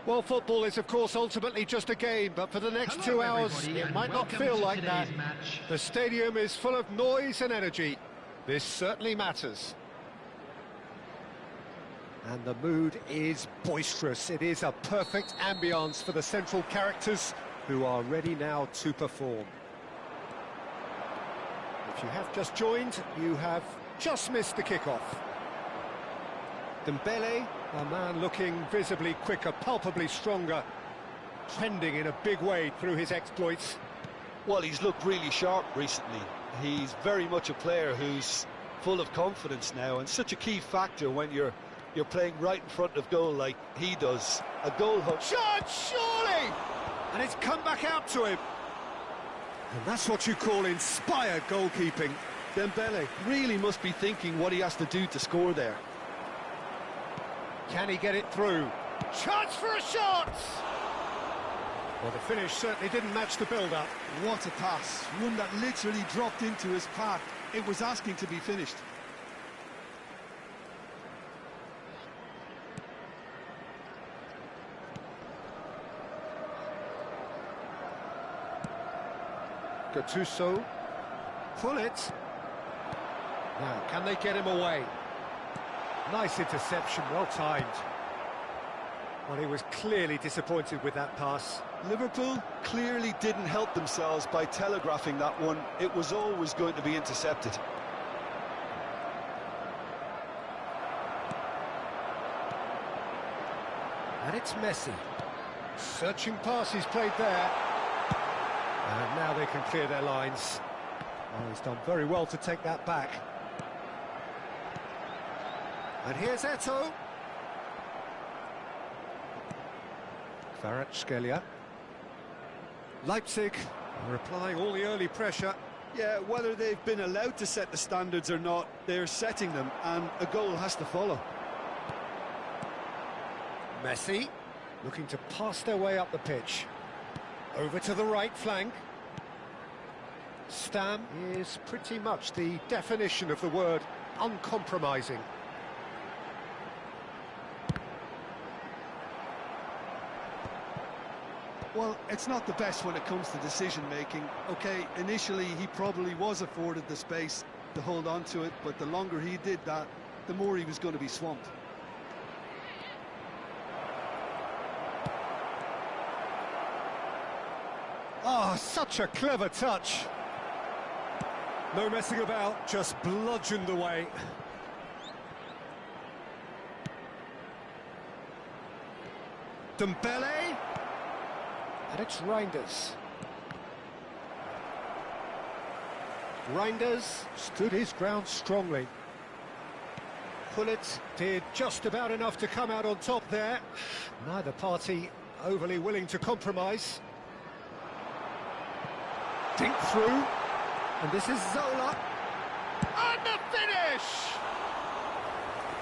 Well, football is, of course, ultimately just a game, but for the next 2 hours, it might not feel like that. The stadium is full of noise and energy. This certainly matters. And the mood is boisterous. It is a perfect ambience for the central characters who are ready now to perform. If you have just joined, you have just missed the kickoff. Dembele, a man looking visibly quicker, palpably stronger, trending in a big way through his exploits. Well, he's looked really sharp recently. He's very much a player who's full of confidence now, and such a key factor when you're playing right in front of goal like he does. A goal hook. Shot, surely! And it's come back out to him. And that's what you call inspired goalkeeping. Dembele really must be thinking what he has to do to score there. Can he get it through? Chance for a shot! Well, the finish certainly didn't match the build-up. What a pass. One that literally dropped into his path. It was asking to be finished. Gattuso. Pull it. Now, can they get him away? Nice interception, well timed. Well, he was clearly disappointed with that pass. Liverpool clearly didn't help themselves by telegraphing that one. It was always going to be intercepted. And it's Messi. Searching pass he's played there. And now they can clear their lines. Oh, he's done very well to take that back. And here's Eto'o. Kvaratskhelia. Leipzig are applying all the early pressure. Yeah, whether they've been allowed to set the standards or not, they're setting them, and a goal has to follow. Messi looking to pass their way up the pitch. Over to the right flank. Stam is pretty much the definition of the word uncompromising. Well, it's not the best when it comes to decision-making. Okay, initially he probably was afforded the space to hold on to it, but the longer he did that, the more he was going to be swamped. Oh, such a clever touch. No messing about, just bludgeoned away. Dembele. And it's Reinders. Reinders stood his ground strongly. Pullet did just about enough to come out on top there. Neither party overly willing to compromise. Dink through. And this is Zola. And the finish!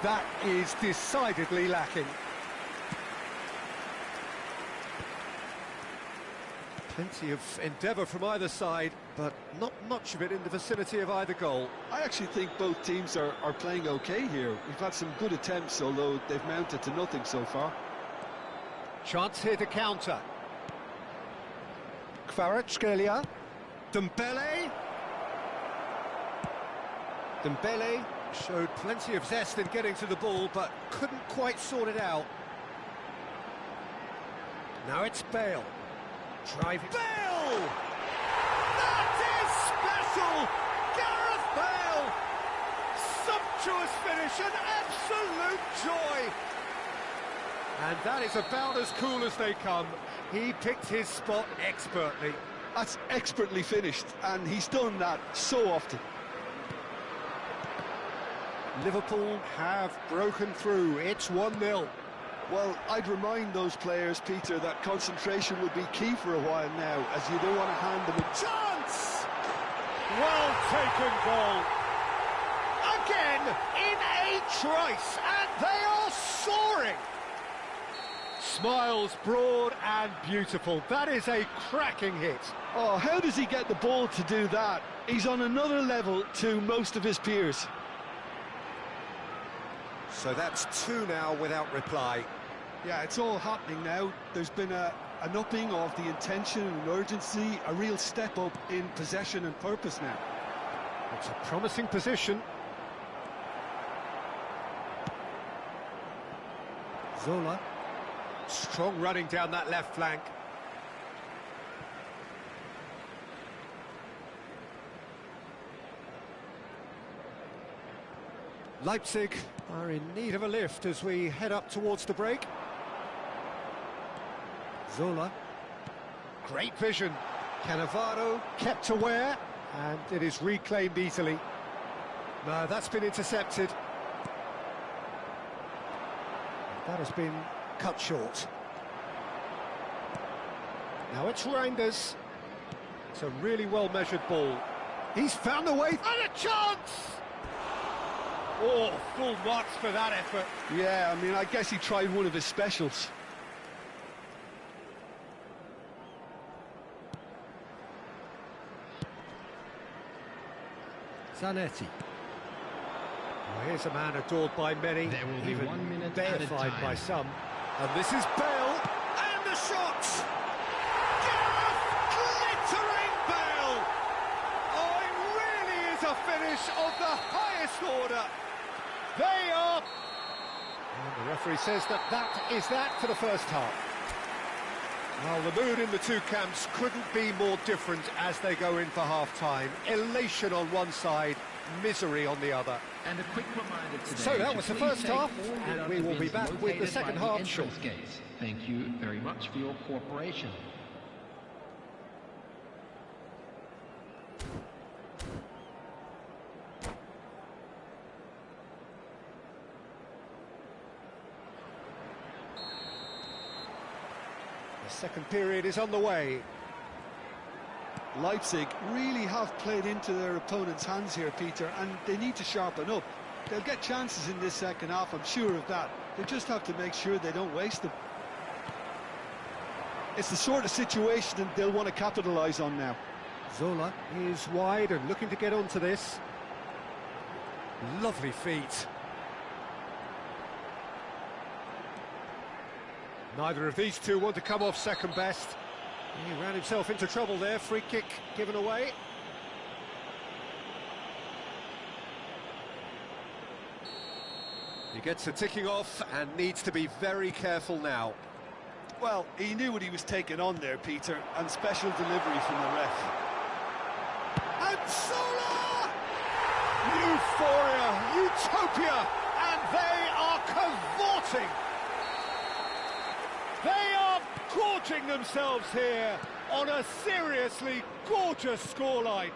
That is decidedly lacking. Plenty of endeavour from either side, but not much of it in the vicinity of either goal. I actually think both teams are playing okay here. We've had some good attempts, although they've mounted to nothing so far. Chance here to counter. Kvaratskhelia. Dembele. Dembele showed plenty of zest in getting to the ball, but couldn't quite sort it out. Now it's Bale. Driving. Bale! That is special! Gareth Bale! Sumptuous finish, an absolute joy! And that is about as cool as they come. He picked his spot expertly. That's expertly finished, and he's done that so often. Liverpool have broken through. It's 1-0. Well, I'd remind those players, Peter, that concentration would be key for a while now, as you don't want to hand them a chance! Well taken goal. Again, in a trice, and they are soaring. Smiles broad and beautiful. That is a cracking hit. Oh, how does he get the ball to do that? He's on another level to most of his peers. So that's 2 now without reply. Yeah, it's all happening now. There's been an upping of the intention and urgency, a real step up in possession and purpose now. It's a promising position. Zola. Strong running down that left flank. Leipzig are in need of a lift as we head up towards the break. Zola. Great vision. Cannavaro kept aware, and it is reclaimed easily. No, that's been intercepted. That has been cut short. Now it's Reinders. It's a really well-measured ball. He's found a way, and a chance! Oh, full marks for that effort. Yeah, I mean, I guess he tried one of his specials. Zanetti. Well, here's a man adored by many, There will be even 1 minute at a deified time. by some. And this is Bale, and the shot! Gareth glittering Bale! Oh, it really is a finish of the highest order. They are... And the referee says that is that for the first half. Well, the mood in the two camps couldn't be more different as they go in for half-time. Elation on one side, misery on the other. And a quick reminder today. So that was the please first take half, all the and we will be bins back with the located second by half entrance shortly. gates. Thank you very much for your cooperation. The second period is on the way. Leipzig really have played into their opponent's hands here, Peter, and they need to sharpen up. They'll get chances in this second half, I'm sure of that. They just have to make sure they don't waste them. It's the sort of situation that they'll want to capitalise on now. Zola is wide and looking to get onto this. Lovely feet. Neither of these two want to come off second best. He ran himself into trouble there. Free kick given away. He gets the ticking off and needs to be very careful now. Well, he knew what he was taking on there, Peter, and special delivery from the ref. And Zola! Euphoria, utopia, and they are cavorting. They are gorging themselves here on a seriously gorgeous scoreline.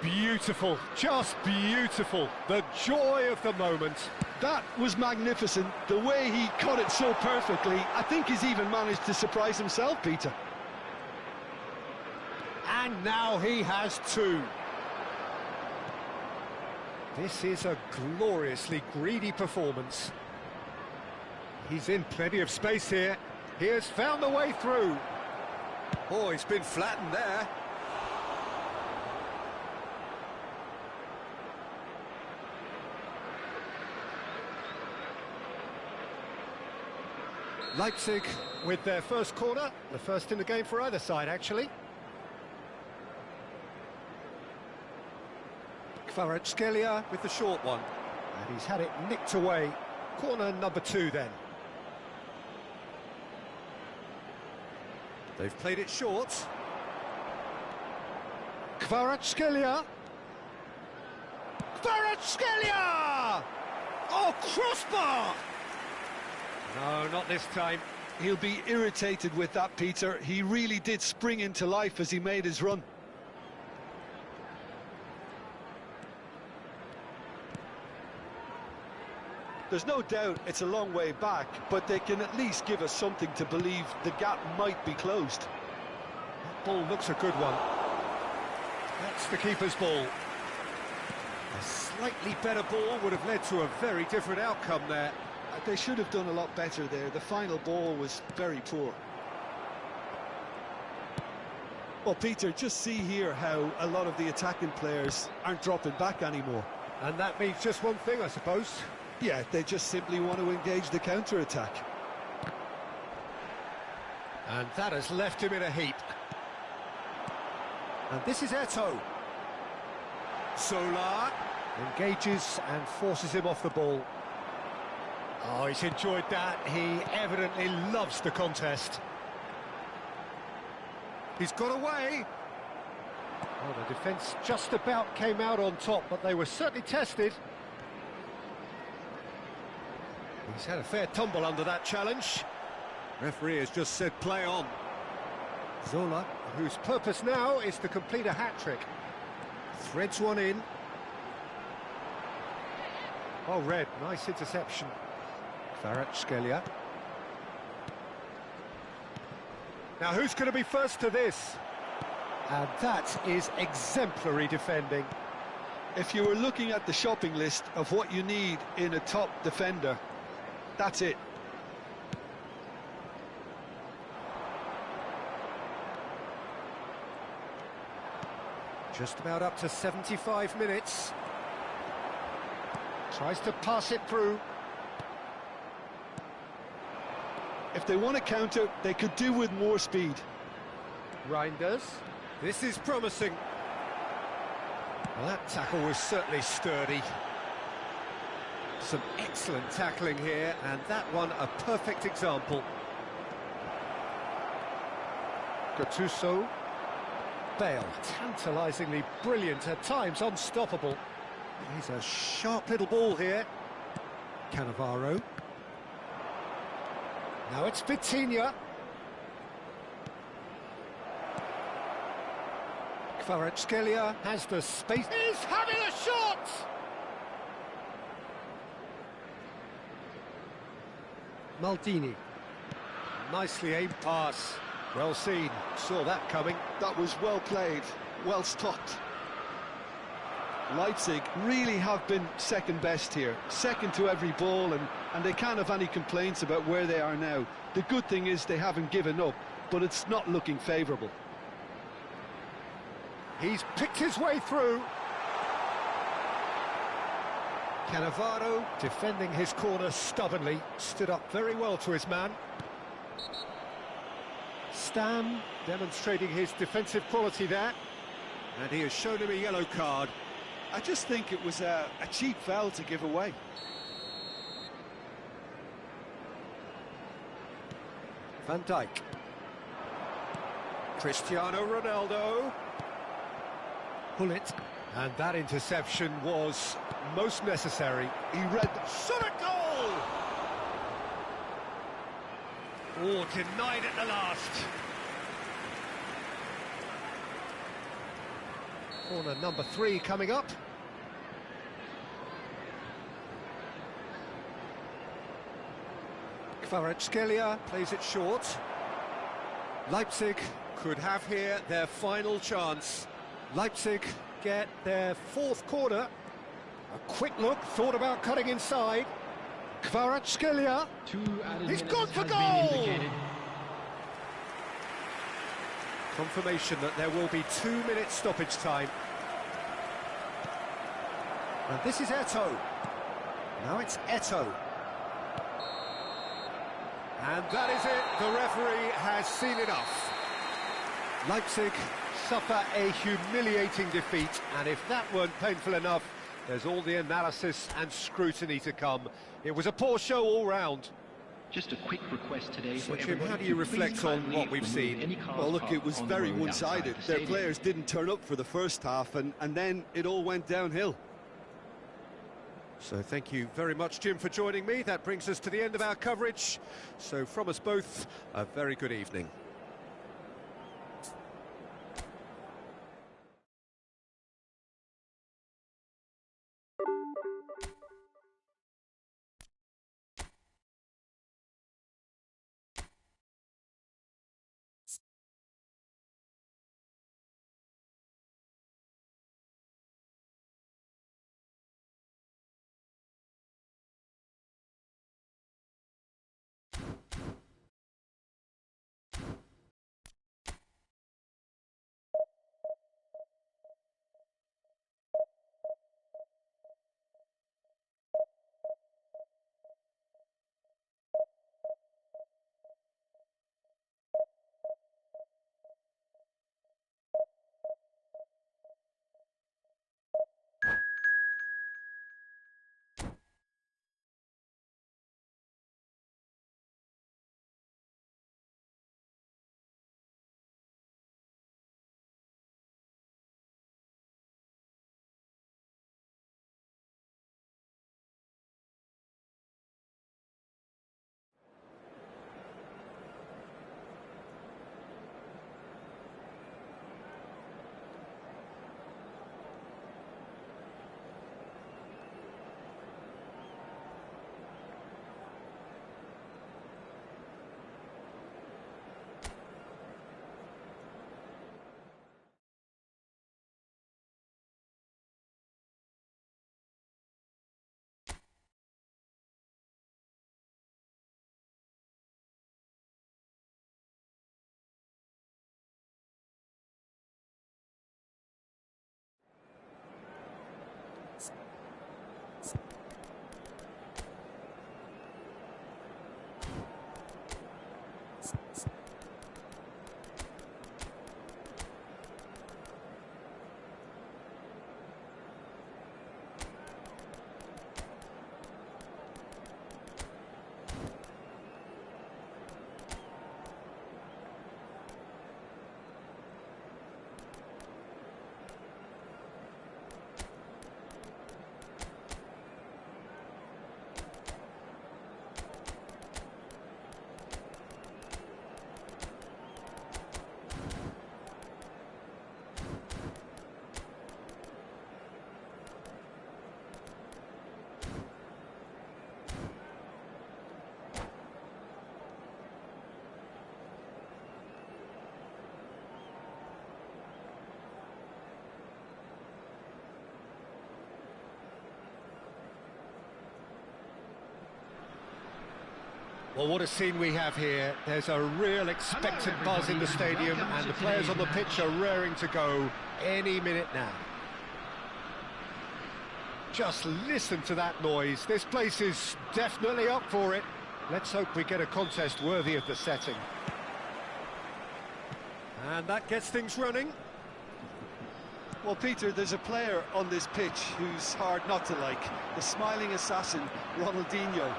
Beautiful, just beautiful. The joy of the moment. That was magnificent. The way he cut it so perfectly, I think he's even managed to surprise himself, Peter. And now he has two. This is a gloriously greedy performance. He's in plenty of space here. He has found the way through. Oh, he's been flattened there. Leipzig with their first corner, the first in the game for either side, actually. Kvaratskhelia with the short one. And he's had it nicked away. Corner number 2 then. They've played it short. Kvaratskhelia. Kvaratskhelia! Oh, crossbar! No, not this time. He'll be irritated with that, Peter. He really did spring into life as he made his run. There's no doubt it's a long way back, but they can at least give us something to believe the gap might be closed. That ball looks a good one. That's the keeper's ball. A slightly better ball would have led to a very different outcome there. They should have done a lot better there. The final ball was very poor. Well, Peter, just see here how a lot of the attacking players aren't dropping back anymore. And that means just one thing, I suppose. Yeah, they just simply want to engage the counter-attack. And that has left him in a heap. And this is Eto'o. Solar engages and forces him off the ball. Oh, he's enjoyed that. He evidently loves the contest. He's got away. Oh, the defence just about came out on top, but they were certainly tested. He's had a fair tumble under that challenge. Referee has just said play on. Zola, whose purpose now is to complete a hat-trick. Threads one in. Oh, Red, nice interception. Kvaratskhelia. Now, who's going to be first to this? And that is exemplary defending. If you were looking at the shopping list of what you need in a top defender, that's it. Just about up to 75 minutes. Tries to pass it through. If they want to counter, they could do with more speed. Reinders. This is promising. Well, that tackle was certainly sturdy. Some excellent tackling here, and that one a perfect example. Gattuso. Bale, tantalisingly brilliant, at times unstoppable. He's a sharp little ball here. Cannavaro. Now it's Vitinha. Kvaratskhelia has the space. He's having a shot! Maldini. Nicely aimed pass. Well seen. Saw that coming. That was well played, well stopped. Leipzig really have been second best here, second to every ball, and they can't have any complaints about where they are now. The good thing is they haven't given up, but it's not looking favourable. He's picked his way through. Cannavaro defending his corner stubbornly, stood up very well to his man. Stam demonstrating his defensive quality there, and he has shown him a yellow card. I just think it was a cheap foul to give away. Van Dijk. Cristiano Ronaldo. Gullit. And that interception was most necessary. He read the Shot a goal! Oh, denied at the last. Corner number 3 coming up. Kvaratskhelia plays it short. Leipzig could have here their final chance. Leipzig get their 4th corner. A quick look, thought about cutting inside. Kvaratskhelia. He's gone for goal! Confirmation that there will be 2-minute stoppage time. And this is Eto'o. Now it's Eto'o. And that is it. The referee has seen enough. Leipzig suffer a humiliating defeat, and if that weren't painful enough, there's all the analysis and scrutiny to come. It was a poor show all round. Just a quick request today So, for Jim, everyone how do to you please reflect on kindly what we've remove seen? any cars Well, look, it parked was on the very road outside one-sided. the Their stadium. players didn't turn up for the first half, and then it all went downhill. So thank you very much, Jim, for joining me. That brings us to the end of our coverage. So from us both, a very good evening. Well, what a scene we have here. There's a real expectant buzz in the stadium, and the players on the pitch are raring to go any minute now. Just listen to that noise. This place is definitely up for it. Let's hope we get a contest worthy of the setting. And that gets things running. Well, Peter, there's a player on this pitch who's hard not to like. The smiling assassin, Ronaldinho.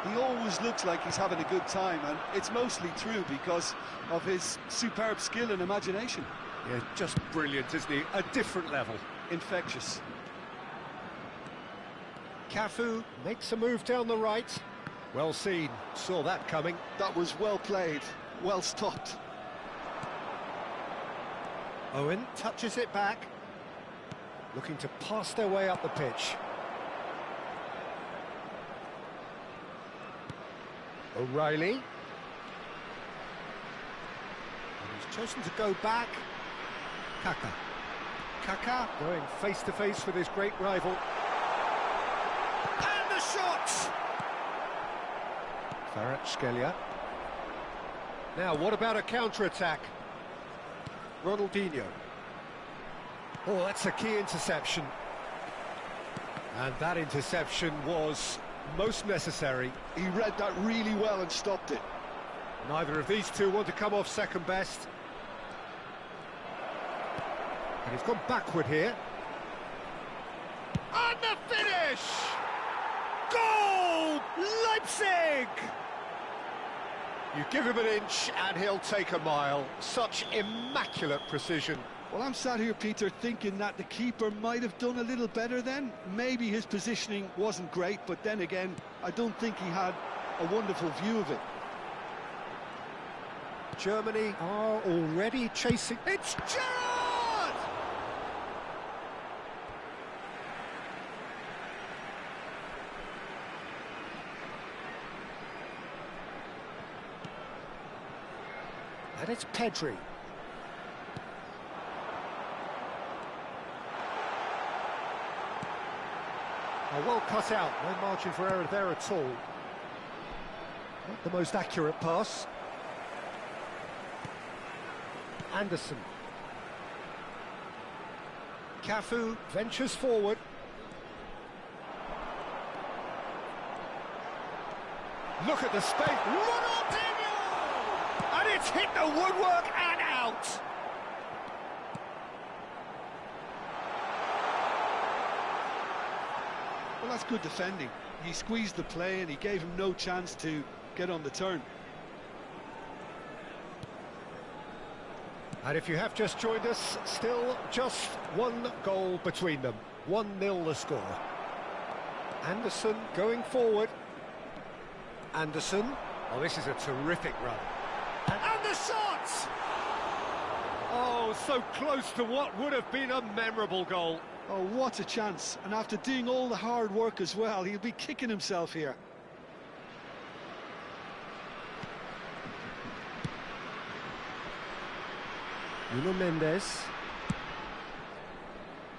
He always looks like he's having a good time, and it's mostly true because of his superb skill and imagination. Yeah, just brilliant, isn't he? A different level. Infectious. Cafu makes a move down the right. Well seen, saw that coming. That was well played, well stopped. Owen touches it back. Looking to pass their way up the pitch. O'Reilly. And he's chosen to go back. Kaka. Kaka going face to face with his great rival. And the shot! Kvaratskhelia. Now, what about a counter-attack? Ronaldinho. Oh, that's a key interception. And that interception was most necessary. He read that really well and stopped it. Neither of these two want to come off second best. And he's gone backward here. And the finish! Goal! Leipzig! You give him an inch and he'll take a mile. Such immaculate precision. Well, I'm sat here, Peter, thinking that the keeper might have done a little better then. Maybe his positioning wasn't great, but then again, I don't think he had a wonderful view of it. Germany are already chasing. It's Gerrard! And it's Pedri. Oh, well cut out, no margin for error there at all. Not the most accurate pass. Anderson. Cafu ventures forward. Look at the space. Ronaldinho! And it's hit the woodwork and out! Well, that's good defending. He squeezed the play and he gave him no chance to get on the turn. And if you have just joined us, still just one goal between them. 1-0 the score. Anderson going forward. Anderson. Oh, this is a terrific run. And the shot! Oh, so close to what would have been a memorable goal. Oh, what a chance. And after doing all the hard work as well, he'll be kicking himself here. Nuno Mendes.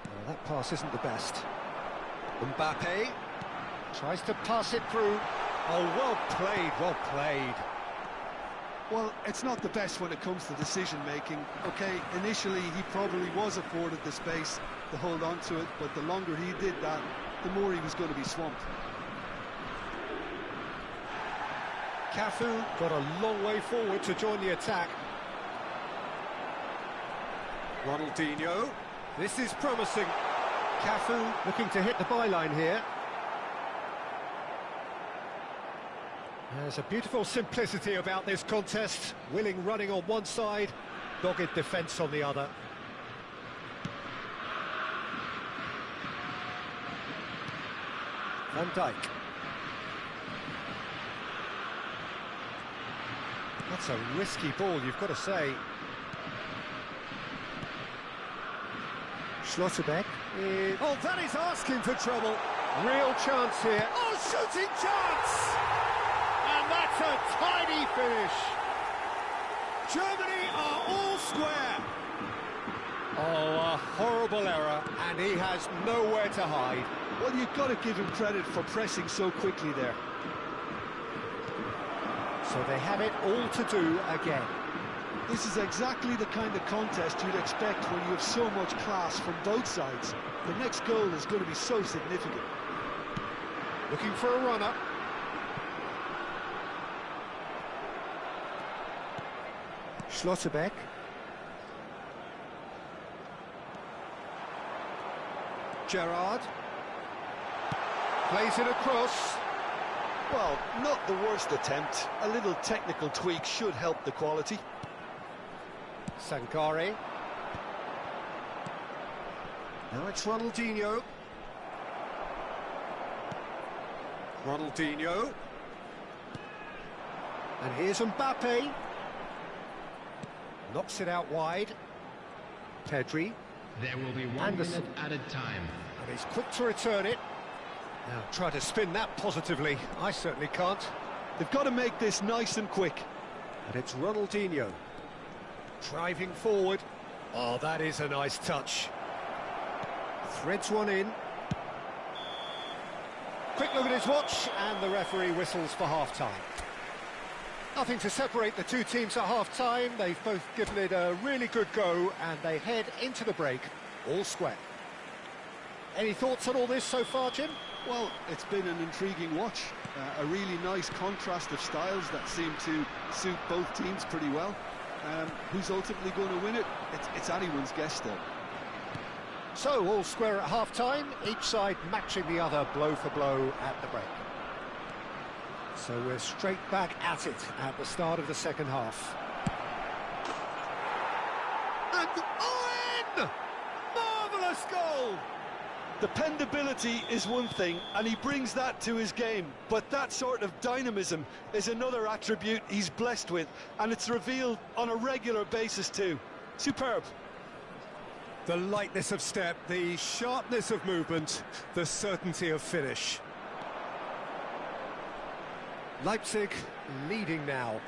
Oh, that pass isn't the best. Mbappe tries to pass it through. Oh, well played, well played. Well, it's not the best when it comes to decision-making. OK, initially he probably was afforded the space to hold on to it, but the longer he did that, the more he was going to be swamped. Cafu got a long way forward to join the attack. Ronaldinho. This is promising. Cafu looking to hit the byline here. There's a beautiful simplicity about this contest. Willing running on one side, dogged defence on the other. Van Dijk. That's a risky ball, you've got to say. Schlotterbeck. Oh, that is asking for trouble. Real chance here. Oh, shooting chance! And that's a tidy finish. Germany are all square. Oh, a horrible error, and he has nowhere to hide. Well, you've got to give him credit for pressing so quickly there. So they have it all to do again. This is exactly the kind of contest you'd expect when you have so much class from both sides. The next goal is going to be so significant. Looking for a runner. Schlotterbeck. Gerrard. Plays it across. Well, not the worst attempt. A little technical tweak should help the quality. Sankari. Now it's Ronaldinho. Ronaldinho. And here's Mbappe. Knocks it out wide. Pedri. There will be 1 minute added time. And he's quick to return it. Now try to spin that positively. I certainly can't. They've got to make this nice and quick. And it's Ronaldinho. Driving forward. Oh, that is a nice touch. Threads one in. Quick look at his watch, and the referee whistles for half-time. Nothing to separate the two teams at half-time. They've both given it a really good go, and they head into the break all square. Any thoughts on all this so far, Jim? Well, it's been an intriguing watch. A really nice contrast of styles that seem to suit both teams pretty well. Who's ultimately going to win it? It's anyone's guess, though. So, all square at half-time, each side matching the other blow for blow at the break. So we're straight back at it at the start of the second half. And Owen! Marvellous goal! Dependability is one thing, and he brings that to his game, but that sort of dynamism is another attribute he's blessed with, and it's revealed on a regular basis too. Superb. The lightness of step, the sharpness of movement, the certainty of finish. Leipzig leading now.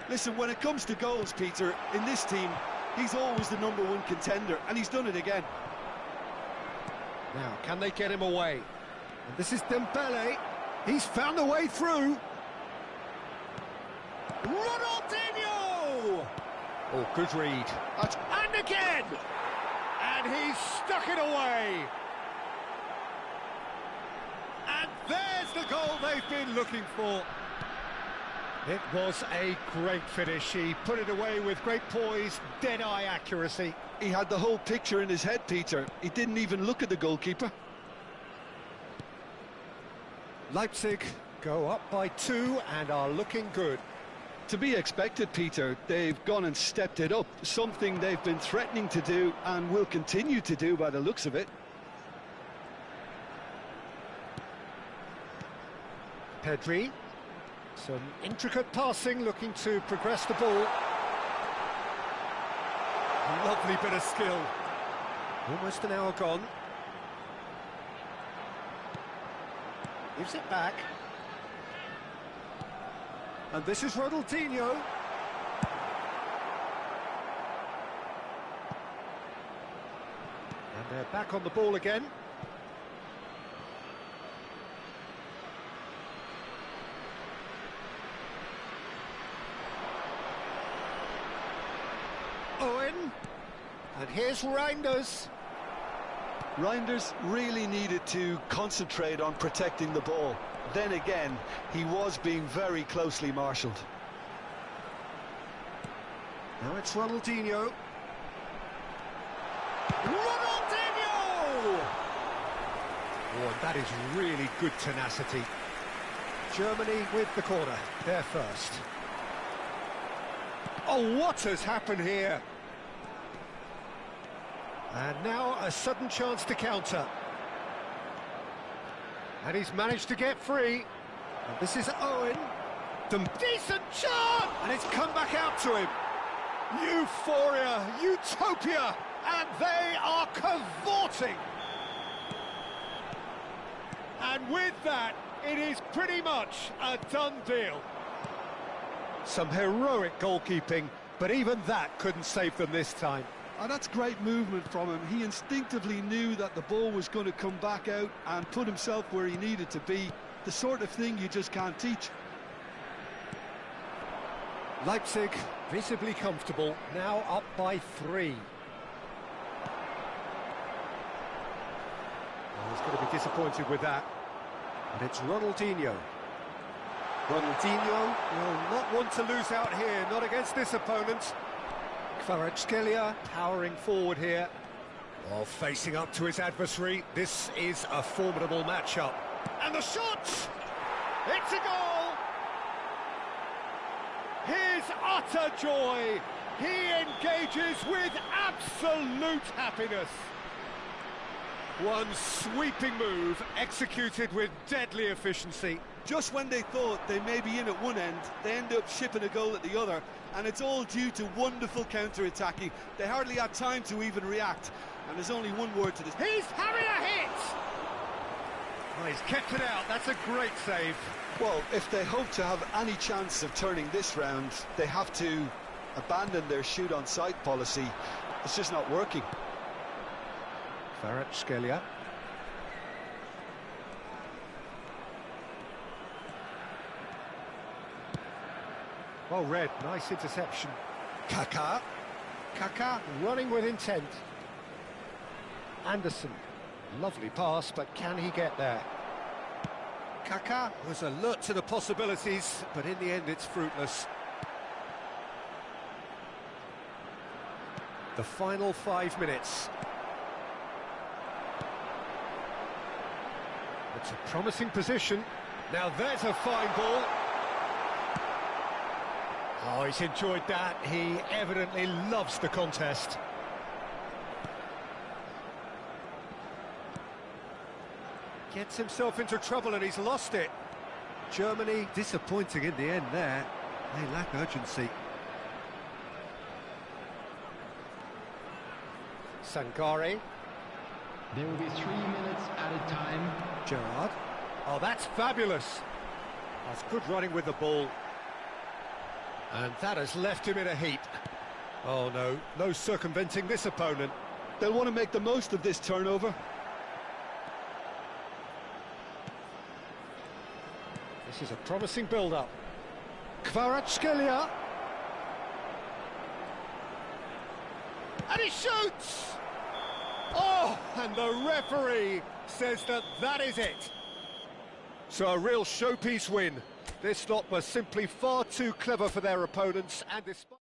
Listen, when it comes to goals, Peter, in this team, he's always the #1 contender, and he's done it again. Now, can they get him away? And this is Dembele. He's found a way through. Ronaldinho! Oh, good read. And again! And he's stuck it away. And there's the goal they've been looking for. It was a great finish. He put it away with great poise, dead-eye accuracy. He had the whole picture in his head, Peter. He didn't even look at the goalkeeper. Leipzig go up by 2 and are looking good. To be expected, Peter. They've gone and stepped it up, something they've been threatening to do and will continue to do by the looks of it. Pedri. Some intricate passing, looking to progress the ball. A lovely bit of skill. Almost an hour gone. Gives it back. And this is Ronaldinho. And they're back on the ball again. Owen. And here's Reinders. Reinders really needed to concentrate on protecting the ball. Then again, he was being very closely marshalled. Now it's Ronaldinho. Ronaldinho! Oh, that is really good tenacity. Germany with the corner. They're first. Oh, what has happened here? And now a sudden chance to counter. And he's managed to get free. And this is Owen. Some decent chance! And it's come back out to him. Euphoria, utopia, and they are cavorting. And with that, it is pretty much a done deal. Some heroic goalkeeping, but even that couldn't save them this time. And that's great movement from him. He instinctively knew that the ball was going to come back out and put himself where he needed to be. The sort of thing you just can't teach. Leipzig visibly comfortable, now up by 3. Oh, he's going to be disappointed with that. And it's Ronaldinho. Ronaldinho will not want to lose out here, not against this opponent. Kvaratskhelia powering forward here. Oh, facing up to his adversary. This is a formidable matchup. And the shot! It's a goal! His utter joy! He engages with absolute happiness. One sweeping move, executed with deadly efficiency. Just when they thought they may be in at one end, they end up shipping a goal at the other, and it's all due to wonderful counter-attacking. They hardly had time to even react, and there's only one word to this. He's having a hit! Oh, he's kept it out, that's a great save. Well, if they hope to have any chance of turning this round, they have to abandon their shoot-on-sight policy. It's just not working. Kvaratskhelia. Well read, nice interception. Kaká. Kaká running with intent. Anderson. Lovely pass, but can he get there? Kaká was alert to the possibilities, but in the end it's fruitless. The final 5 minutes. It's a promising position. Now there's a fine ball. Oh, he's enjoyed that. He evidently loves the contest. Gets himself into trouble and he's lost it. Germany disappointing in the end there. They lack urgency. Sangare. There will be 3 minutes at a time. Gerrard. Oh, that's fabulous. That's good running with the ball. And that has left him in a heap. Oh no, no circumventing this opponent. They'll want to make the most of this turnover. This is a promising build-up. Kvaratskhelia. And he shoots! Oh, and the referee says that that is it. So a real showpiece win. This lot was simply far too clever for their opponents, and despite...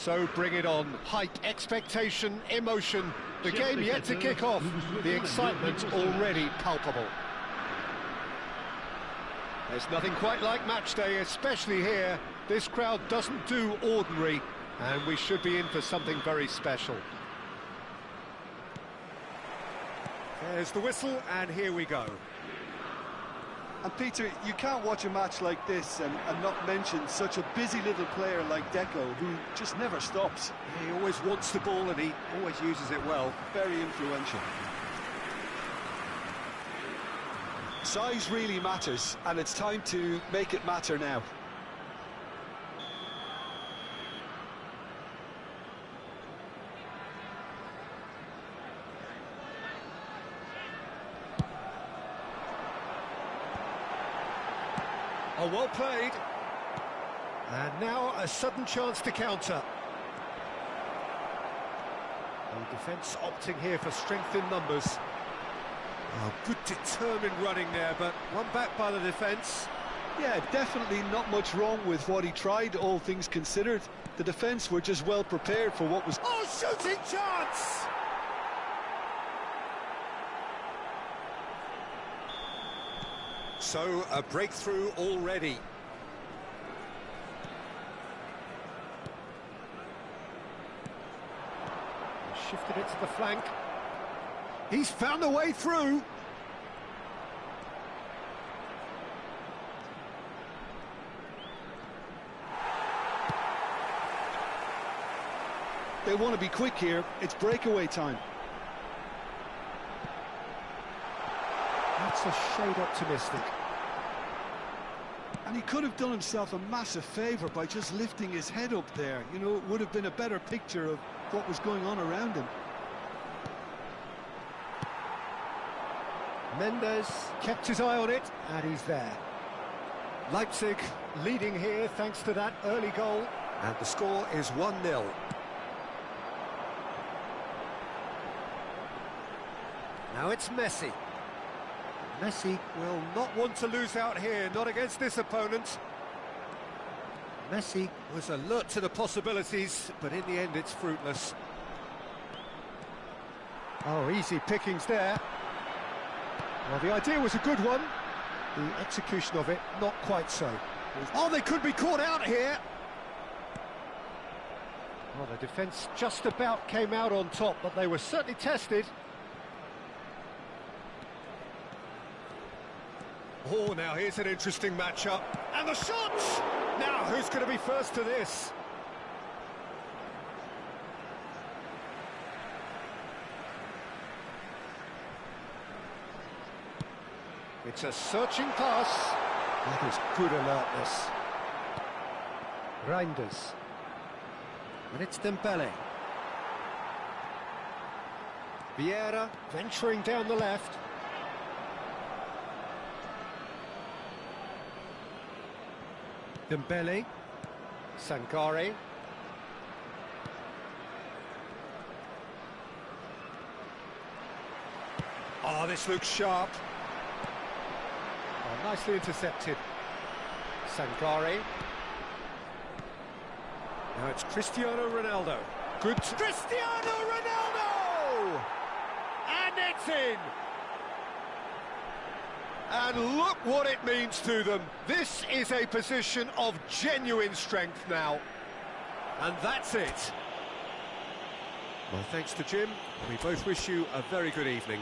So bring it on. Hype, expectation, emotion. The game yet to kick off. The excitement already palpable. There's nothing quite like match day, especially here. This crowd doesn't do ordinary, and we should be in for something very special. There's the whistle, and here we go. And Peter, you can't watch a match like this and not mention such a busy little player like Deco, who just never stops. He always wants the ball, and he always uses it well. Very influential. Size really matters, and it's time to make it matter now. Oh, well played. And now a sudden chance to counter. The defence opting here for strength in numbers. Oh, good determined running there, but one back by the defence. Yeah, definitely not much wrong with what he tried, all things considered. The defence were just well prepared for what was... Oh, shooting chance! So, a breakthrough already. Shifted it to the flank. He's found a way through. They want to be quick here. It's breakaway time. That's a shade optimistic. And he could have done himself a massive favour by just lifting his head up there. You know, it would have been a better picture of what was going on around him. Mendes kept his eye on it, and he's there. Leipzig leading here thanks to that early goal. And the score is 1-0. Now it's Messi. Messi will not want to lose out here, not against this opponent. Messi was alert to the possibilities, but in the end it's fruitless. Oh, easy pickings there. Well, the idea was a good one. The execution of it, not quite so. Oh, they could be caught out here. Well, the defence just about came out on top, but they were certainly tested. Oh, now here's an interesting matchup. And the shot! Now, who's going to be first to this? It's a searching pass. That is good alertness. Reinders. And it's Dembele. Vieira venturing down the left. Dembele, Sankari. Oh, this looks sharp. Oh, nicely intercepted. Sankari. Now it's Cristiano Ronaldo. Good. Cristiano Ronaldo! And it's in! And look what it means to them. This is a position of genuine strength now. And that's it. Well, thanks to Jim. We both wish you a very good evening.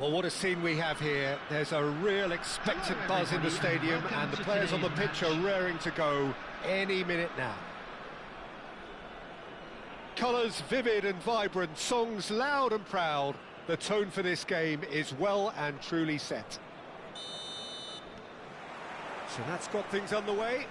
Well, what a scene we have here. There's a real expectant buzz in the stadium, and the players on the pitch are raring to go any minute now. Colours vivid and vibrant, songs loud and proud. The tone for this game is well and truly set. So that's got things underway.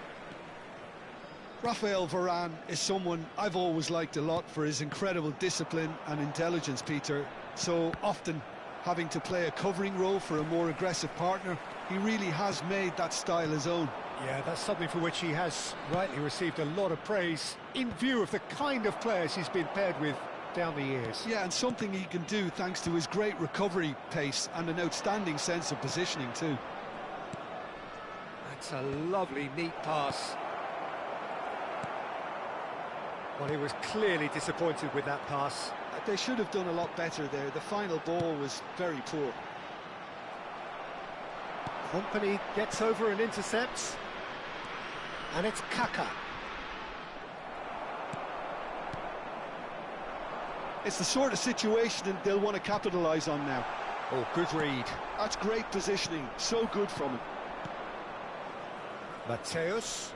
Raphael Varane is someone I've always liked a lot for his incredible discipline and intelligence, Peter. So often having to play a covering role for a more aggressive partner, he really has made that style his own. Yeah, that's something for which he has rightly received a lot of praise in view of the kind of players he's been paired with down the years. Yeah, and something he can do thanks to his great recovery pace and an outstanding sense of positioning too. That's a lovely, neat pass. Well, he was clearly disappointed with that pass. They should have done a lot better there. The final ball was very poor. Company gets over and intercepts. And it's Kaka. It's the sort of situation that they'll want to capitalise on now. Oh, good read. That's great positioning. So good from him. Mateus.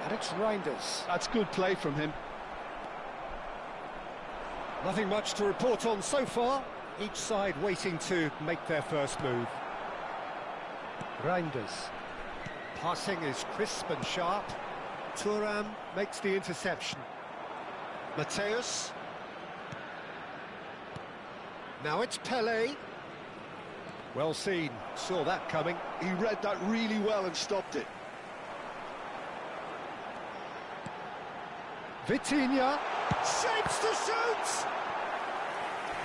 And it's Reinders. That's good play from him. Nothing much to report on so far. Each side waiting to make their first move. Reinders. Passing is crisp and sharp. Thuram makes the interception. Mateus. Now it's Pelé. Well seen, saw that coming. He read that really well and stopped it. Vitinha shapes to shoot!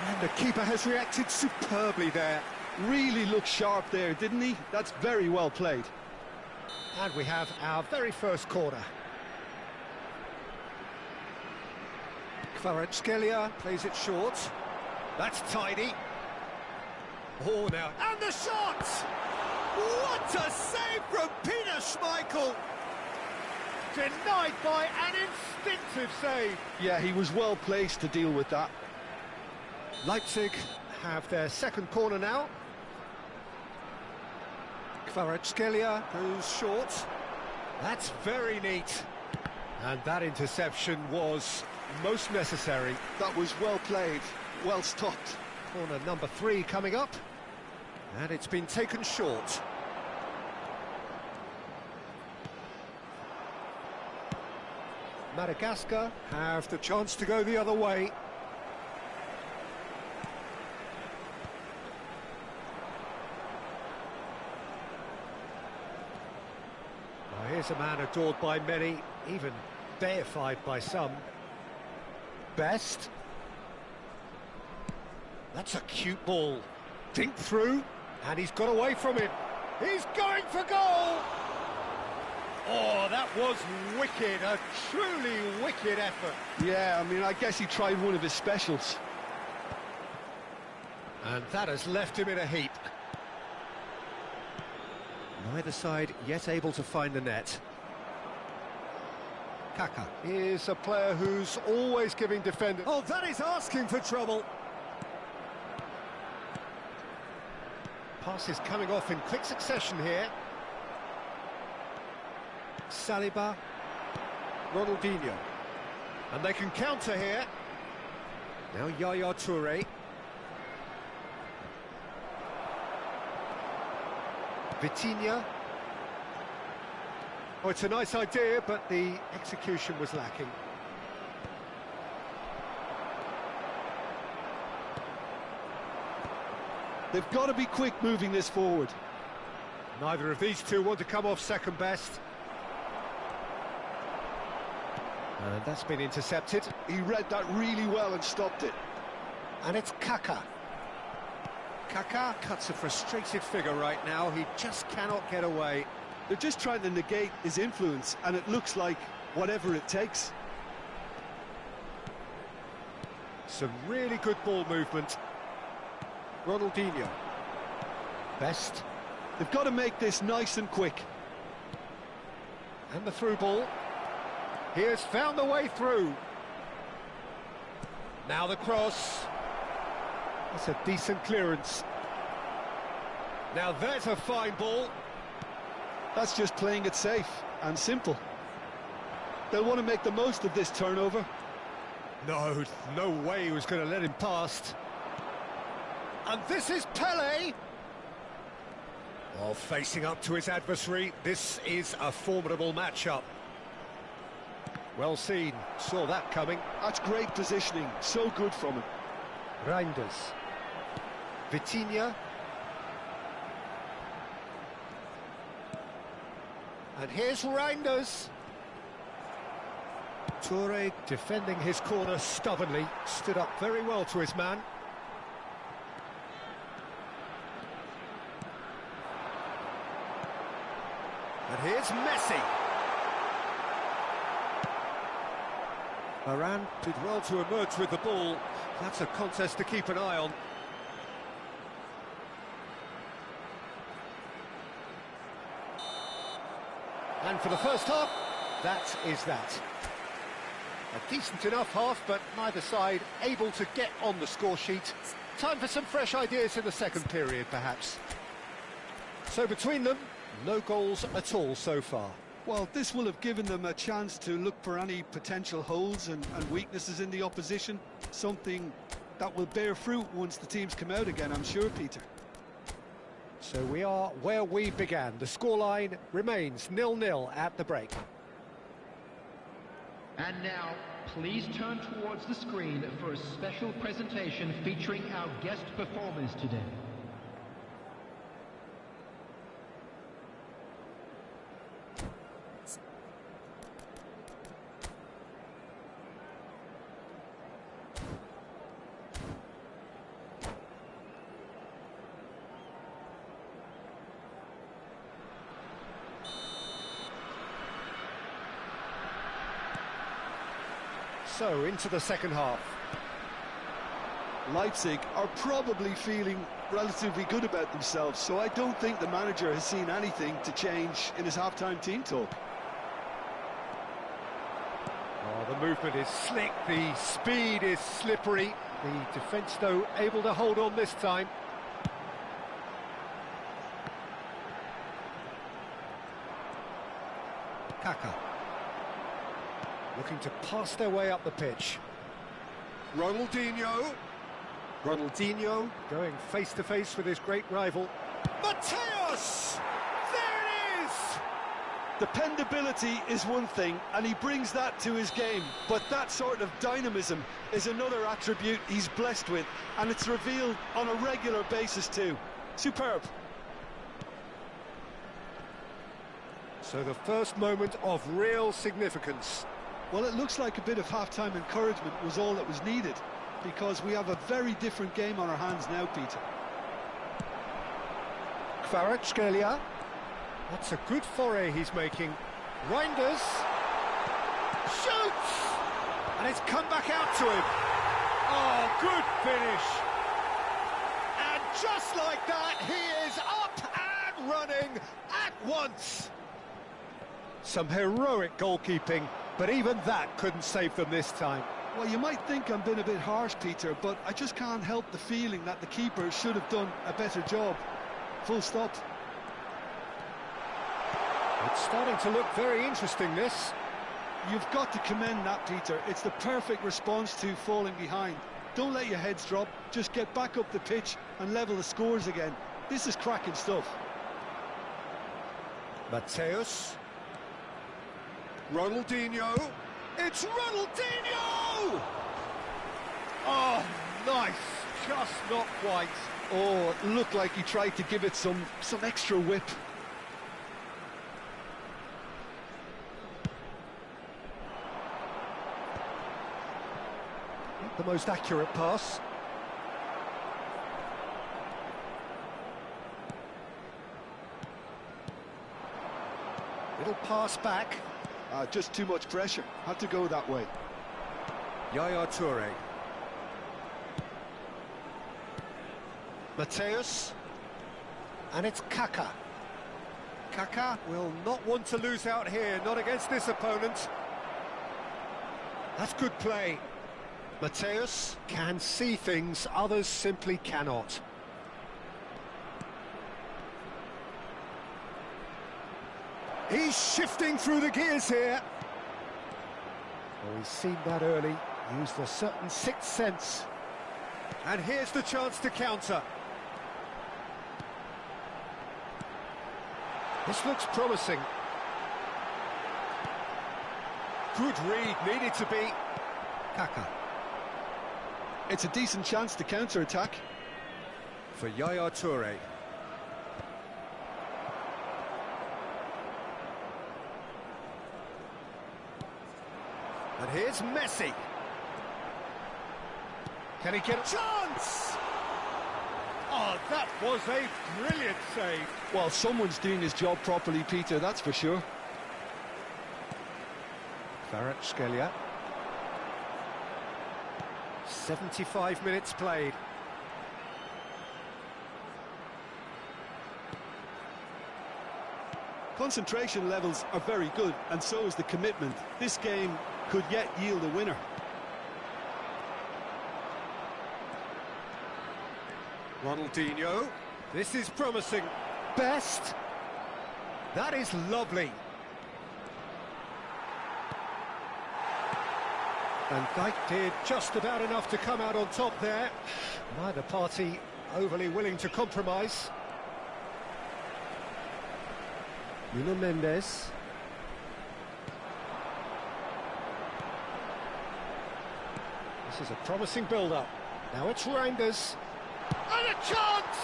And the keeper has reacted superbly there. Really looked sharp there, didn't he? That's very well played. And we have our very first corner. Kvaratskhelia plays it short. That's tidy. Oh, now. And the shot! What a save from Peter Schmeichel! Denied by an instinctive save. Yeah, he was well placed to deal with that. Leipzig have their second corner now. Kvaratskhelia goes short. That's very neat. And that interception was most necessary. That was well played, well stopped. Corner number 3 coming up. And it's been taken short. Madagascar have the chance to go the other way. Well, here's a man adored by many, even deified by some. Best. That's a cute ball. Dink through, and he's got away from it. He's going for goal! Oh, that was wicked, a truly wicked effort. Yeah, I mean, I guess he tried one of his specials. And that has left him in a heap. Neither side yet able to find the net. Kaka is a player who's always giving defenders... Oh, that is asking for trouble. Passes coming off in quick succession here. Saliba, Ronaldinho, and they can counter here. Now Yaya Touré. Vitinha. Oh, it's a nice idea, but the execution was lacking. They've got to be quick moving this forward. Neither of these two want to come off second best. And that's been intercepted. He read that really well and stopped it. And it's Kaka. Kaka cuts a frustrated figure right now. He just cannot get away. They're just trying to negate his influence, and it looks like whatever it takes. Some really good ball movement. Ronaldinho. Best. They've got to make this nice and quick. And the through ball. He has found the way through. Now the cross. That's a decent clearance. Now there's a fine ball. That's just playing it safe and simple. They'll want to make the most of this turnover. No way he was going to let him past. And this is Pele. Well, facing up to his adversary, this is a formidable matchup. Well seen, saw that coming. That's great positioning, so good from him. Reinders. Vitinha. And here's Reinders. Toure defending his corner stubbornly, stood up very well to his man. And here's Messi. Varane did well to emerge with the ball. That's a contest to keep an eye on. And for the first half, that is that. A decent enough half, but neither side able to get on the score sheet. Time for some fresh ideas in the second period, perhaps. So between them, no goals at all so far. Well, this will have given them a chance to look for any potential holes and weaknesses in the opposition. Something that will bear fruit once the teams come out again, I'm sure, Peter. So we are where we began. The scoreline remains 0-0 at the break. And now, please turn towards the screen for a special presentation featuring our guest performers today. So, into the second half. Leipzig are probably feeling relatively good about themselves, so I don't think the manager has seen anything to change in his half-time team talk. Oh, the movement is slick, the speed is slippery. The defence, though, able to hold on this time. Kaka. Looking to pass their way up the pitch. Ronaldinho. Ronaldinho going face-to-face with his great rival. Mateus! There it is! Dependability is one thing, and he brings that to his game, but that sort of dynamism is another attribute he's blessed with, and it's revealed on a regular basis too. Superb. So the first moment of real significance. Well, it looks like a bit of half-time encouragement was all that was needed, because we have a very different game on our hands now, Peter. Kvaratskhelia. That's a good foray he's making. Reinders. Shoots! And it's come back out to him. Oh, good finish. And just like that, he is up and running at once. Some heroic goalkeeping, but even that couldn't save them this time. Well, you might think I'm being a bit harsh, Peter, but I just can't help the feeling that the keeper should have done a better job. Full stop. It's starting to look very interesting, this. You've got to commend that, Peter. It's the perfect response to falling behind. Don't let your heads drop, just get back up the pitch and level the scores again. This is cracking stuff. Mateus. Ronaldinho. It's Ronaldinho! Oh, nice. Just not quite. Oh, it looked like he tried to give it some extra whip. Not the most accurate pass. Little pass back. Just too much pressure. Had to go that way. Yaya Toure. Mateus. And it's Kaka. Kaka will not want to lose out here, not against this opponent. That's good play. Mateus can see things others simply cannot. He's shifting through the gears here. Oh, he's seen that early, used a certain sixth sense. And here's the chance to counter. This looks promising. Good read, needed to be. Kaka. It's a decent chance to counter-attack. For Yaya Toure. And here's Messi. Can he get a chance? Oh, that was a brilliant save. Well, someone's doing his job properly, Peter, that's for sure. Kvaratskhelia. 75 minutes played. Concentration levels are very good, and so is the commitment. This game could yet yield a winner. Ronaldinho. This is promising. Best. That is lovely. And Dyke did just about enough to come out on top there. Neither party overly willing to compromise. Nuno Mendes. This is a promising build-up. Now it's Reinders. And a chance!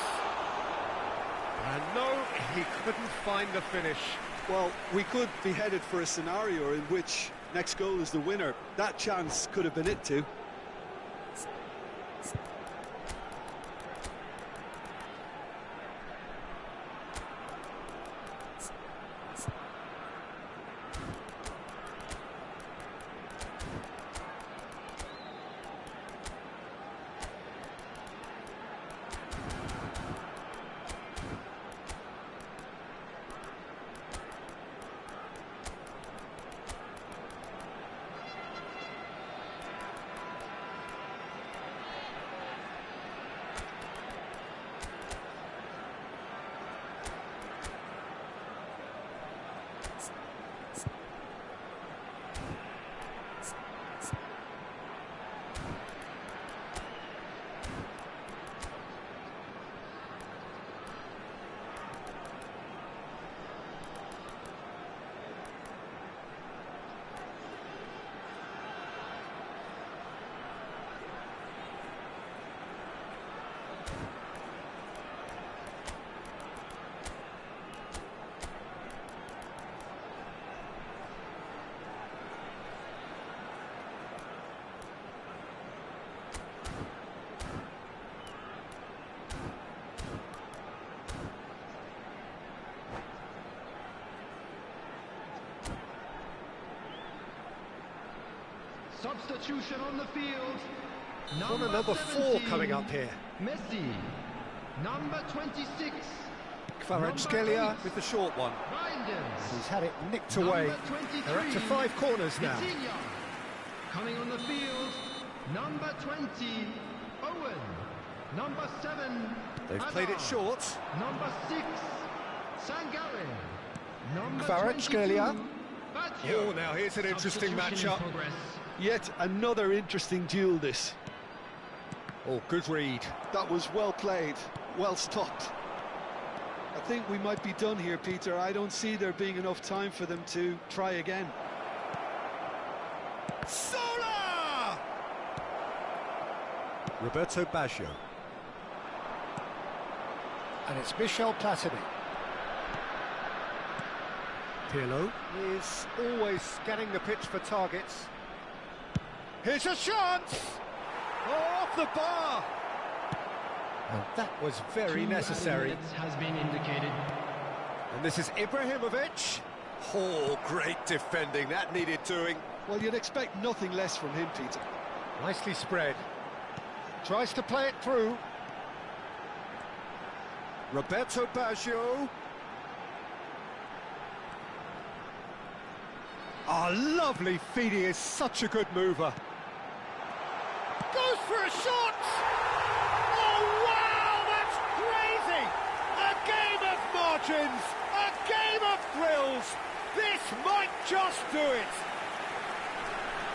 And no, he couldn't find the finish. Well, we could be headed for a scenario in which next goal is the winner. That chance could have been it too. Substitution on the field. Number 4 coming up here. Messi. Number 26. Kvaratskhelia with the short one. Reinders. He's had it nicked away. They're up to 5 corners now. Vitinha. Coming on the field. Number 20. Owen. Number 7. They've played it short. Number 6. Sangare. Number Kvaratskhelia. 22. Oh, now here's an interesting matchup. Yet another interesting duel, this. Oh, good read. That was well played, well stopped. I think we might be done here, Peter. I don't see there being enough time for them to try again. Sola! Roberto Baggio. And it's Michel Platini. Pirlo is always scanning the pitch for targets. Here's a chance! Oh, off the bar! And that was very necessary. Has been indicated. And this is Ibrahimovic. Oh, great defending. That needed doing. Well, you'd expect nothing less from him, Peter. Nicely spread. Tries to play it through. Roberto Baggio. Oh, lovely feed. He is such a good mover. for a shot! Oh, wow, that's crazy! A game of margins, a game of thrills. This might just do it.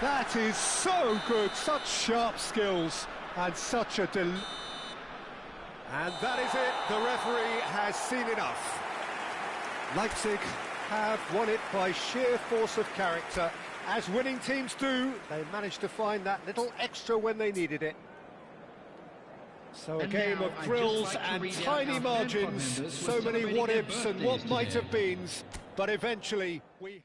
That is so good, such sharp skills, and such a And that is it, the referee has seen enough. Leipzig have won it by sheer force of character. As winning teams do, they managed to find that little extra when they needed it. So a game of thrills and tiny margins, so many what-ifs and what might-have-beens, but eventually we...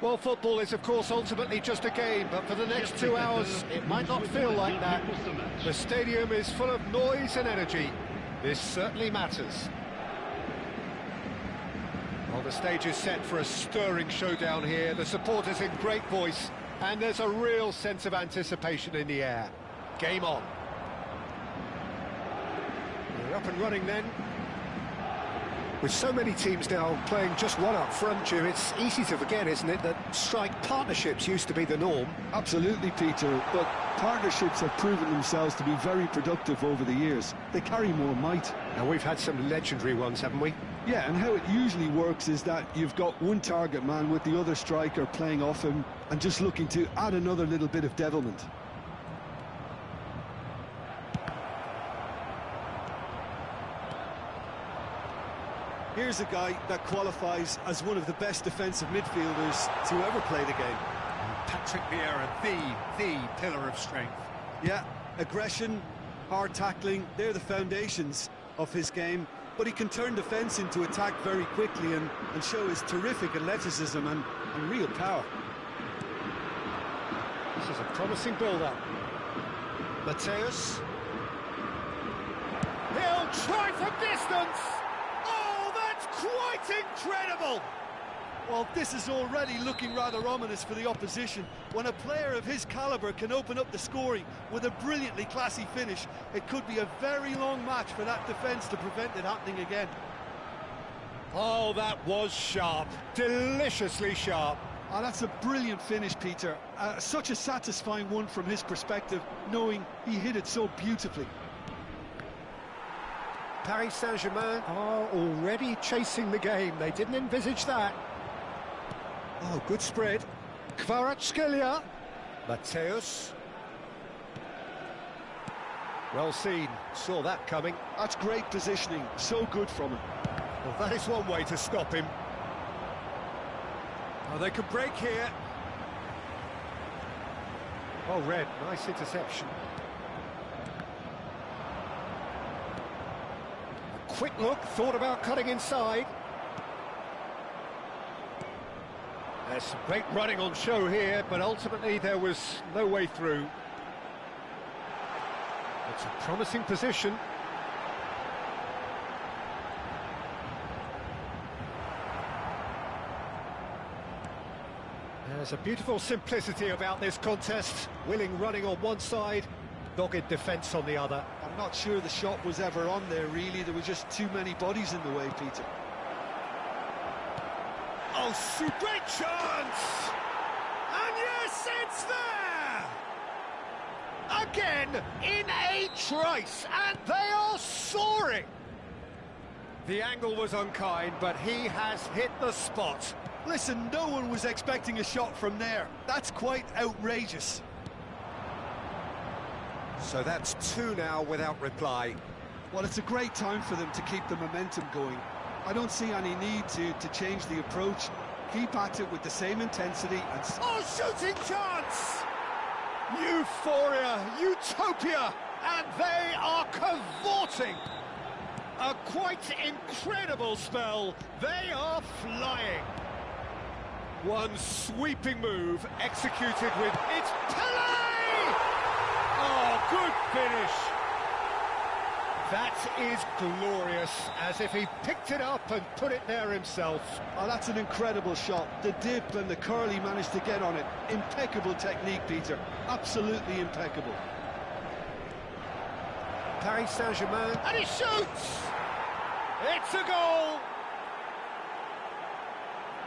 Well, football is, of course, ultimately just a game, but for the next 2 hours, it might not feel like that. The stadium is full of noise and energy. This certainly matters. Well, the stage is set for a stirring showdown here. The supporters in great voice, and there's a real sense of anticipation in the air. Game on. We're up and running then. With so many teams now playing just one up front, Jim, it's easy to forget, isn't it, that strike partnerships used to be the norm. Absolutely, Peter, but partnerships have proven themselves to be very productive over the years. They carry more might. Now, we've had some legendary ones, haven't we? Yeah, and how it usually works is that you've got one target man with the other striker playing off him and just looking to add another little bit of devilment. Here's a guy that qualifies as one of the best defensive midfielders to ever play the game. Patrick Vieira, the pillar of strength. Yeah, aggression, hard tackling, they're the foundations of his game, but he can turn defence into attack very quickly and show his terrific athleticism and real power. This is a promising build-up. Mateus. He'll try from distance! Oh, that's quite incredible! Well, this is already looking rather ominous for the opposition. When a player of his calibre can open up the scoring with a brilliantly classy finish, it could be a very long match for that defence to prevent it happening again. Oh, that was sharp. Deliciously sharp. Oh, that's a brilliant finish, Peter. Such a satisfying one from his perspective, knowing he hit it so beautifully. Paris Saint-Germain are already chasing the game. They didn't envisage that. Oh, good spread. Kvaratskhelia. Mateus. Well seen. Saw that coming. That's great positioning. So good from him. Well, that is one way to stop him. Oh, they could break here. Oh, Red. Nice interception. A quick look. Thought about cutting inside. There's some great running on show here, but ultimately there was no way through. It's a promising position. There's a beautiful simplicity about this contest. Willing running on one side, dogged defence on the other. I'm not sure the shot was ever on there, really. There were just too many bodies in the way, Peter. Oh, great chance! And yes, it's there! Again, in a trice, and they are soaring! The angle was unkind, but he has hit the spot. Listen, no one was expecting a shot from there. That's quite outrageous. So that's two now without reply. Well, it's a great time for them to keep the momentum going. I don't see any need to change the approach. Keep at it with the same intensity and... Oh, shooting chance! Euphoria, utopia, and they are cavorting. A quite incredible spell. They are flying. One sweeping move executed with its Pelé! Oh, good finish. That is glorious, as if he picked it up and put it there himself. Oh, that's an incredible shot. The dip and the curl he managed to get on it. Impeccable technique, Peter. Absolutely impeccable. Paris Saint-Germain, and he shoots! It's a goal!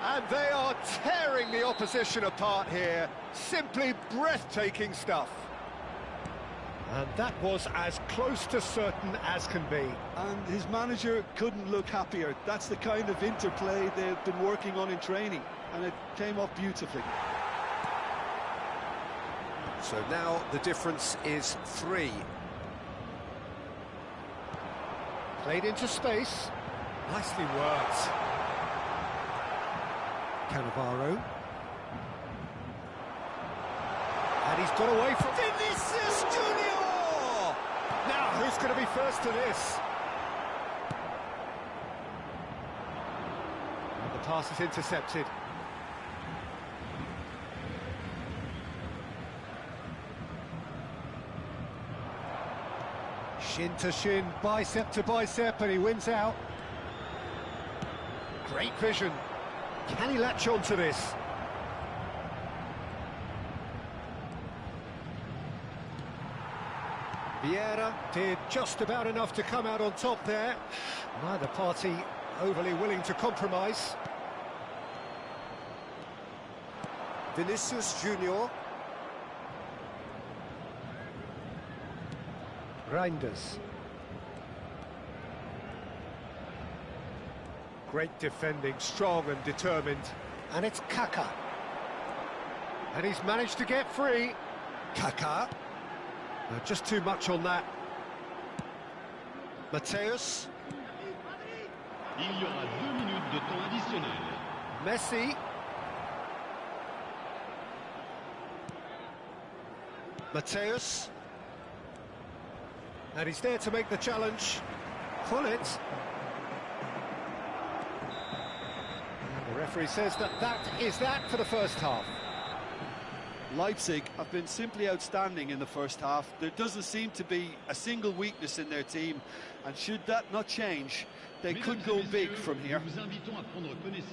And they are tearing the opposition apart here. Simply breathtaking stuff. And that was as close to certain as can be. And his manager couldn't look happier. That's the kind of interplay they've been working on in training, and it came off beautifully. So now the difference is 3. Played into space. Nicely worked. Cannavaro. And he's got away from Vinicius Junior! Now, who's going to be first to this? And the pass is intercepted. Shin to shin, bicep to bicep, and he wins out. Great vision. Can he latch on to this? Vieira did just about enough to come out on top there. Neither party overly willing to compromise. Vinicius Junior. Reinders. Great defending, strong and determined. And it's Kaka. And he's managed to get free. Kaka. Just too much on that. Mateus. Il y aura 2 minutes de temps additionnel. Messi. Mateus. And he's there to make the challenge. Pull it. And the referee says that is that for the first half. Leipzig have been simply outstanding in the first half. There doesn't seem to be a single weakness in their team, and should that not change, they could go big from here.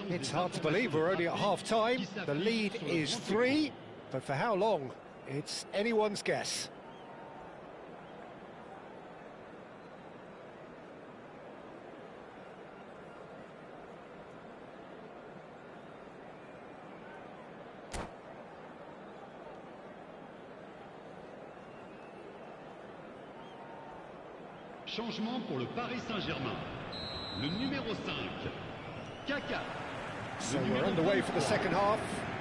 It's hard to believe we're only at half-time. The lead is 3, but for how long? It's anyone's guess. Changement pour le Paris Saint-Germain. Le numéro 5, Kaka. So we're underway for the second half.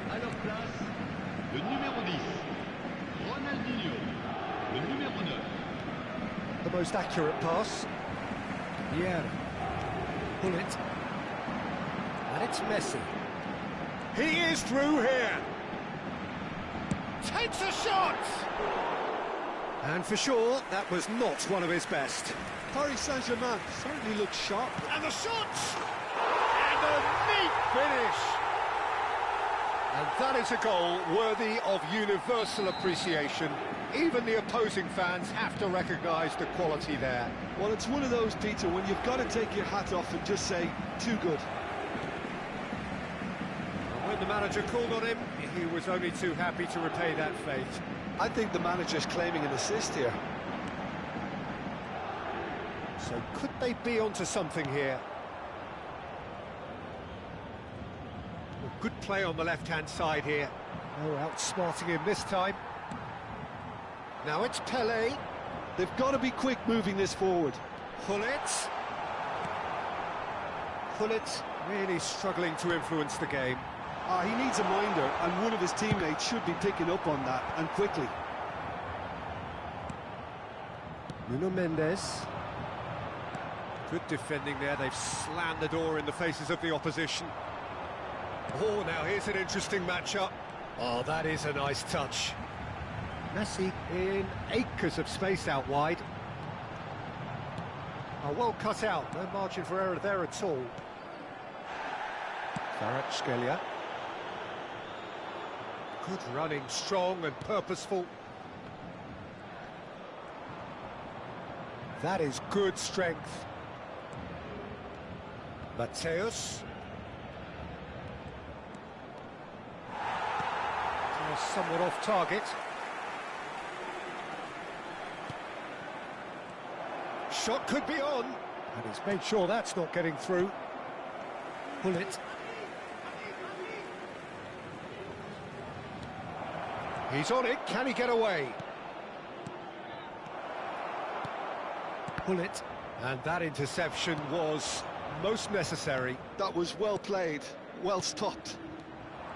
À leur place, le numéro 10, Ronaldinho. Le numéro 9. The most accurate pass. Yeah. Pull it. And it's Messi. He is through here. Takes a shot! And for sure, that was not one of his best. Paris Saint-Germain certainly looks sharp. And the shot! And a neat finish! And that is a goal worthy of universal appreciation. Even the opposing fans have to recognise the quality there. Well, it's one of those, Peter, when you've got to take your hat off and just say, too good. And when the manager called on him, he was only too happy to repay that fate. I think the manager's claiming an assist here. So could they be onto something here? Well, good play on the left-hand side here. Oh, outsmarting him this time. Now it's Pelé. They've got to be quick moving this forward. Pullet. Pullet really struggling to influence the game. He needs a minder, and one of his teammates should be picking up on that, and quickly. Nuno Mendes. Good defending there. They've slammed the door in the faces of the opposition. Oh, now here's an interesting matchup. Oh, that is a nice touch. Messi in acres of space out wide. Oh, well cut out. No margin for error there at all. Kvaratskhelia. Good running, strong and purposeful. That is good strength. Mateus. Somewhat off target. Shot could be on. And he's made sure that's not getting through. Pull it. He's on it. Can he get away? Pull it. And that interception was most necessary. That was well played, well stopped.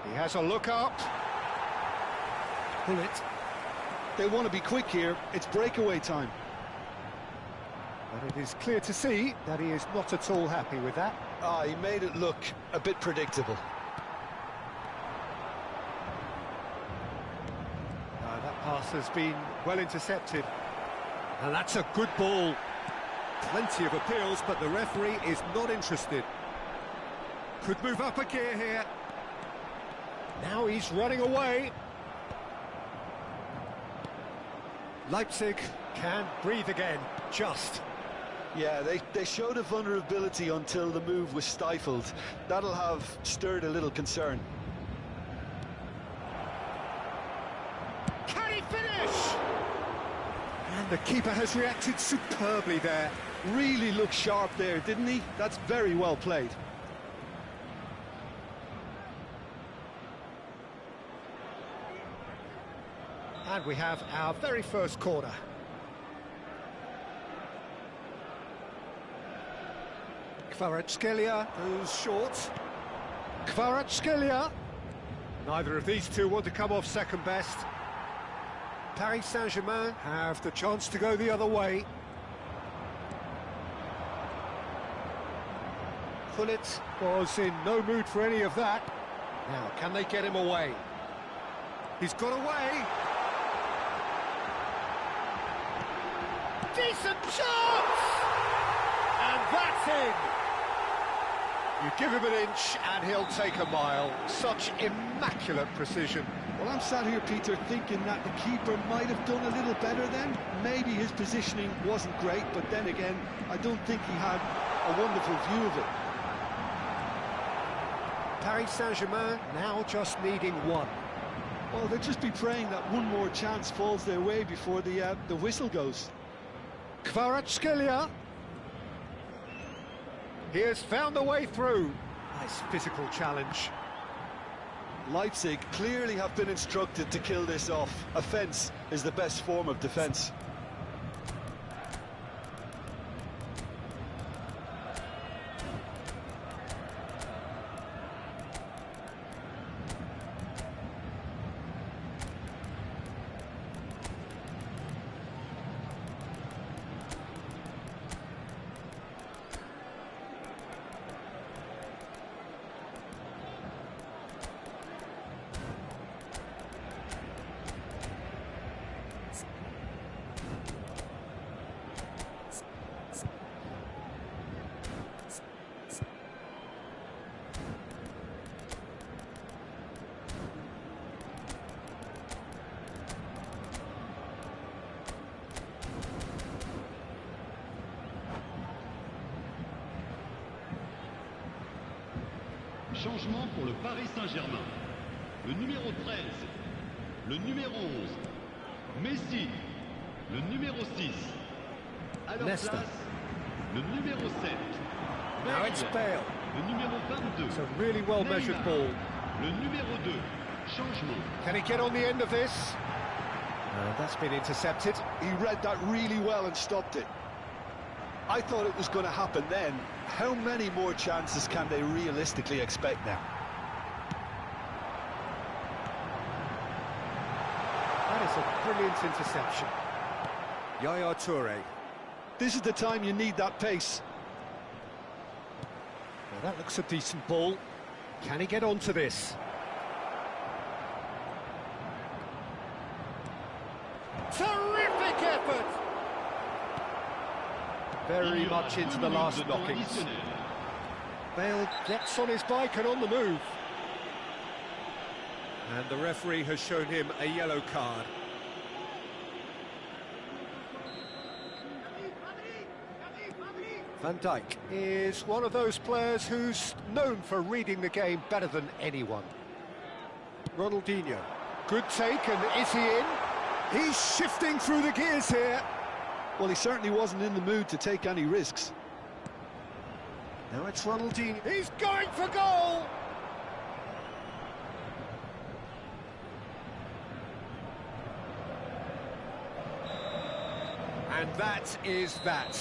He has a look up. Pull it. They want to be quick here. It's breakaway time. But it is clear to see that he is not at all happy with that. He made it look a bit predictable. That pass has been well intercepted. And that's a good ball. Plenty of appeals, but the referee is not interested. Could move up a gear here. Now he's running away. Leipzig can breathe again, just. Yeah, they showed a vulnerability until the move was stifled. That'll have stirred a little concern. Can he finish? And The keeper has reacted superbly there. Really looked sharp there, didn't he? That's very well played. And we have our very first corner. Kvaratskhelia goes short. Kvaratskhelia. Neither of these two want to come off second best. Paris Saint-Germain have the chance to go the other way. Gullit was in no mood for any of that. Now, can they get him away? He's got away. Decent chance! And that's in! You give him an inch and he'll take a mile. Such immaculate precision. Well, I'm sat here, Peter, thinking that the keeper might have done a little better then. Maybe his positioning wasn't great, but then again, I don't think he had a wonderful view of it. Paris Saint-Germain now just needing one. Well, they'll just be praying that one more chance falls their way before the whistle goes. Kvaratskhelia. He has found a way through. Nice physical challenge. Leipzig clearly have been instructed to kill this off. Offence is the best form of defence. Changement pour le Paris Saint-Germain. Le numéro 13, le numéro 11, Messi, le numéro 6. À leur Nesta. place, le numéro 7, Now it's Bale. le numéro 22. It's a really well measured Neymar. ball. Le numéro 2, changement. Can he get on the end of this? That's been intercepted. He read that really well and stopped it. I thought it was going to happen then. How many more chances can they realistically expect now? That is a brilliant interception. Yaya Toure. This is the time you need that pace. Well, that looks a decent ball. Can he get onto this? Terrific effort! Very much into the last knockings. Bale gets on his bike and on the move. And the referee has shown him a yellow card. Van Dijk is one of those players who's known for reading the game better than anyone. Ronaldinho. Good take, and is he in? He's shifting through the gears here. Well, he certainly wasn't in the mood to take any risks. Now it's Ronaldinho. He's going for goal! And that is that.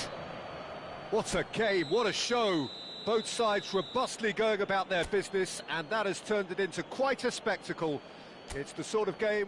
What a game, what a show. Both sides robustly going about their business, and that has turned it into quite a spectacle. It's the sort of game...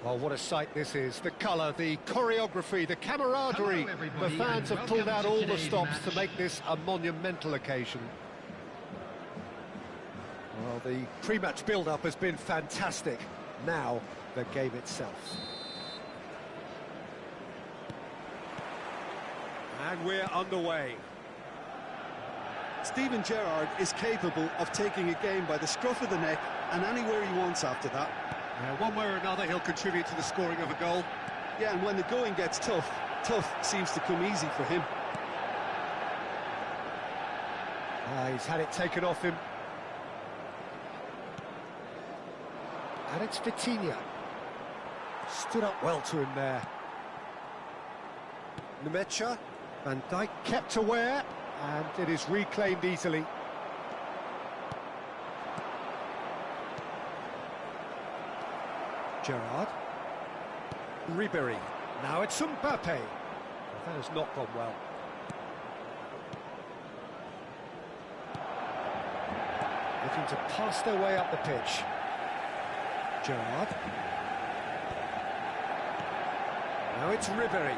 Well, what a sight this is. The colour, the choreography, the camaraderie. Hello, everybody, The fans and have pulled out welcome to all the today's stops match. to make this a monumental occasion. Well, the pre-match build-up has been fantastic. Now, the game itself. And we're underway. Steven Gerrard is capable of taking a game by the scruff of the neck and anywhere he wants after that. One way or another, he'll contribute to the scoring of a goal. Yeah, and when the going gets tough, tough seems to come easy for him. He's had it taken off him. And it's Vitinha. Stood up well to him there. Nemecha. Van Dijk kept aware, and it is reclaimed easily. Gerrard. Ribery. Now it's Mbappe. Well, that has not gone well. Looking to pass their way up the pitch. Gerrard. Now it's Ribery.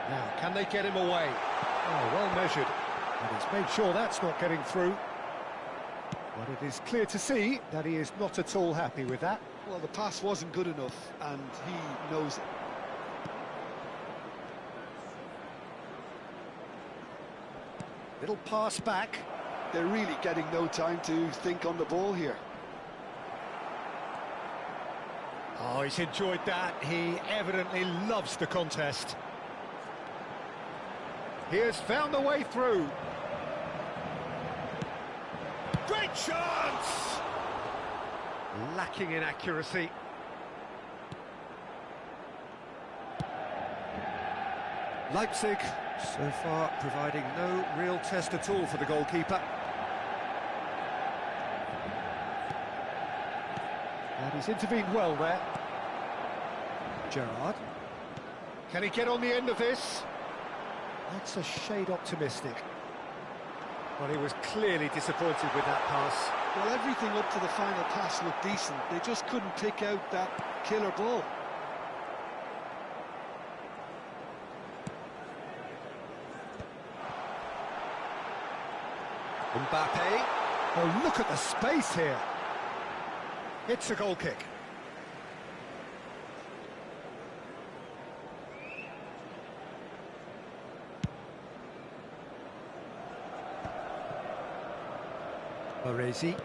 Now, can they get him away? Oh, well measured. And he's made sure that's not getting through. But it is clear to see that he is not at all happy with that. Well, the pass wasn't good enough, and he knows it. Little pass back. They're really getting no time to think on the ball here. Oh, he's enjoyed that. He evidently loves the contest. He has found a way through. Great chance! Lacking in accuracy. Leipzig, so far, providing no real test at all for the goalkeeper. And he's intervened well there. Gerrard. Can he get on the end of this? That's a shade optimistic. Well, he was clearly disappointed with that pass. Well, everything up to the final pass looked decent. They just couldn't pick out that killer ball. Mbappe. Oh, look at the space here. It's a goal kick. Baresi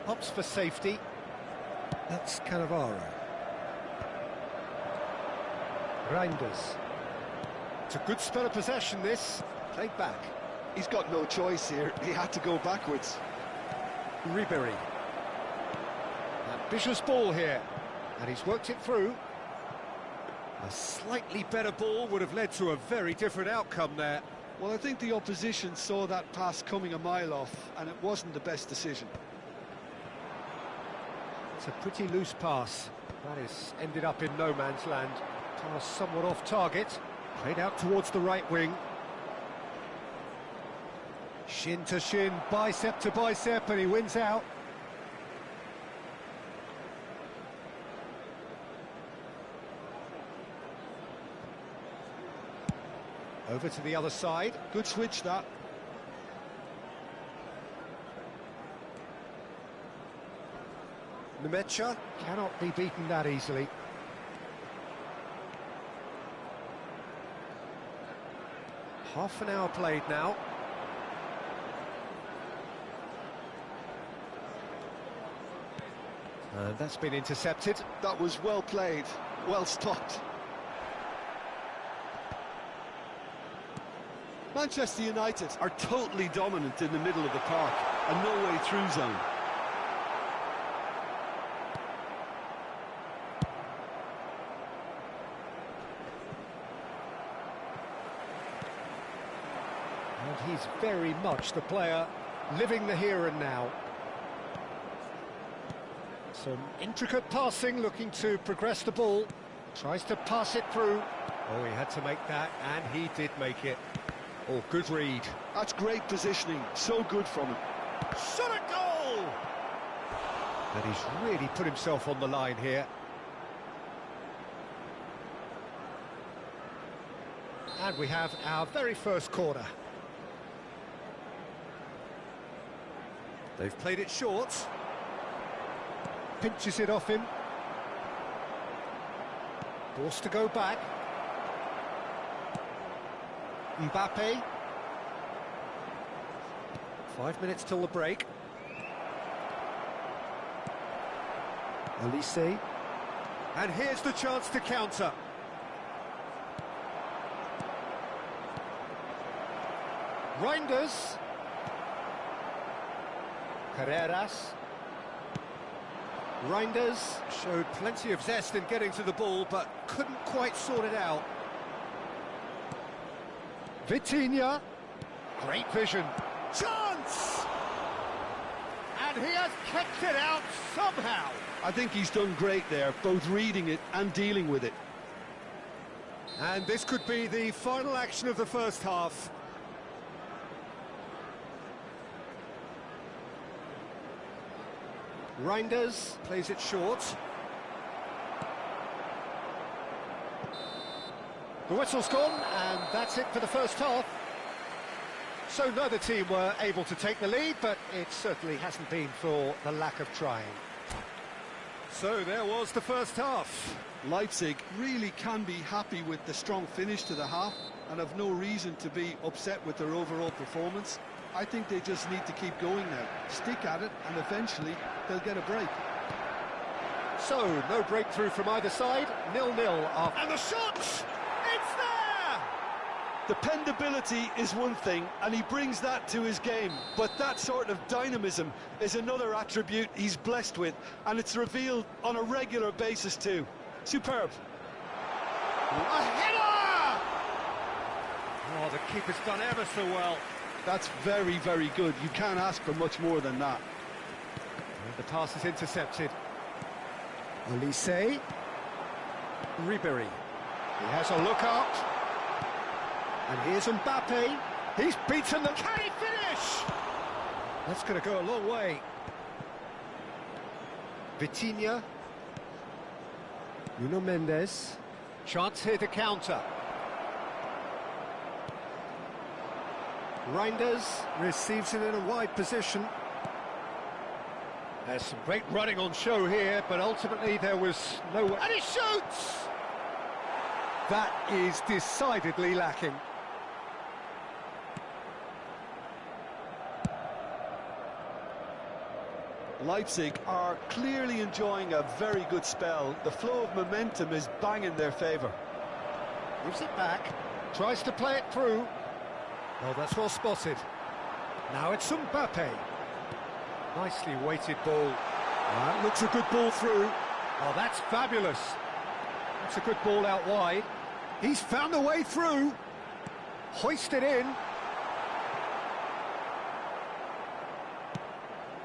opts for safety. That's Cannavaro. Reinders. It's a good spell of possession, this. Played back. He's got no choice here. He had to go backwards. Ribery. Ambitious ball here. And he's worked it through. A slightly better ball would have led to a very different outcome there. Well, I think the opposition saw that pass coming a mile off, and it wasn't the best decision. It's a pretty loose pass. That is ended up in no man's land. Pass somewhat off target. Played out towards the right wing. Shin to shin, bicep to bicep, and he wins out. Over to the other side. Good switch, that. Nemecha cannot be beaten that easily. Half an hour played now. And that's been intercepted. That was well played, well stopped. Manchester United are totally dominant in the middle of the park, and no way through zone. And he's very much the player living the here and now. Some intricate passing, looking to progress the ball. Tries to pass it through. Oh, he had to make that, and he did make it. Oh, good read. That's great positioning, so good from him. Shot a goal! And he's really put himself on the line here. And we have our very first corner. They've played it short. Pinches it off him. Forced to go back. Mbappe. 5 minutes till the break. Elise. And here's the chance to counter. Reinders. Carreras. Reinders showed plenty of zest in getting to the ball, but couldn't quite sort it out. Vitinha. Great vision. Chance! And he has kept it out somehow. I think he's done great there, both reading it and dealing with it. And this could be the final action of the first half. Reinders plays it short. The whistle's gone, and that's it for the first half. So neither team were able to take the lead, but it certainly hasn't been for the lack of trying. So there was the first half. Leipzig really can be happy with the strong finish to the half and have no reason to be upset with their overall performance. I think they just need to keep going now, stick at it, and eventually they'll get a break. So, no breakthrough from either side, 0-0 after. And the shot! It's there! Dependability is one thing, and he brings that to his game, but that sort of dynamism is another attribute he's blessed with, and it's revealed on a regular basis too. Superb. A header! Oh, the keeper's done ever so well. That's very, very good. You can't ask for much more than that. And the pass is intercepted. Elise. Ribéry. He has a look up. And here's Mbappe. He's beaten the... Can he finish? That's going to go a long way. Vitinha. Nuno Mendes. Chance here to counter. Reinders receives it in a wide position. There's some great running on show here, but ultimately there was no... And he shoots! That is decidedly lacking. Leipzig are clearly enjoying a very good spell. The flow of momentum is bang in their favour. Gives it back, tries to play it through. Oh, that's well spotted. Now it's Mbappe. Nicely weighted ball. That looks a good ball through. Oh, that's fabulous. That's a good ball out wide. He's found a way through. Hoisted in.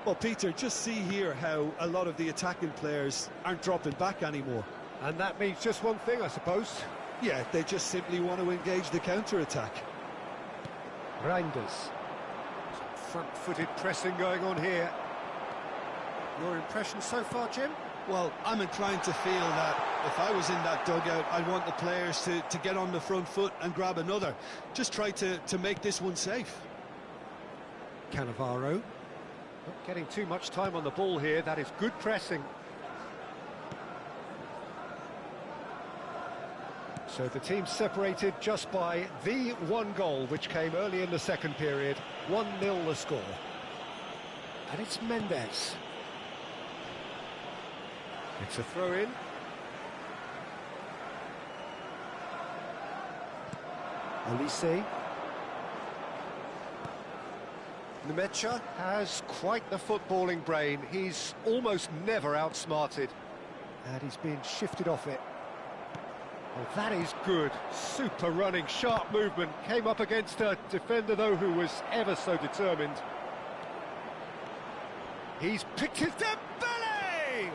Well, Peter, just see here how a lot of the attacking players aren't dropping back anymore. And that means just one thing, I suppose. Yeah, they just simply want to engage the counter-attack. Reinders. Front-footed pressing going on here. Your impression so far, Jim? Well, I'm inclined to feel that if I was in that dugout, I'd want the players to get on the front foot and grab another. Just try to make this one safe. Cannavaro. Not getting too much time on the ball here. That is good pressing. So the team separated just by the one goal, which came early in the second period. 1-0 the score. And it's Mendes. It's a throw-in. Elise. Nemecha has quite the footballing brain. He's almost never outsmarted. And he's being shifted off it. Well, that is good. Super running, sharp movement. Came up against a defender, though, who was ever so determined. He's picked his Dembele!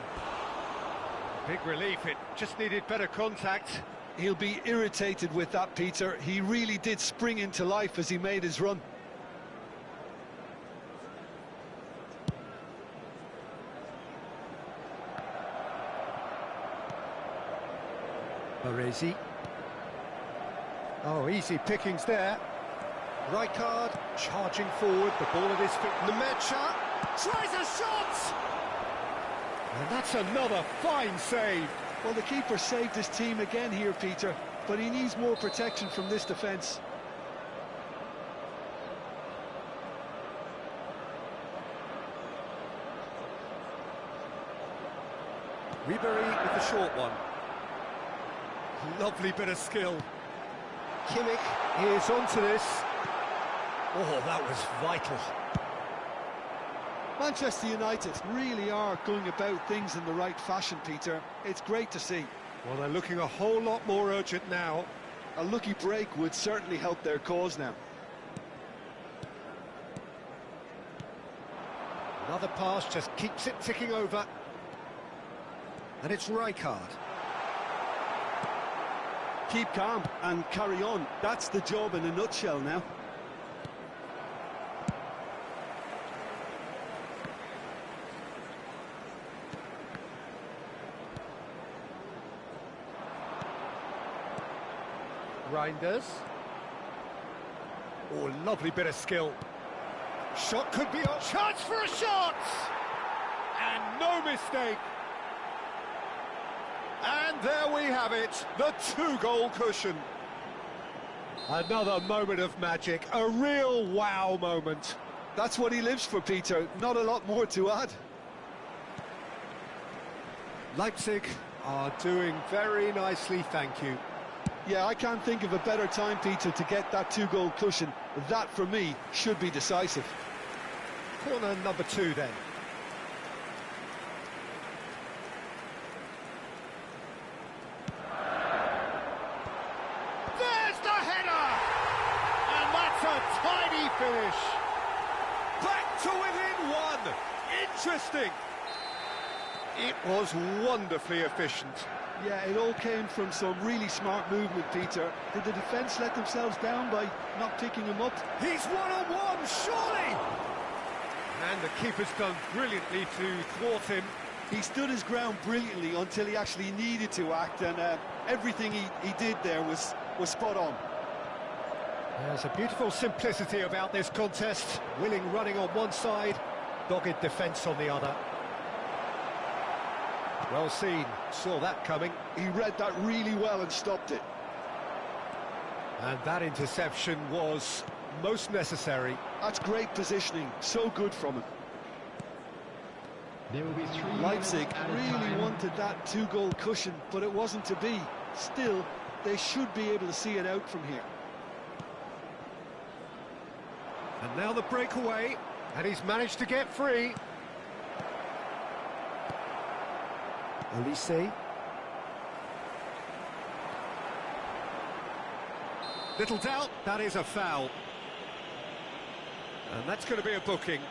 Big relief, it just needed better contact. He'll be irritated with that, Peter. He really did spring into life as he made his run. Baresi. Oh, easy pickings there. Rijkaard charging forward, the ball at his feet. Nemecha tries a shot! And that's another fine save. Well, the keeper saved his team again here, Peter, but he needs more protection from this defence. Ribéry with the short one. Lovely bit of skill. Kimmich is onto this. Oh, that was vital. Manchester United really are going about things in the right fashion, Peter. It's great to see. Well, they're looking a whole lot more urgent now. A lucky break would certainly help their cause now. Another pass just keeps it ticking over. And it's Rijkaard. Keep calm and carry on. That's the job in a nutshell now. Reinders. Oh, lovely bit of skill. Shot could be on. Chance for a shot! And no mistake. And there we have it, the two-goal cushion. Another moment of magic, a real wow moment. That's what he lives for, Peter. Not a lot more to add. Leipzig are doing very nicely, thank you. Yeah, I can't think of a better time, Peter, to get that two-goal cushion. That, for me, should be decisive. Corner number 2, then. There's the header! And that's a tidy finish. Back to within 1. Interesting. It was wonderfully efficient. Yeah, it all came from some really smart movement, Peter. Did the defence let themselves down by not picking him up? He's one-on-one, surely! And the keeper's done brilliantly to thwart him. He stood his ground brilliantly until he actually needed to act, and everything he did there was spot on. There's a beautiful simplicity about this contest. Willing running on one side, dogged defence on the other. Well seen, saw that coming. He read that really well and stopped it. And that interception was most necessary. That's great positioning, so good from him. There will be 3 Leipzig at a really time. wanted that two-goal cushion, but it wasn't to be. Still, they should be able to see it out from here. And now the breakaway, and he's managed to get free. Olise. Little doubt, that is a foul. And that's going to be a booking.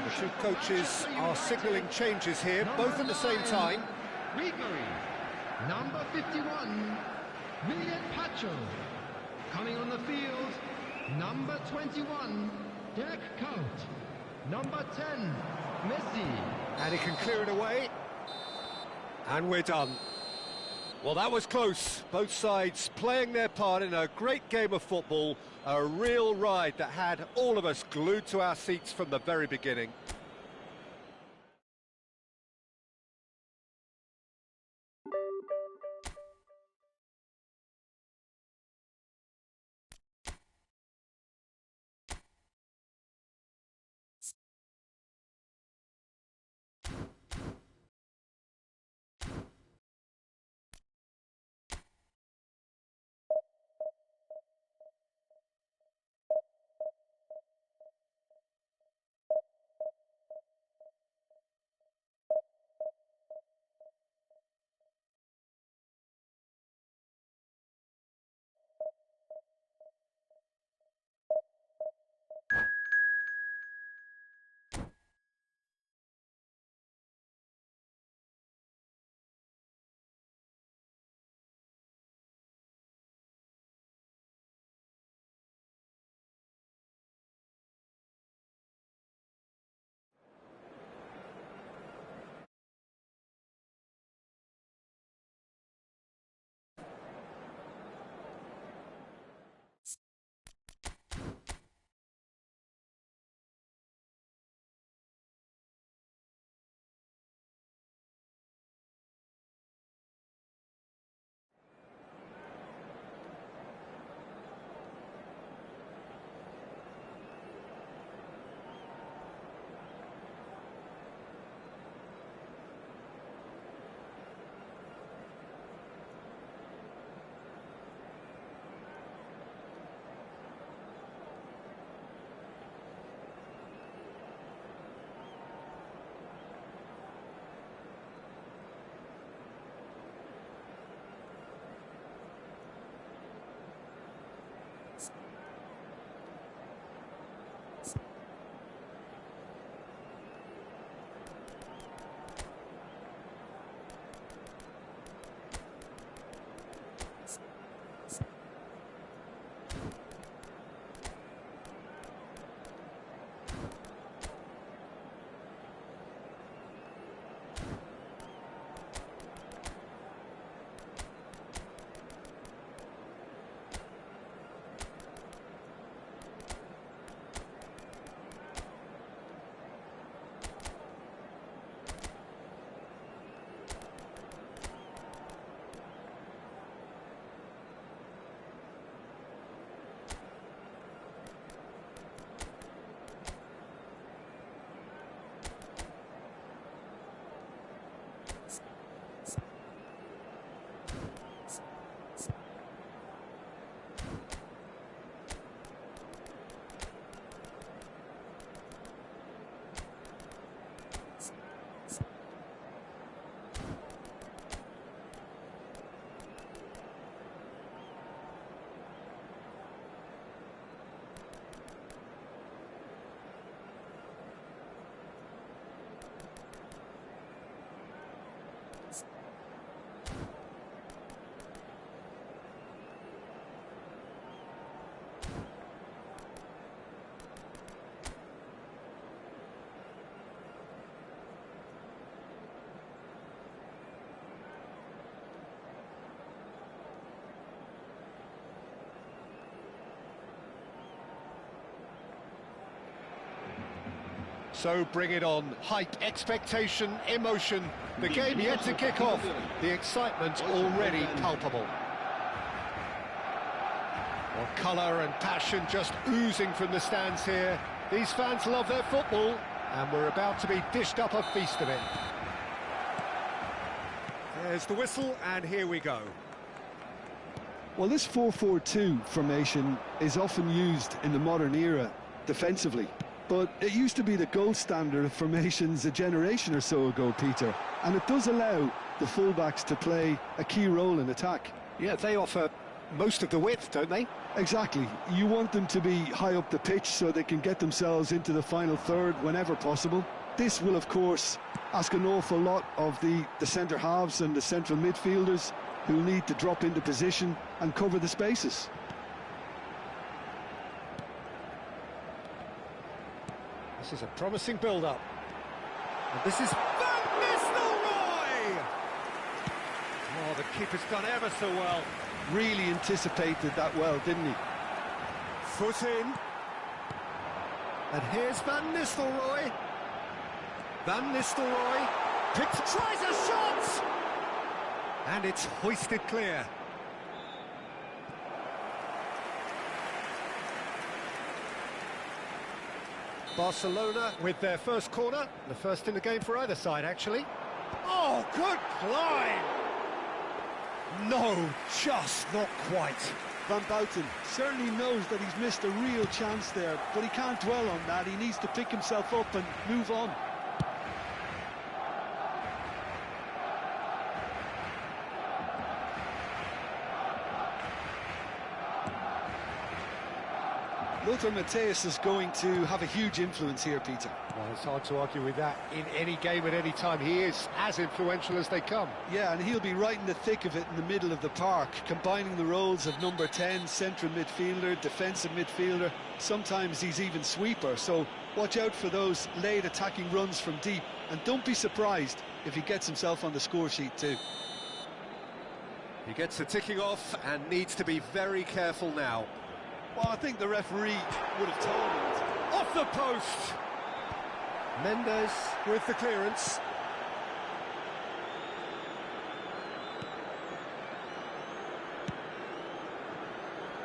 The two coaches are signalling changes here, both at the same time. Ribéry, number 51, William Pacho. Coming on the field, number 21, Dirk Kuyt. Number 10, Messi. And he can clear it away. And we're done. Well, that was close. Both sides playing their part in a great game of football. A real ride that had all of us glued to our seats from the very beginning. So bring it on. Hype, expectation, emotion. The game yet to kick off. The excitement already palpable. Well, colour and passion just oozing from the stands here. These fans love their football, and we're about to be dished up a feast of it. There's the whistle, and here we go. Well, this 4-4-2 formation is often used in the modern era defensively, but it used to be the gold standard of formations a generation or so ago, Peter, and it does allow the fullbacks to play a key role in attack. Yeah, they offer most of the width, don't they? Exactly. You want them to be high up the pitch so they can get themselves into the final third whenever possible. This will, of course, ask an awful lot of the centre halves and the central midfielders, who need to drop into position and cover the spaces. This is a promising build-up. And this is Van Nistelrooy! Oh, the keeper's done ever so well. Really anticipated that well, didn't he? Foot in. And here's Van Nistelrooy. Van Nistelrooy tries a shot! And it's hoisted clear. Barcelona with their first corner, the first in the game for either side, actually. Oh, good climb! No, just not quite. Van Bouten certainly knows that he's missed a real chance there, but he can't dwell on that. He needs to pick himself up and move on. Lothar Matthäus is going to have a huge influence here, Peter. Well, it's hard to argue with that. In any game at any time, he is as influential as they come. Yeah, and he'll be right in the thick of it in the middle of the park, combining the roles of number 10, central midfielder, defensive midfielder. Sometimes he's even sweeper, so watch out for those late attacking runs from deep, and don't be surprised if he gets himself on the score sheet too. He gets the ticking off and needs to be very careful now. Well, I think the referee would have told him. Off the post! Mendes with the clearance.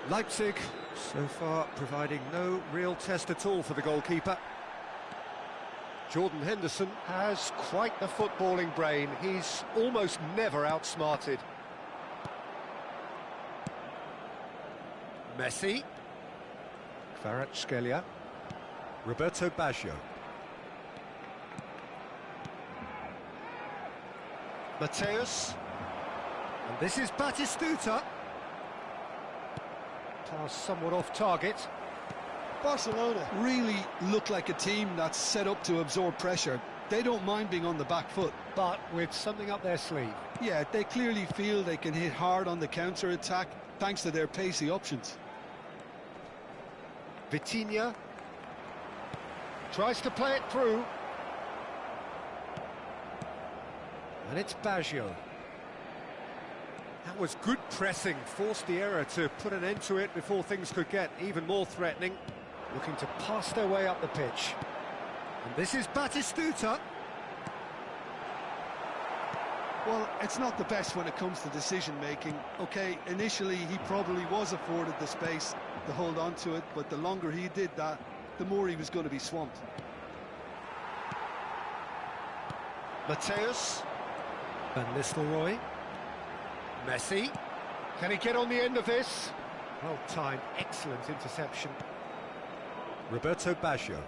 Leipzig, so far, providing no real test at all for the goalkeeper. Jordan Henderson has quite the footballing brain. He's almost never outsmarted. Messi. Kvaratskhelia. Roberto Baggio. Matthäus. And this is Batistuta. Pass somewhat off target. Barcelona really look like a team that's set up to absorb pressure. They don't mind being on the back foot. But with something up their sleeve. Yeah, they clearly feel they can hit hard on the counter-attack thanks to their pacey options. Vitinha tries to play it through. And it's Baggio. That was good pressing, forced the error to put an end to it before things could get even more threatening. Looking to pass their way up the pitch. And this is Batistuta. Well, it's not the best when it comes to decision-making. OK, initially he probably was afforded the space to hold on to it, but the longer he did that, the more he was going to be swamped. Matthäus. Van Nistelrooy. Messi. Can he get on the end of this? Well timed, excellent interception. Roberto Baggio.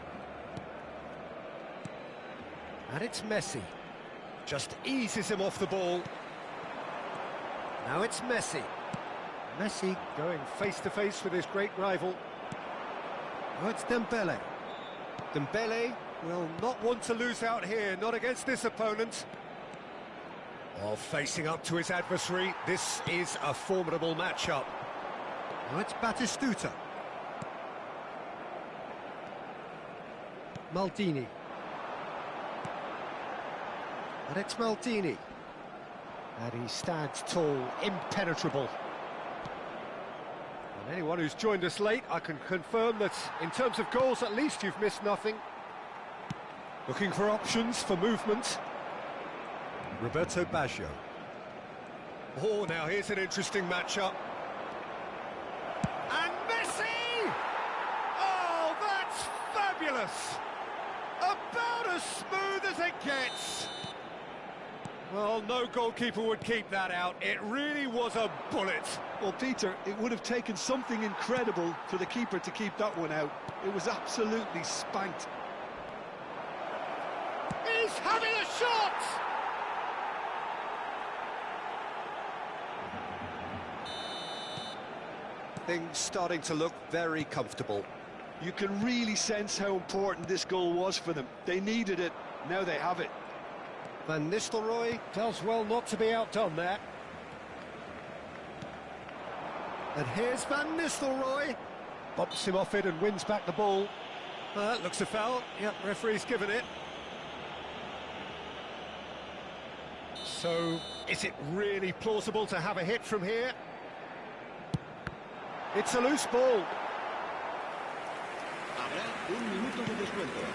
And it's Messi. Just eases him off the ball. Now it's Messi. Messi going face-to-face with his great rival. Oh, it's Dembele. Dembele will not want to lose out here, not against this opponent. While facing up to his adversary, this is a formidable matchup. Now it's Batistuta. Maldini. And it's Maldini. And he stands tall, impenetrable. And anyone who's joined us late, I can confirm that in terms of goals, at least you've missed nothing. Looking for options for movement. Roberto Baggio. Oh, now here's an interesting matchup. And Messi! Oh, that's fabulous! About as smooth as it gets. Well, no goalkeeper would keep that out. It really was a bullet. Well, Peter, it would have taken something incredible for the keeper to keep that one out. It was absolutely spanked. He's having a shot! Things starting to look very comfortable. You can really sense how important this goal was for them. They needed it, now they have it. Van Nistelrooy does well not to be outdone there. And here's Van Nistelrooy. Bumps him off it and wins back the ball. That looks a foul. Yep, referee's given it. So, is it really plausible to have a hit from here? It's a loose ball. Habrá un minuto de descuento.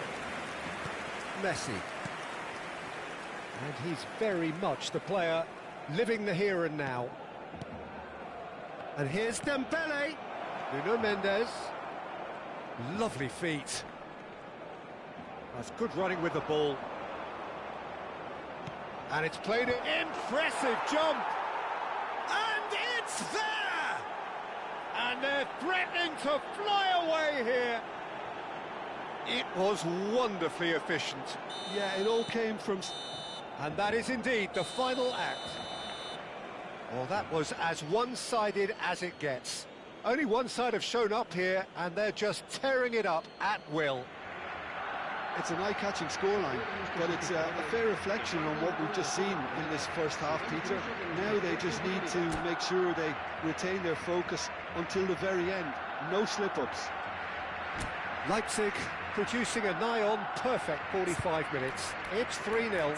Messi. And he's very much the player living the here and now. And here's Dembele. Nuno Mendes. Lovely feet. That's good running with the ball. And it's played it. Impressive jump! And it's there! And they're threatening to fly away here. It was wonderfully efficient. Yeah, it all came from... And that is indeed the final act. Well, that was as one-sided as it gets. Only one side have shown up here, and they're just tearing it up at will. It's an eye-catching scoreline, but it's a fair reflection on what we've just seen in this first half, Peter. Now they just need to make sure they retain their focus until the very end. No slip-ups. Leipzig producing a nigh-on perfect 45 minutes. It's 3-0.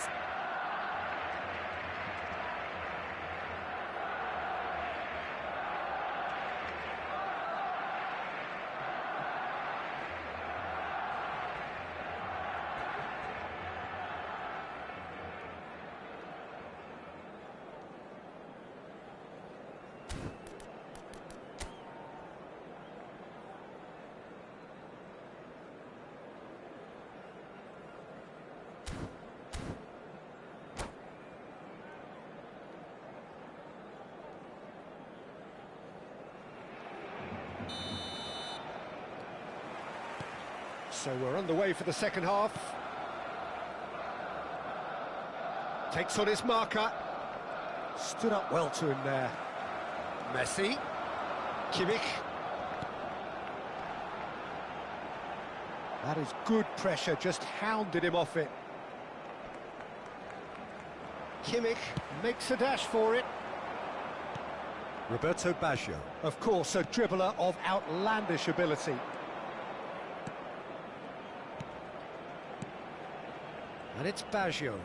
So we're underway for the second half. Takes on his marker. Stood up well to him there. Messi. Kimmich. That is good pressure, just hounded him off it. Kimmich makes a dash for it. Roberto Baggio. Of course, a dribbler of outlandish ability. And it's Baggio.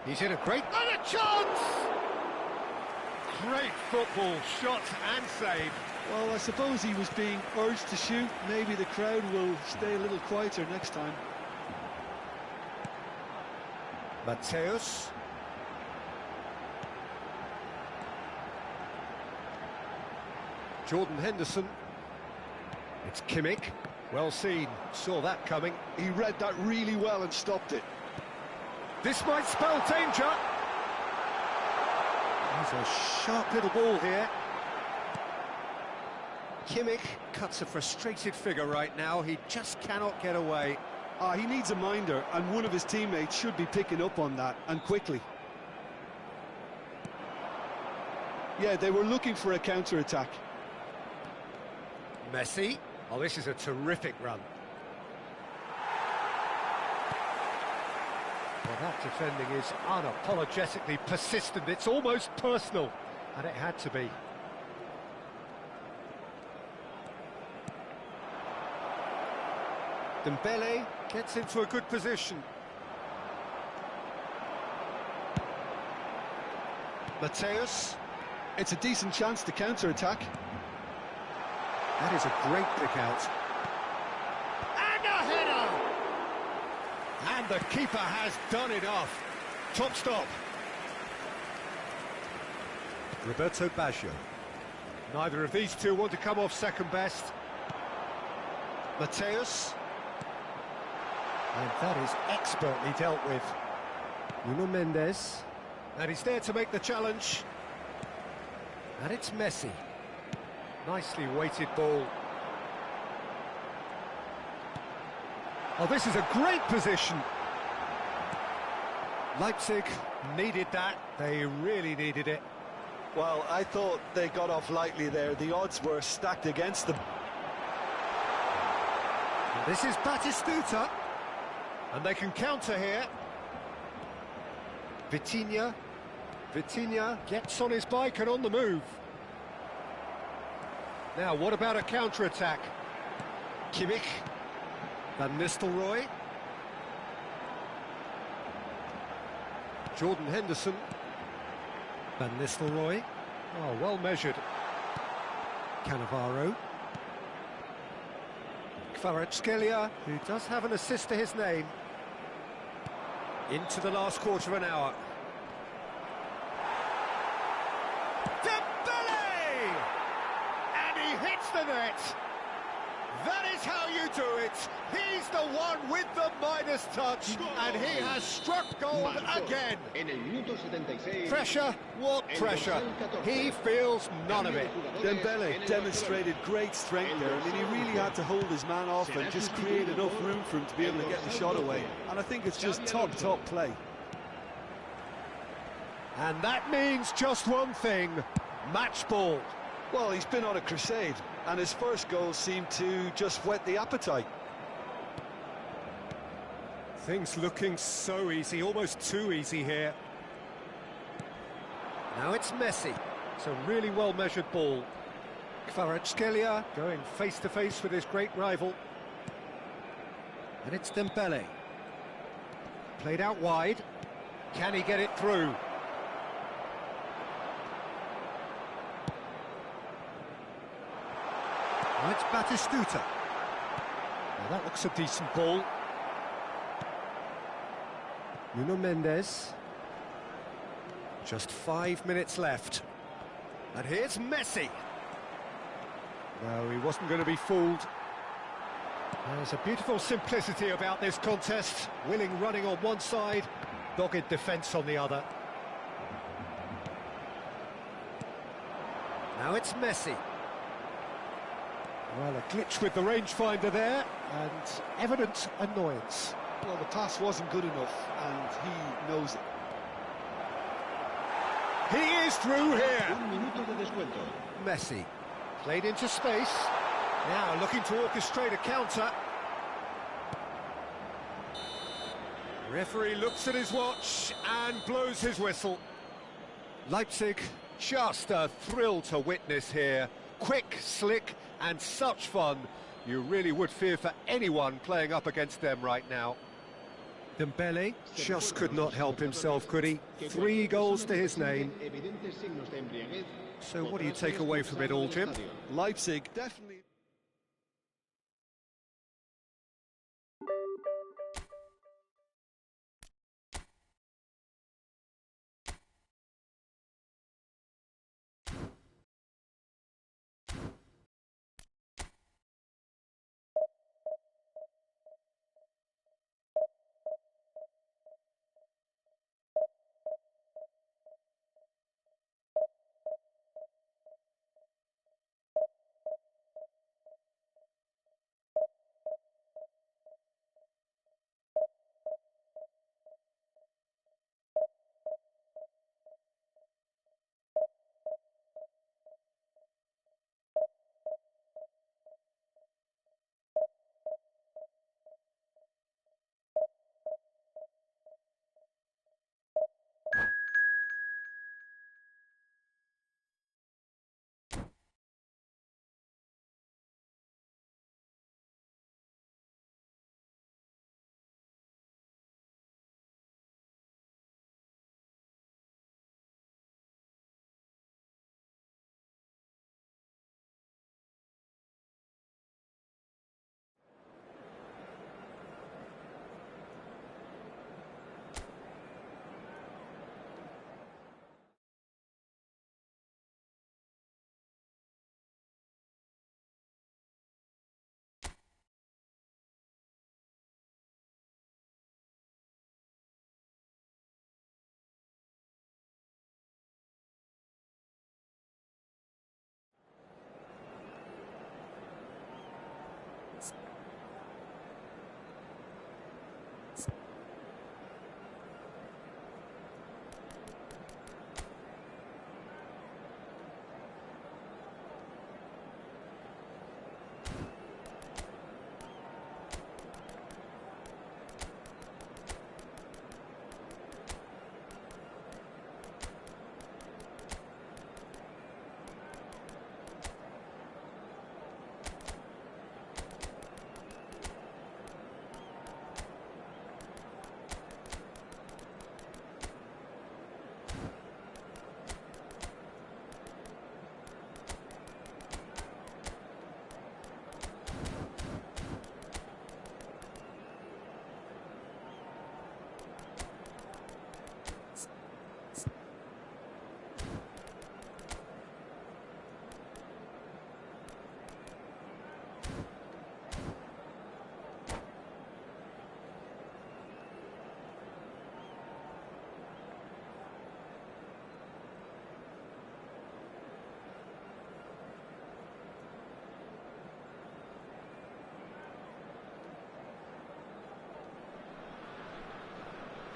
He's in a great... And a chance! Great football, shot and save. Well, I suppose he was being urged to shoot. Maybe the crowd will stay a little quieter next time. Mateus. Jordan Henderson. It's Kimmich. Well seen, saw that coming. He read that really well and stopped it. This might spell danger. There's a sharp little ball here. Kimmich cuts a frustrated figure right now. He just cannot get away. He needs a minder, and one of his teammates should be picking up on that, and quickly. Yeah, they were looking for a counter-attack. Messi. Oh, this is a terrific run. Well, that defending is unapologetically persistent. It's almost personal, and it had to be. Dembele gets into a good position. Mateus. It's a decent chance to counter-attack. That is a great pick out. And a header! And the keeper has done enough. Top stop. Roberto Baggio. Neither of these two want to come off second best. Mateus. And that is expertly dealt with. Nuno Mendes. And he's there to make the challenge. And it's Messi. Nicely weighted ball. Oh, this is a great position. Leipzig needed that. They really needed it. Well, I thought they got off lightly there. The odds were stacked against them. And this is Batistuta. And they can counter here. Vitinha. Vitinha gets on his bike and on the move. Now, what about a counter-attack? Kimmich. Van Nistelrooy. Jordan Henderson. Van Nistelrooy. Oh, well measured. Cannavaro. Kvaratskhelia, who does have an assist to his name. Into the last quarter of an hour. Dembele! And he hits the net. That is how you do it. He's the one with the Midas touch, and he has struck gold again. Pressure? What pressure? He feels none of it. Dembele demonstrated great strength there. I mean, he really had to hold his man off and just create enough room for him to be able to get the shot away. And I think it's just top play. And that means just one thing, match ball. Well, he's been on a crusade, and his first goal seemed to just whet the appetite. Things looking so easy, almost too easy here. Now it's Messi. It's a really well-measured ball. Kvaratskhelia going face-to-face with his great rival. And it's Dembele. Played out wide. Can he get it through? Now it's Batistuta. Now that looks a decent ball. Nuno Mendes. Just 5 minutes left. And here's Messi. No, he wasn't going to be fooled. There's a beautiful simplicity about this contest. Willing running on one side, dogged defence on the other. Now it's Messi. Well, a glitch with the rangefinder there, and evident annoyance. Well, the pass wasn't good enough, and he knows it. He is through here. Messi played into space. Now looking to orchestrate a counter. Referee looks at his watch and blows his whistle. Leipzig, just a thrill to witness here. Quick, slick, and such fun. You really would fear for anyone playing up against them right now. Dembele just could not help himself, could he? 3 goals to his name. So what do you take away from it all, Jim? Leipzig definitely...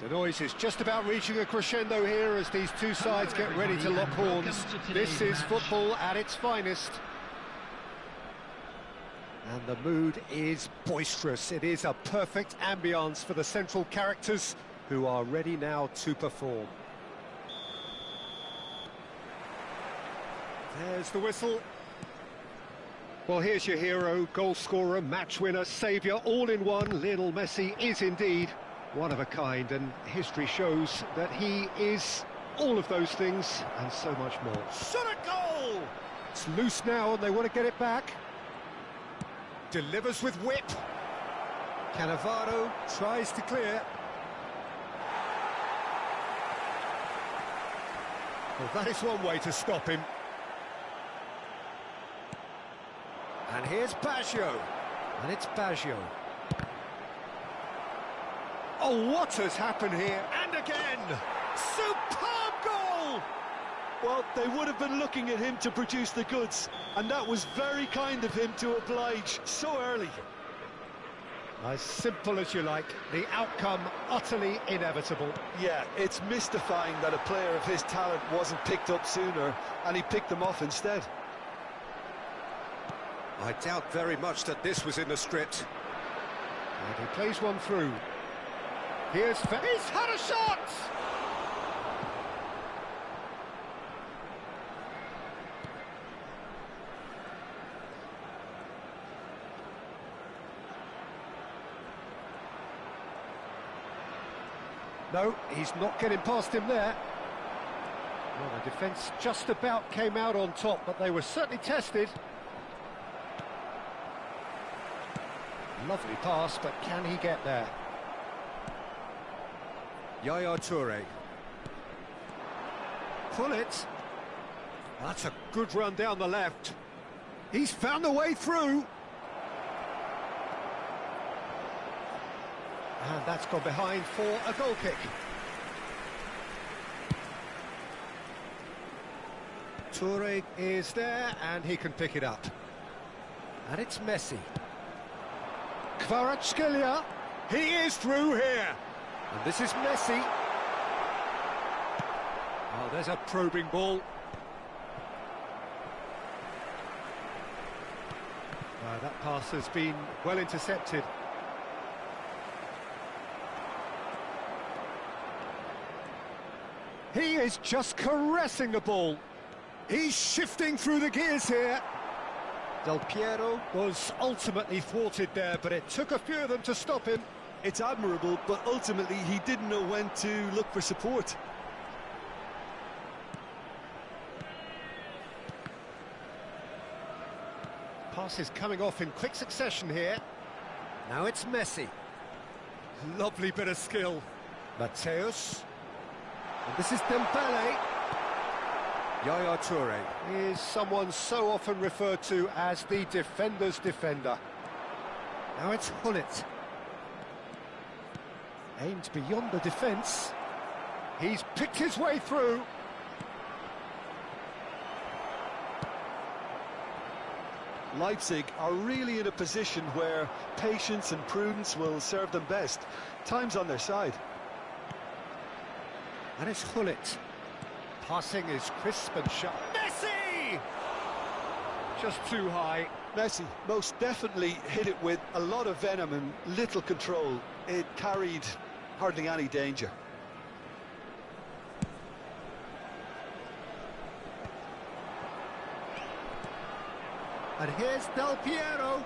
The noise is just about reaching a crescendo here as these two sides get ready to lock horns. This is football at its finest. And the mood is boisterous. It is a perfect ambience for the central characters who are ready now to perform. There's the whistle. Well, here's your hero, goal scorer, match winner, saviour, all in one. Lionel Messi is indeed one of a kind, and history shows that he is all of those things and so much more. Shot a goal! It's loose now and they want to get it back. Delivers with whip. Cannavaro tries to clear. Well, that is one way to stop him. And here's Baggio. And it's Baggio. Oh, what has happened here? And again! Superb goal! Well, they would have been looking at him to produce the goods, and that was very kind of him to oblige so early. As simple as you like, the outcome utterly inevitable. Yeah, it's mystifying that a player of his talent wasn't picked up sooner, and he picked them off instead. I doubt very much that this was in the script. And he plays one through. He's had a shot! No, he's not getting past him there. Well, the defence just about came out on top, but they were certainly tested. Lovely pass, but can he get there? Yaya Toure. Pull it. That's a good run down the left. He's found a way through. And that's gone behind for a goal kick. Toure is there, and he can pick it up. And it's Messi. Kvaratskhelia, he is through here. And this is Messi. Oh, there's a probing ball. That pass has been well intercepted. He is just caressing the ball. He's shifting through the gears here. Del Piero was ultimately thwarted there, but it took a few of them to stop him. It's admirable, but ultimately he didn't know when to look for support. Passes coming off in quick succession here. Now it's Messi. Lovely bit of skill. Mateus. And this is Dembele. Yaya Toure is someone so often referred to as the defender's defender. Now it's Hullet. Aimed beyond the defence. He's picked his way through. Leipzig are really in a position where patience and prudence will serve them best. Time's on their side. And it's Hullet. Passing is crisp and sharp. Messi! Just too high. Messi most definitely hit it with a lot of venom and little control. It carried hardly any danger. And here's Del Piero.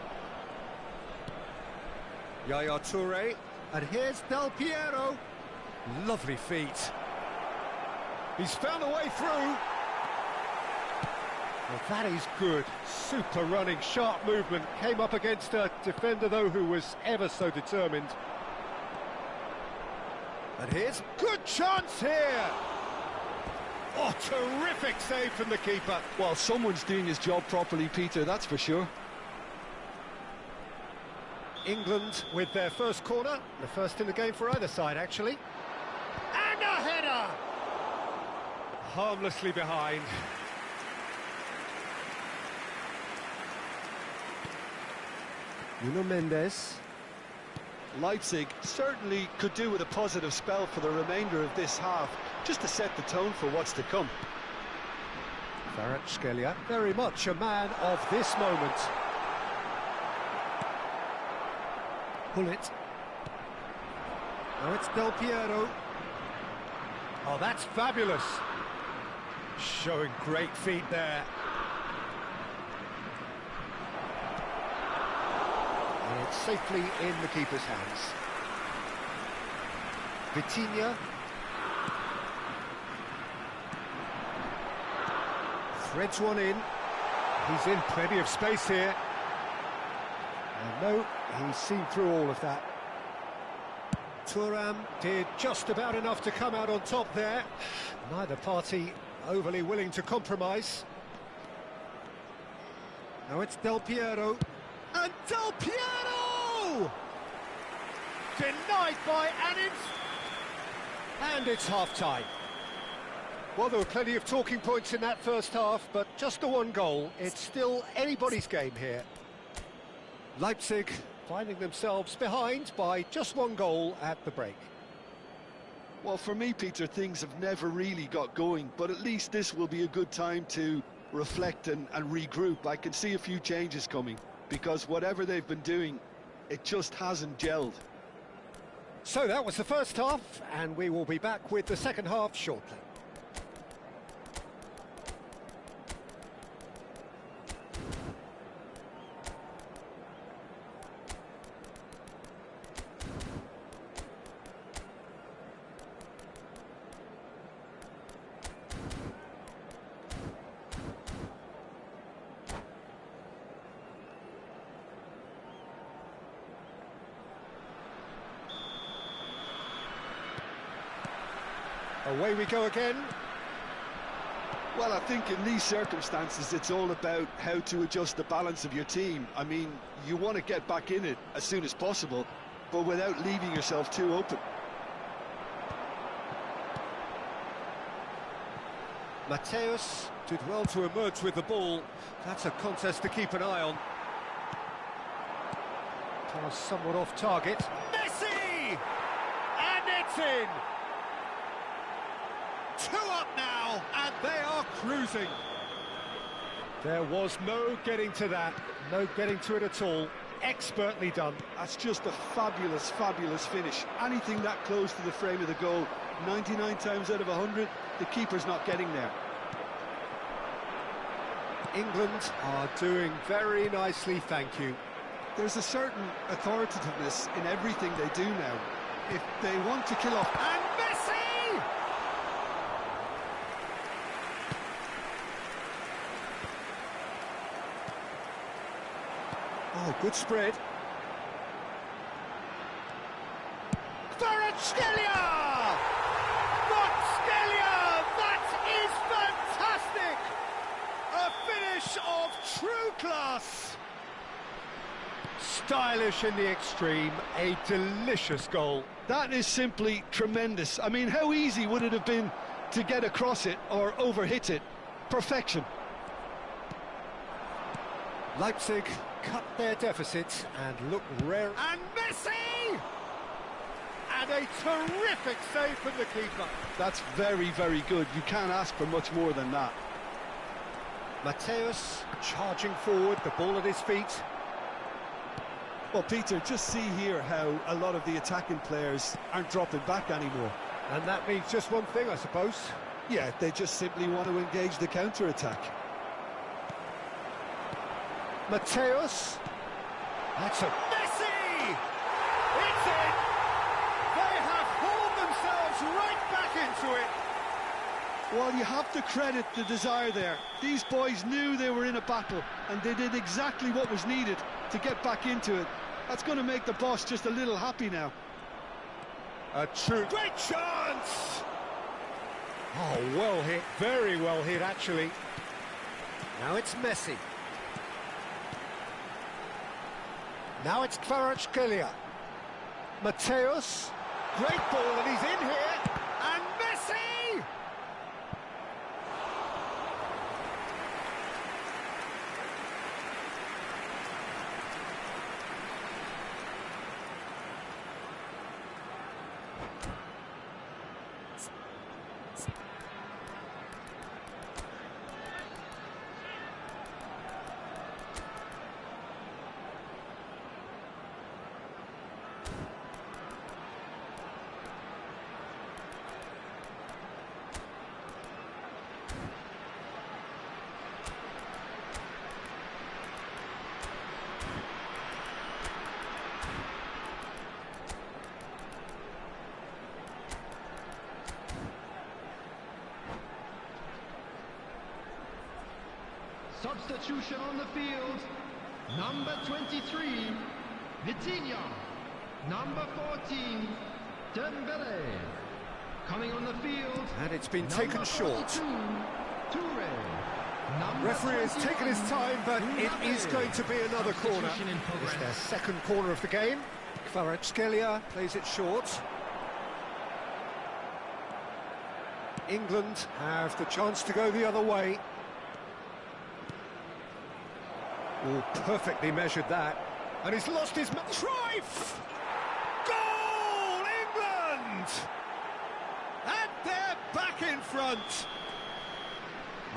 Yaya Toure. And here's Del Piero. Lovely feet. He's found a way through. Well, that is good. Super running, sharp movement. Came up against a defender, though, who was ever so determined. And here's good chance here. Oh, terrific save from the keeper. Well, someone's doing his job properly, Peter, that's for sure. England with their first corner. The first in the game for either side, actually. And a header! Harmlessly behind. Nuno Mendes. Leipzig certainly could do with a positive spell for the remainder of this half, just to set the tone for what's to come. Kvaratskhelia, very much a man of this moment. Pull it. Now it's Del Piero. Oh, that's fabulous. Showing great feet there. And it's safely in the keeper's hands. Vitinha. Threads one in. He's in plenty of space here. And no, he's seen through all of that. Thuram did just about enough to come out on top there. Neither party overly willing to compromise. Now it's Del Piero. And Del Piero! Denied by Anins. And it's half-time. Well, there were plenty of talking points in that first half, but just the one goal. It's still anybody's game here. Leipzig finding themselves behind by just one goal at the break. Well, for me, Peter, things have never really got going, but at least this will be a good time to reflect and regroup. I can see a few changes coming, because whatever they've been doing, it just hasn't gelled. So that was the first half, and we will be back with the second half shortly. Away we go again. Well, I think in these circumstances, it's all about how to adjust the balance of your team. I mean, you want to get back in it as soon as possible, but without leaving yourself too open. Mateus did well to emerge with the ball. That's a contest to keep an eye on. Pass somewhat off target. Messi! And it's in! 2 up now, and they are cruising. There was no getting to that, no getting to it at all. Expertly done. That's just a fabulous, fabulous finish. Anything that close to the frame of the goal, 99 times out of 100, the keeper's not getting there. England are doing very nicely, thank you. There's a certain authoritativeness in everything they do now. If they want to kill off... And Messi! Oh, good spread. Kvaratskhelia! Kvaratskhelia! That is fantastic! A finish of true class. Stylish in the extreme, a delicious goal. That is simply tremendous. I mean, how easy would it have been to get across it or overhit it? Perfection. Leipzig cut their deficit and look rare. And Messi! And a terrific save from the keeper. That's very, very good. You can't ask for much more than that. Mateus charging forward, the ball at his feet. Well, Peter, just see here how a lot of the attacking players aren't dropping back anymore. And that means just one thing, I suppose. Yeah, they just simply want to engage the counter-attack. Mateus. That's a... Messi! It's in! They have hauled themselves right back into it. Well, you have to credit the desire there. These boys knew they were in a battle, and they did exactly what was needed to get back into it. That's going to make the boss just a little happy now. A true... Great chance! Oh, well hit. Very well hit, actually. Now it's Messi. Now it's Kvaratskhelia. Mateus. Great ball, and he's in here. And Messi! Substitution on the field. Number 23, Vitinha. Number 14, Dembele. Coming on the field. And it's been taken short. Toure. Referee has taken his time, but it is going to be another corner. It's their second corner of the game. Kvaratskhelia plays it short. England have the chance to go the other way. Oh, perfectly measured that. And he's lost his... Cruyff! Goal, England! And they're back in front.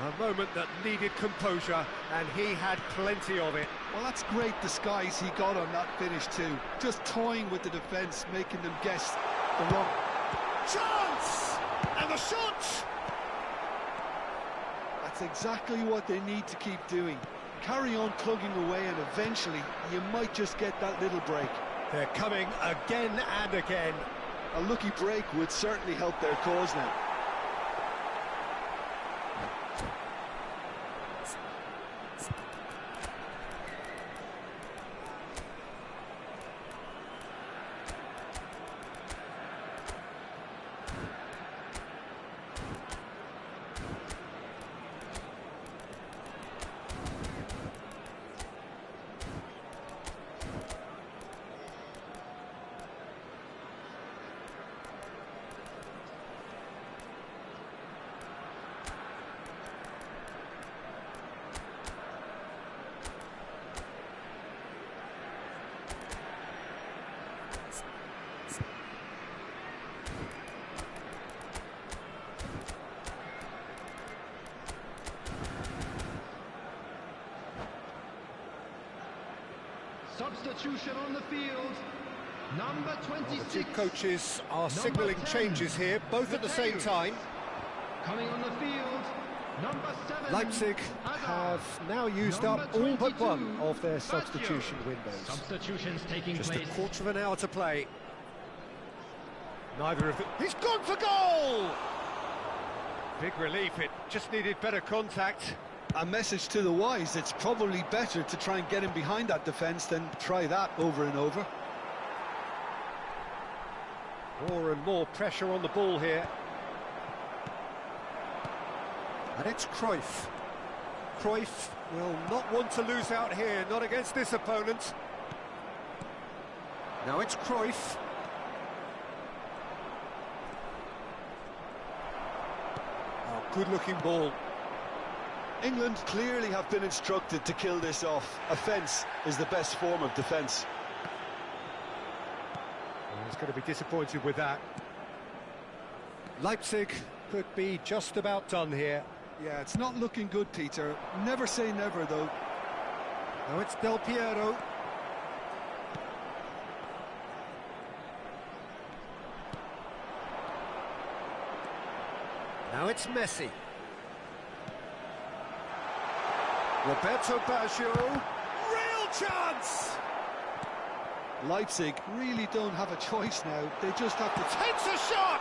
A moment that needed composure, and he had plenty of it. Well, that's great disguise he got on that finish too. Just toying with the defence, making them guess the wrong... Chance! And the shot! That's exactly what they need to keep doing. Carry on plugging away, and eventually you might just get that little break. They're coming again and again. A lucky break would certainly help their cause now. Substitution on the field. Number 26. The two coaches are signalling changes here, both at the same time. Coming on the field. Number 7. Leipzig have now used up all but one of their substitution windows. Substitutions taking Just place. a quarter of an hour to play. Neither of them... He's gone for goal! Big relief, it just needed better contact. A message to the wise, it's probably better to try and get him behind that defence than try that over and over. More and more pressure on the ball here. And it's Cruyff. Cruyff will not want to lose out here, not against this opponent. Now it's Cruyff. Oh, good-looking ball. England clearly have been instructed to kill this off. Offence is the best form of defence. Oh, he's going to be disappointed with that. Leipzig could be just about done here. Yeah, it's not looking good, Peter. Never say never, though. Now it's Del Piero. Now it's Messi. Roberto Baggio. Real chance! Leipzig really don't have a choice now. They just have to... Takes a shot!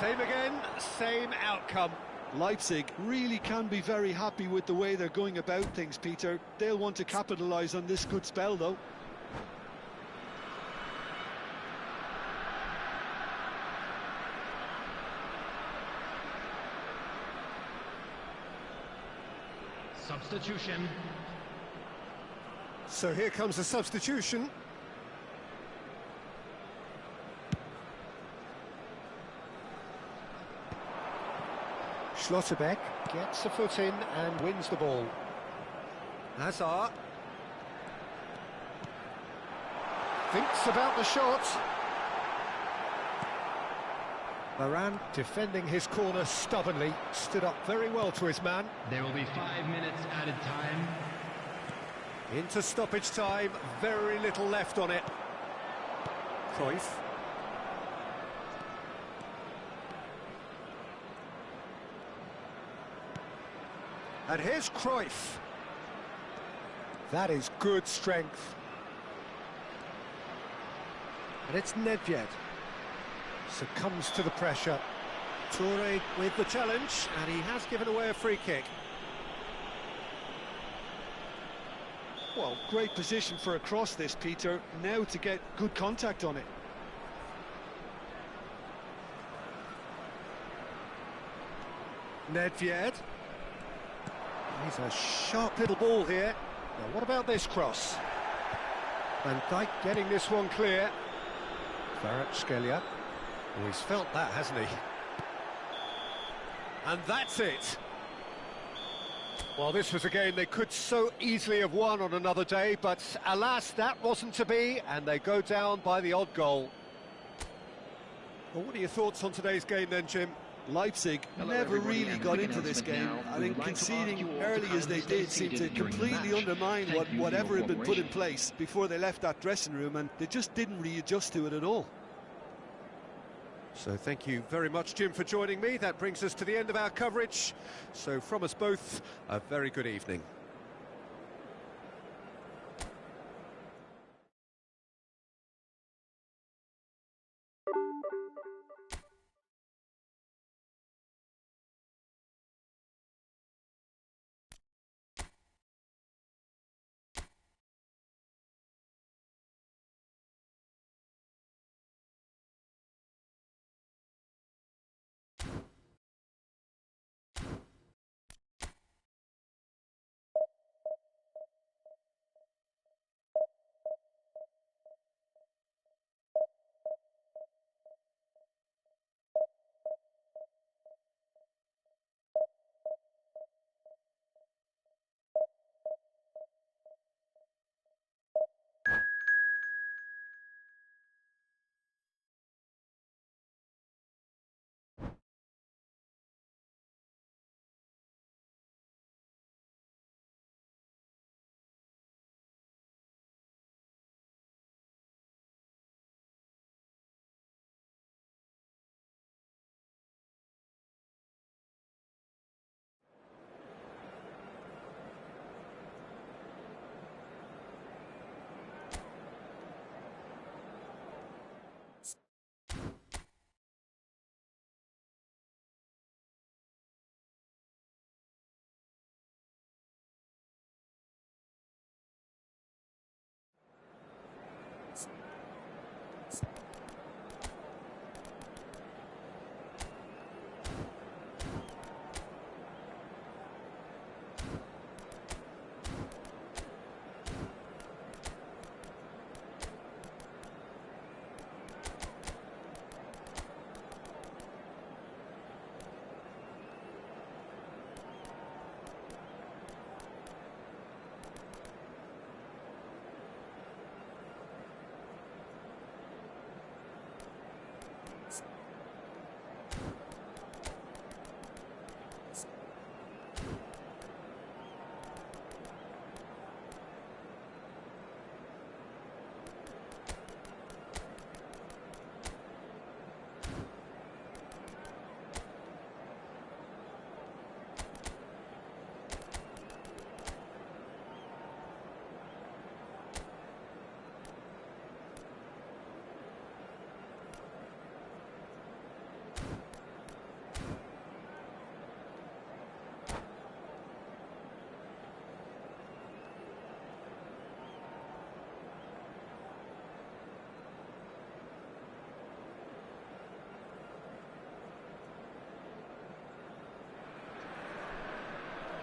Same again, same outcome. Leipzig really can be very happy with the way they're going about things, Peter. They'll want to capitalise on this good spell, though. Substitution. So here comes a substitution. Schlotterbeck gets a foot in and wins the ball. Hazard thinks about the shot. Varane defending his corner stubbornly, stood up very well to his man. There will be 5 minutes added time. Into stoppage time, very little left on it. Cruyff. And here's Cruyff. That is good strength. And it's Nedved. Succumbs to the pressure. Toure with the challenge, and he has given away a free kick. Well, great position for a cross this, Peter. Now to get good contact on it. Nedved. He's a sharp little ball here. Now, what about this cross? Van Dijk getting this one clear. Kvaratskhelia. Oh, he's felt that, hasn't he? And that's it. Well, this was a game they could so easily have won on another day, but alas, that wasn't to be, and they go down by the odd goal. Well, what are your thoughts on today's game then, Jim? Leipzig never really got into this game. I think conceding early as they did seemed to completely undermine whatever had been put in place before they left that dressing room, and they just didn't readjust to it at all. So thank you very much, Jim, for joining me. That brings us to the end of our coverage. So from us both, a very good evening.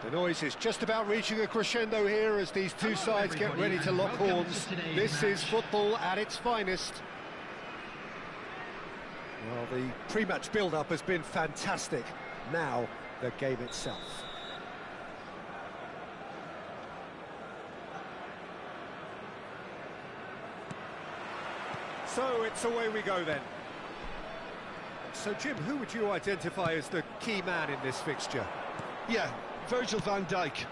The noise is just about reaching a crescendo here as these two sides get ready to lock horns. This is football at its finest. Well, the pre-match build-up has been fantastic. Now, the game itself. So it's away we go then. So, Jim, who would you identify as the key man in this fixture? Yeah, Virgil van Dijk.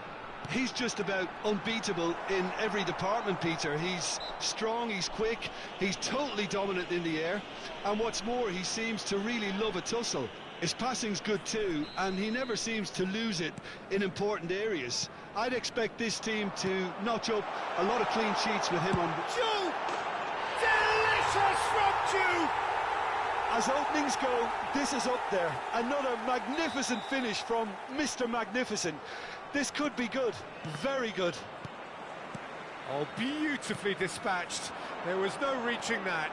He's just about unbeatable in every department, Peter. He's strong, he's quick, he's totally dominant in the air, and what's more, he seems to really love a tussle. His passing's good too, and he never seems to lose it in important areas. I'd expect this team to notch up a lot of clean sheets with him on. Joe! Delicious from Joe! As openings go, this is up there. Another magnificent finish from Mr. Magnificent. This could be good, very good. Oh, beautifully dispatched. There was no reaching that.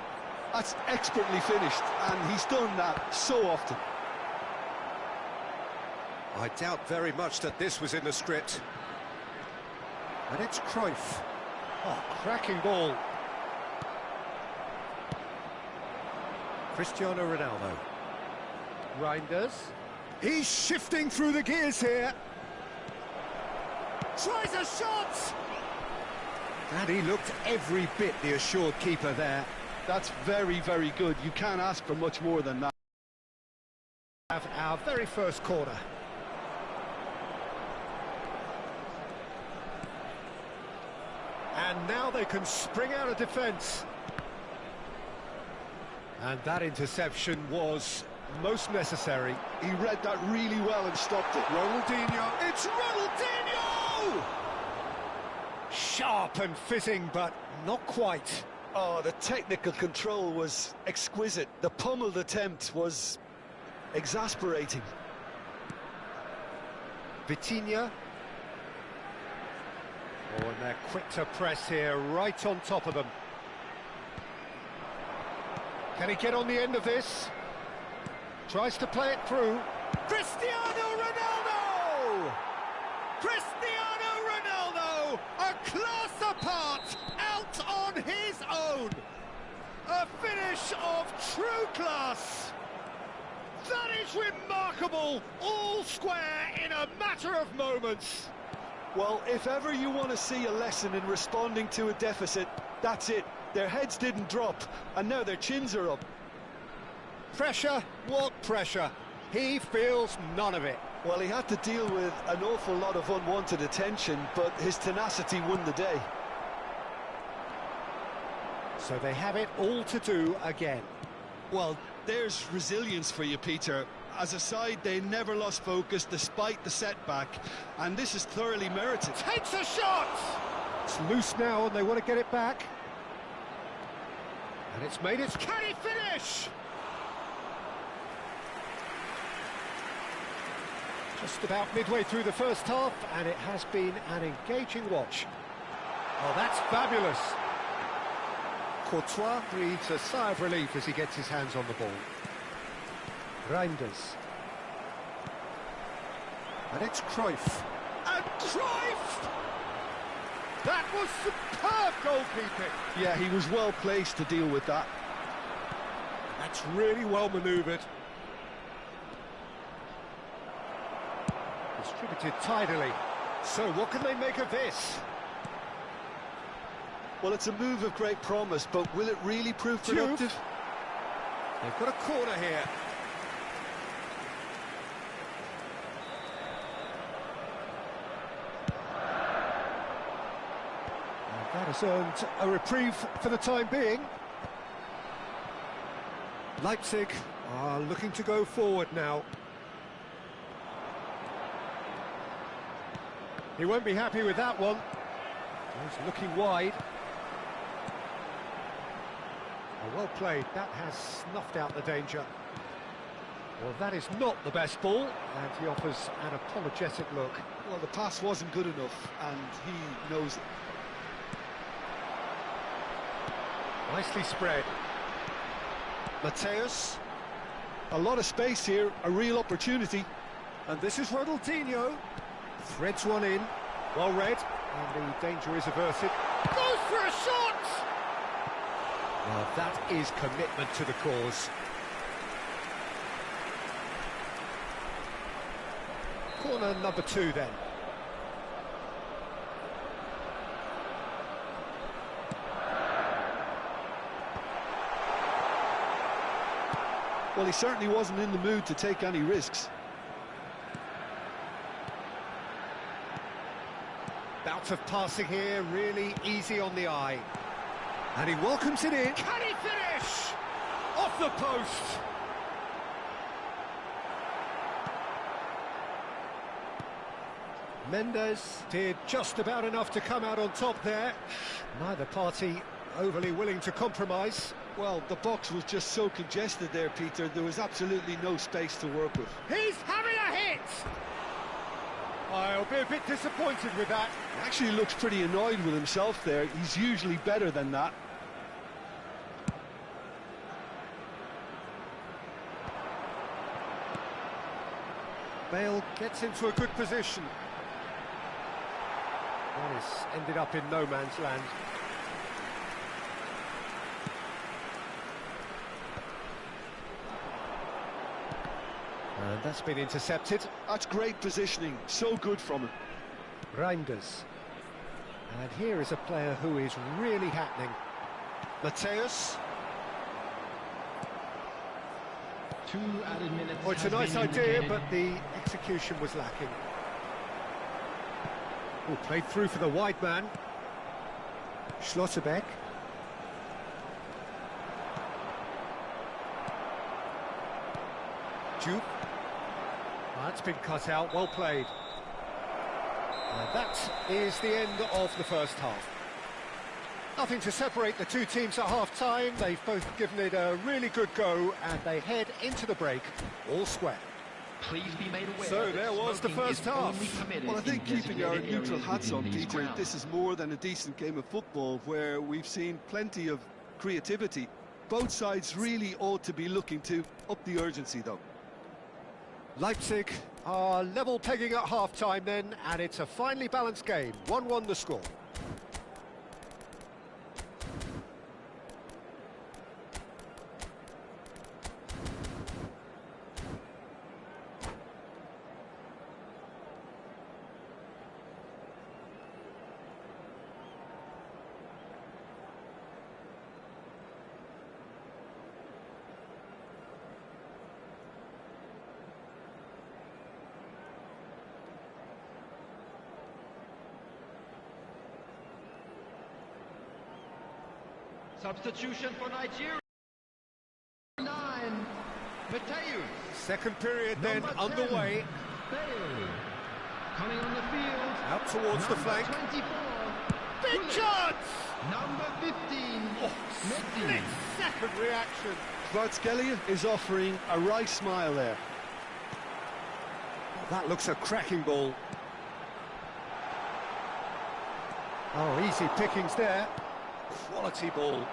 That's expertly finished, and he's done that so often. I doubt very much that this was in the script. And it's Cruyff. Oh, cracking ball. Cristiano Ronaldo. Reinders. He's shifting through the gears here. Tries a shot! And he looked every bit the assured keeper there. That's very, very good. You can't ask for much more than that. Have our very first corner. And now they can spring out of defence. And that interception was most necessary. He read that really well and stopped it. Ronaldinho, it's Ronaldinho! Sharp and fitting, but not quite. Oh, the technical control was exquisite. The pummeled attempt was exasperating. Vitinha. Oh, and they're quick to press here, right on top of them. Can he get on the end of this? Tries to play it through. Cristiano Ronaldo! Cristiano Ronaldo, a class apart, out on his own. A finish of true class. That is remarkable, all square in a matter of moments. Well, if ever you want to see a lesson in responding to a deficit, that's it. Their heads didn't drop, and now their chins are up. Pressure? What pressure? He feels none of it. Well, he had to deal with an awful lot of unwanted attention, but his tenacity won the day. So they have it all to do again. Well, there's resilience for you, Peter. As a side, they never lost focus despite the setback, and this is thoroughly merited. Takes a shot! It's loose now and they want to get it back. And it's made its... Can he finish? Just about midway through the first half, and it has been an engaging watch. Oh, that's fabulous. Courtois breathes a sigh of relief as he gets his hands on the ball. Reinders. And it's Cruyff. And Cruyff! That was superb goalkeeping. Yeah, he was well placed to deal with that. That's really well manoeuvred. Distributed tidily. So what can they make of this? Well, it's a move of great promise, but will it really prove productive? They've got a corner here. And that has earned a reprieve for the time being. Leipzig are looking to go forward now. He won't be happy with that one. He's looking wide. Oh, well played. That has snuffed out the danger. Well, that is not the best ball, and he offers an apologetic look. Well, the pass wasn't good enough, and he knows it. Nicely spread. Mateus. A lot of space here, a real opportunity. And this is Ronaldinho. Threads one in. Well read. And the danger is averted. Goes for a shot! Well, that is commitment to the cause. Corner number 2 then. Well, he certainly wasn't in the mood to take any risks. Bout of passing here, really easy on the eye. And he welcomes it in. Can he finish? Off the post. Mendes did just about enough to come out on top there. Neither party overly willing to compromise. Well, the box was just so congested there, Peter. There was absolutely no space to work with. He's having a hit! I'll be a bit disappointed with that. He actually looks pretty annoyed with himself there. He's usually better than that. Bale gets into a good position. That is ended up in no man's land. And that's been intercepted. That's great positioning, so good from him. Reinders. And here is a player who is really happening. Mateus. 2 added minutes. Oh, it's a nice idea, but the execution was lacking. Oh, played through for the wide man. Schlotterbeck. Duke. That's been cut out, well played. And that is the end of the first half. Nothing to separate the two teams at half-time. They've both given it a really good go, and they head into the break all square. Please be made aware. So there was the first half. Well, I think keeping our neutral hats on, Peter, this is more than a decent game of football where we've seen plenty of creativity. Both sides really ought to be looking to up the urgency, though. Leipzig are level pegging at half-time then, and it's a finely balanced game. 1-1 the score. Substitution for Nigeria. 9. Mateus. Second period then Number 10, underway. Bale. Coming on the field. Out towards the flank. 24. Big chance! Number 15. Miggy. Split-second reaction. Kvaratskhelia is offering a right smile there. That looks a cracking ball. Oh, easy pickings there. Quality ball.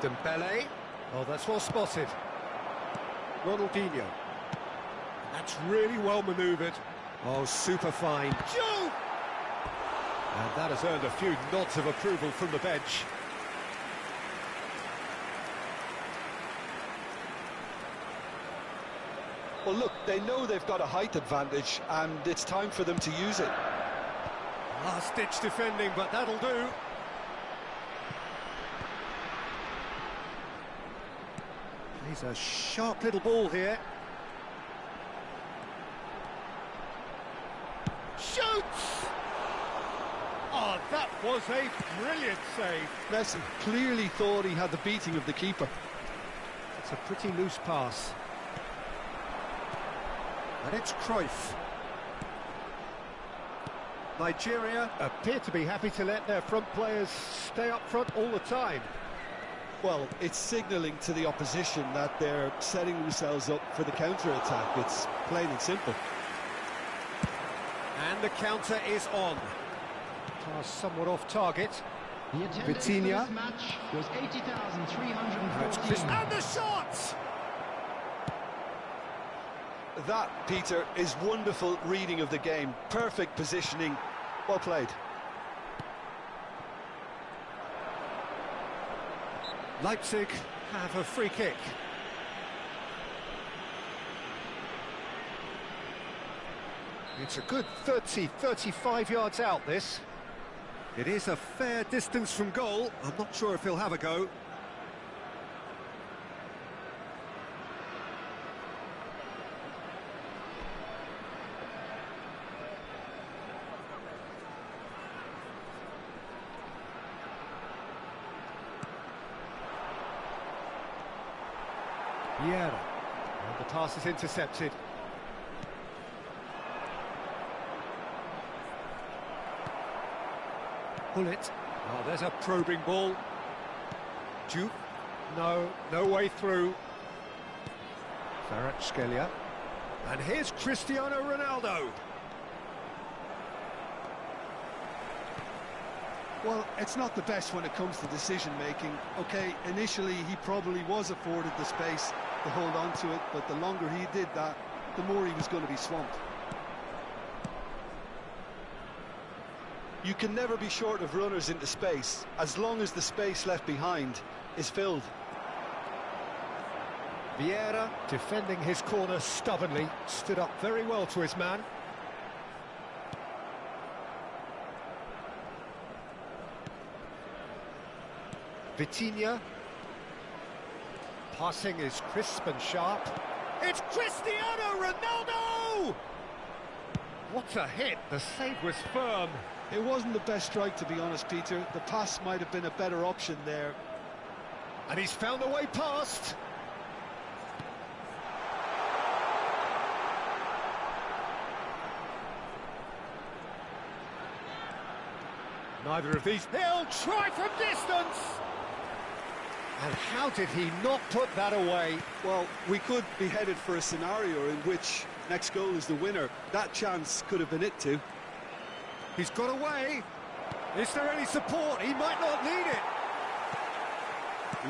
Dembele. Oh, that's well spotted. Ronaldinho. That's really well manoeuvred. Oh, super fine. Joe! And that has earned a few nods of approval from the bench. Well, look, they know they've got a height advantage, and it's time for them to use it. Last-ditch defending, but that'll do. He's a sharp little ball here. Shoots! Oh, that was a brilliant save. Messi clearly thought he had the beating of the keeper. It's a pretty loose pass. And it's Cruyff. Nigeria appear to be happy to let their front players stay up front all the time. Well, it's signalling to the opposition that they're setting themselves up for the counter-attack. It's plain and simple. And the counter is on. Pass somewhat off target. The attendance for Vitinha. this match was 80,314. And the shot! That, Peter, is wonderful reading of the game. Perfect positioning. Well played. Leipzig have a free kick. It's a good 30, 35 yards out, this. It is a fair distance from goal. I'm not sure if he'll have a go. Vieira. And the pass is intercepted. Pull it. Oh, there's a probing ball. Juke. No way through. Kvaratskhelia. And here's Cristiano Ronaldo. Well, it's not the best when it comes to decision-making. OK, initially he probably was afforded the space to hold on to it, but the longer he did that, the more he was going to be swamped. You can never be short of runners into space, as long as the space left behind is filled. Vieira, defending his corner stubbornly, stood up very well to his man. Vitinha. Passing is crisp and sharp. It's Cristiano Ronaldo! What a hit! The save was firm. It wasn't the best strike, to be honest, Peter. The pass might have been a better option there. And he's found a way past. Neither of these. He'll try from distance! And how did he not put that away? Well, we could be headed for a scenario in which next goal is the winner. That chance could have been it too. He's got away. Is there any support? He might not need it.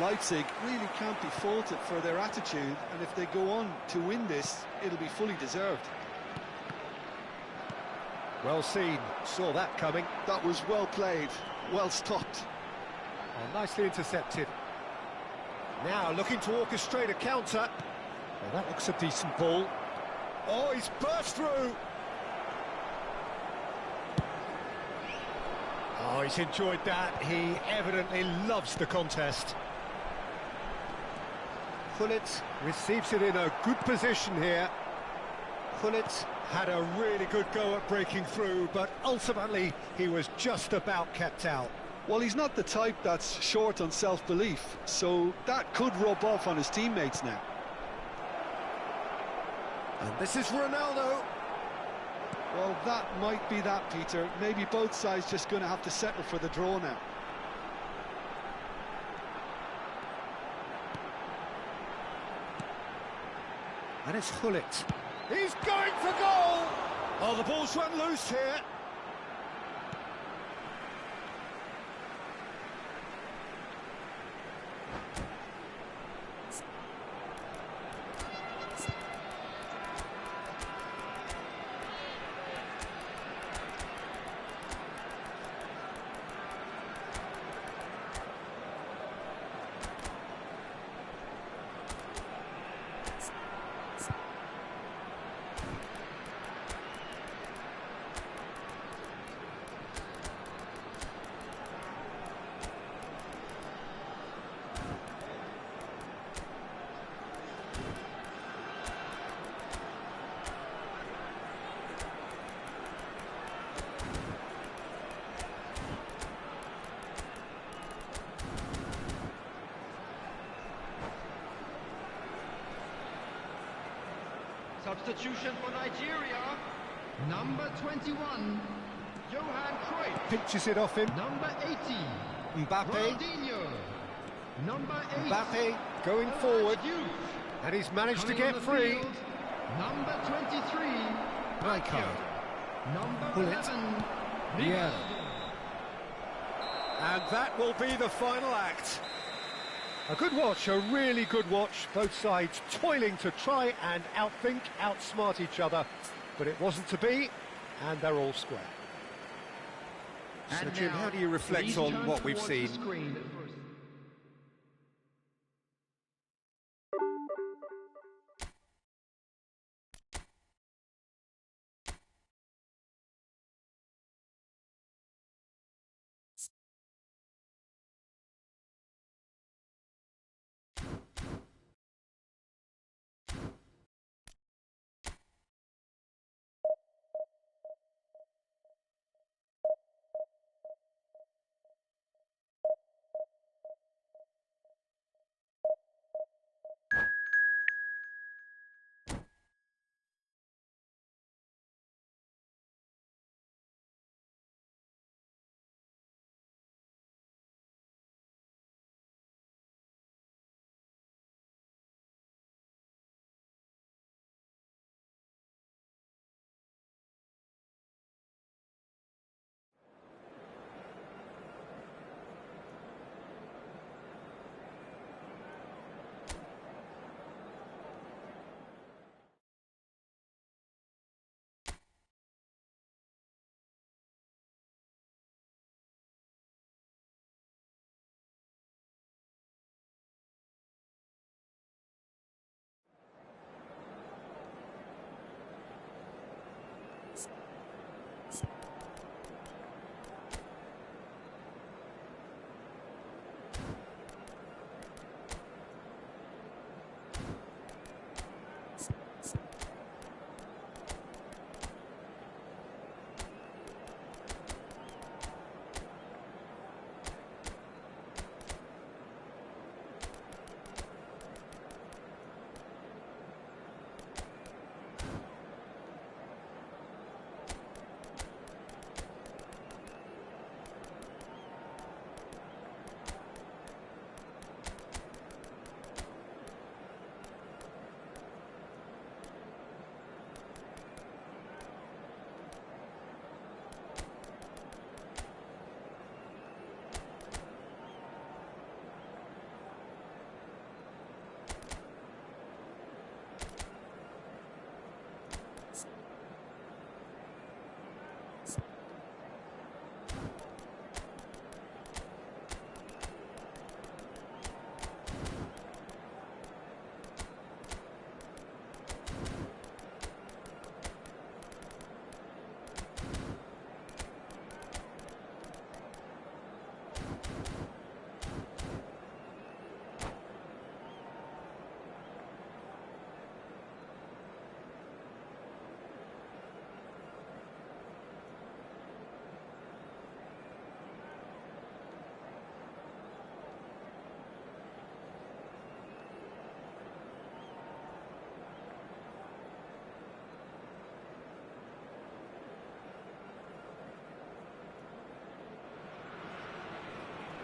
Leipzig really can't be faulted for their attitude, and if they go on to win this, it'll be fully deserved. Well seen. Saw that coming. That was well played, well stopped. Oh, nicely intercepted. Now looking to orchestrate a counter. Well, that looks a decent ball. Oh, he's burst through. Oh, he's enjoyed that. He evidently loves the contest. Gullit receives it in a good position here. Gullit had a really good go at breaking through, but ultimately he was just about kept out. Well, he's not the type that's short on self-belief, so that could rub off on his teammates now. And this is Ronaldo. Well, that might be that, Peter. Maybe both sides just going to have to settle for the draw now. And it's Gullit. He's going for goal! Oh, the ball's run loose here. Substitution for Nigeria. Number 21, Johan Cruyff. Pinches it off him. Number 80, Mbappe. Ronaldinho. Number 8, Mbappe going forward. And he's managed to get free. Field, number 23, Rijkaard. Number Gullit. 11, Yeah. And that will be the final act. A good watch, a really good watch. Both sides toiling to try and outthink, outsmart each other. But it wasn't to be, and they're all square. So, Jim, how do you reflect on what we've seen?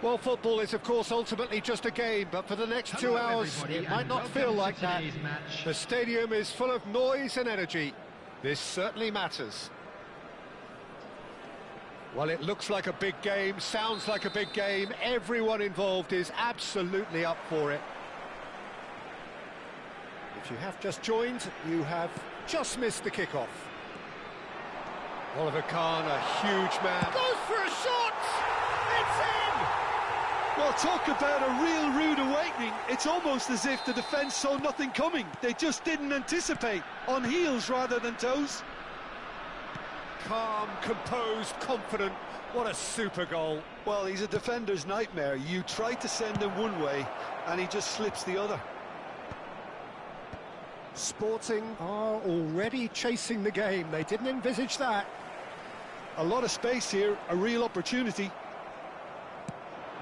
Well, football is, of course, ultimately just a game, but for the next 2 hours, it might not feel like that. The stadium is full of noise and energy. This certainly matters. Well, it looks like a big game, sounds like a big game. Everyone involved is absolutely up for it. If you have just joined, you have just missed the kickoff. Oliver Kahn, a huge man. Goes for a shot! It's in! Well, talk about a real rude awakening. It's almost as if the defence saw nothing coming. They just didn't anticipate. On heels rather than toes. Calm, composed, confident. What a super goal. Well, he's a defender's nightmare. You try to send him one way, and he just slips the other. Sporting are already chasing the game. They didn't envisage that. A lot of space here, a real opportunity.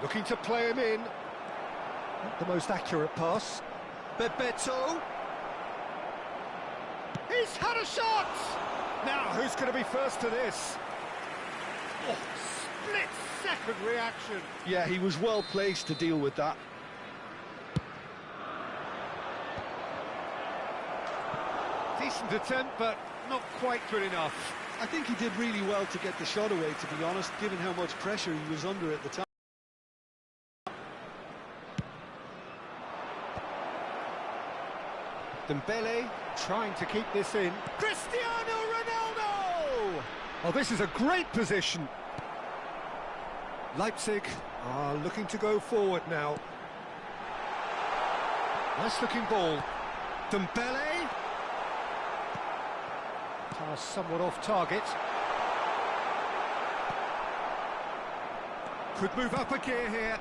Looking to play him in. Not the most accurate pass. Bebeto. He's had a shot! Now, who's going to be first to this? Oh, split-second reaction. Yeah, he was well placed to deal with that. Decent attempt, but not quite good enough. I think he did really well to get the shot away, to be honest, given how much pressure he was under at the time. Dembele trying to keep this in. Cristiano Ronaldo! Oh, this is a great position. Leipzig are looking to go forward now. Nice looking ball. Dembele. Pass somewhat off target. Could move up a gear here.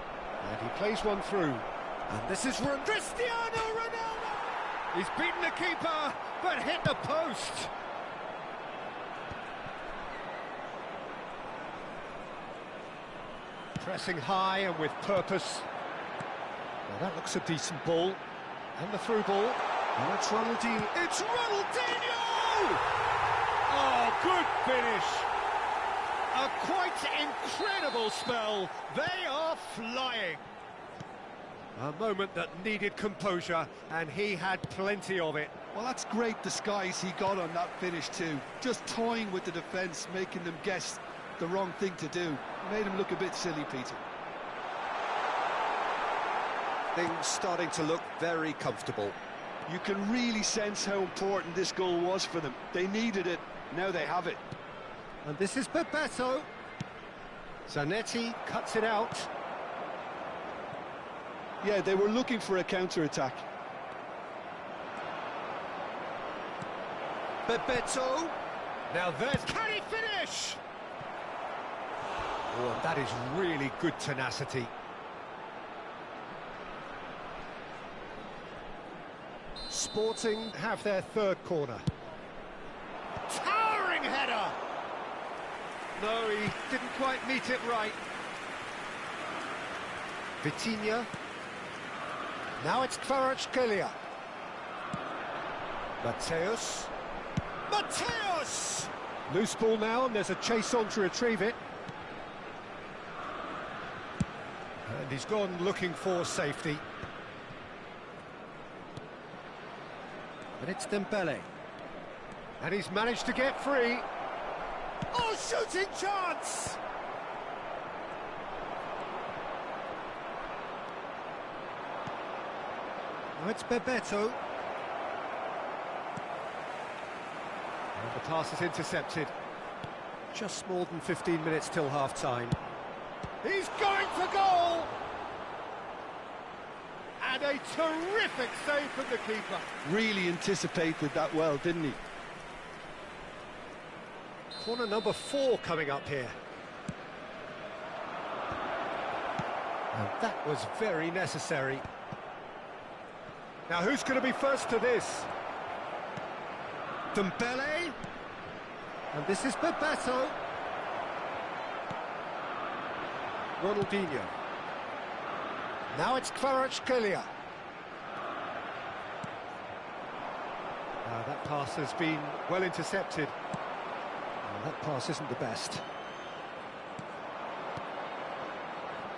And he plays one through. And this is Cristiano Ronaldo! He's beaten the keeper, but hit the post. Pressing high and with purpose. Well, that looks a decent ball. And the through ball. And it's Ronaldinho. It's Ronaldinho! Oh, good finish. A quite incredible spell. They are flying. A moment that needed composure, and he had plenty of it. Well, that's great disguise he got on that finish too. Just toying with the defence, making them guess the wrong thing to do. Made him look a bit silly, Peter. Things starting to look very comfortable. You can really sense how important this goal was for them. They needed it, now they have it. And this is Bebeto. Zanetti cuts it out. Yeah, they were looking for a counter-attack. Bebeto. Now there's... Can he finish? Oh, that is really good tenacity. Sporting have their third corner. Towering header! No, he didn't quite meet it right. Vitinha. Now it's Kvaratskhelia. Mateus. Mateus! Loose ball now, and there's a chase on to retrieve it. And he's gone looking for safety. And it's Dembele. And he's managed to get free. Oh, shooting chance! Now it's Bebeto. And the pass is intercepted. Just more than 15 minutes till half-time. He's going for goal! And a terrific save from the keeper. Really anticipated that well, didn't he? Corner number 4 coming up here. And that was very necessary. Now who's going to be first to this? Dembele. And this is Bebeto. Ronaldinho. Now it's Kvaratskhelia. Now that pass has been well intercepted. Well, that pass isn't the best.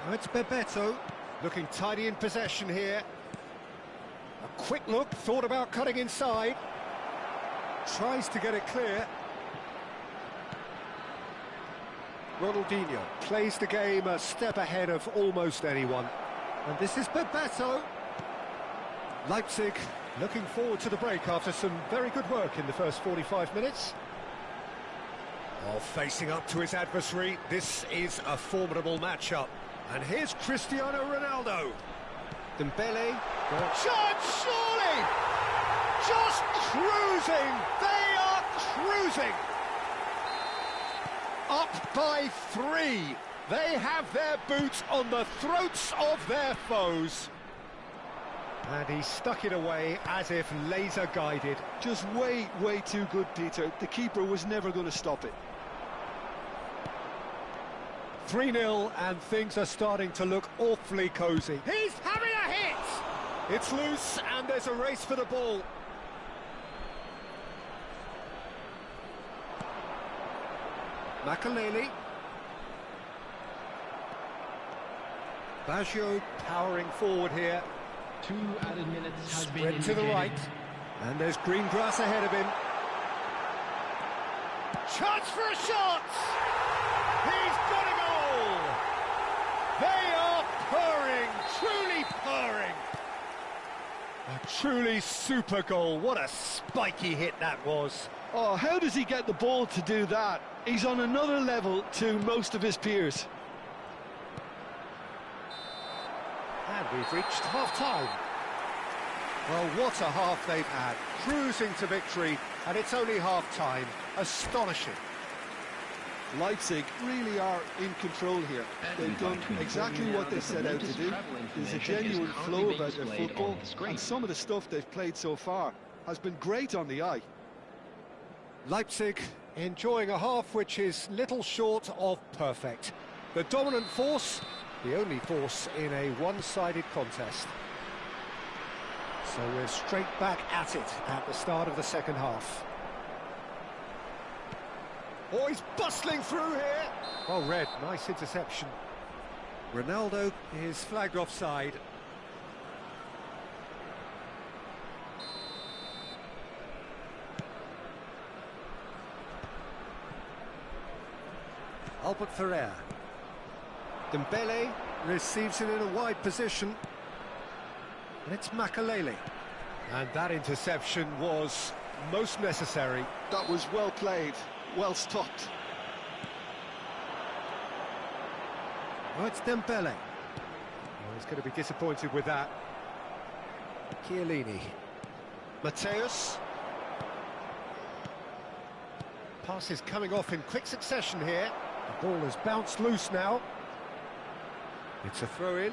Oh, it's Bebeto, looking tidy in possession here. A quick look, thought about cutting inside. Tries to get it clear. Ronaldinho plays the game a step ahead of almost anyone. And this is Bebeto. Leipzig looking forward to the break after some very good work in the first 45 minutes. Oh, facing up to his adversary, this is a formidable matchup. And here's Cristiano Ronaldo. Dembele. Chance, surely! Just cruising! They are cruising! Up by 3. They have their boots on the throats of their foes. And he stuck it away as if laser-guided. Just way too good, Peter. The keeper was never going to stop it. 3-0, and things are starting to look awfully cosy. He's having a hit! It's loose, and there's a race for the ball. Makaleli. Baggio powering forward here. 2 added minutes has been Spread to the indicated. right. And there's green grass ahead of him. Chance for a shot! He's got a goal! They are purring, truly purring. A truly super goal. What a spiky hit that was. Oh, how does he get the ball to do that? He's on another level to most of his peers. And we've reached half-time. Well, what a half they've had. Cruising to victory, and it's only half-time. Astonishing. Leipzig really are in control here. They've done exactly what they set out to do. There's a genuine flow about their football, and some of the stuff they've played so far has been great on the eye. Leipzig enjoying a half which is little short of perfect. The dominant force, the only force in a one-sided contest. So we're straight back at it at the start of the second half. Oh, he's bustling through here. Well read, nice interception. Ronaldo is flagged offside. Albert Ferrer. Dembele receives it in a wide position. And it's Makaleli. And that interception was most necessary. That was well played, well stopped. Oh, it's Dembele. Oh, he's going to be disappointed with that. Chiellini. Mateus. Passes coming off in quick succession here. The ball has bounced loose now. It's a throw-in.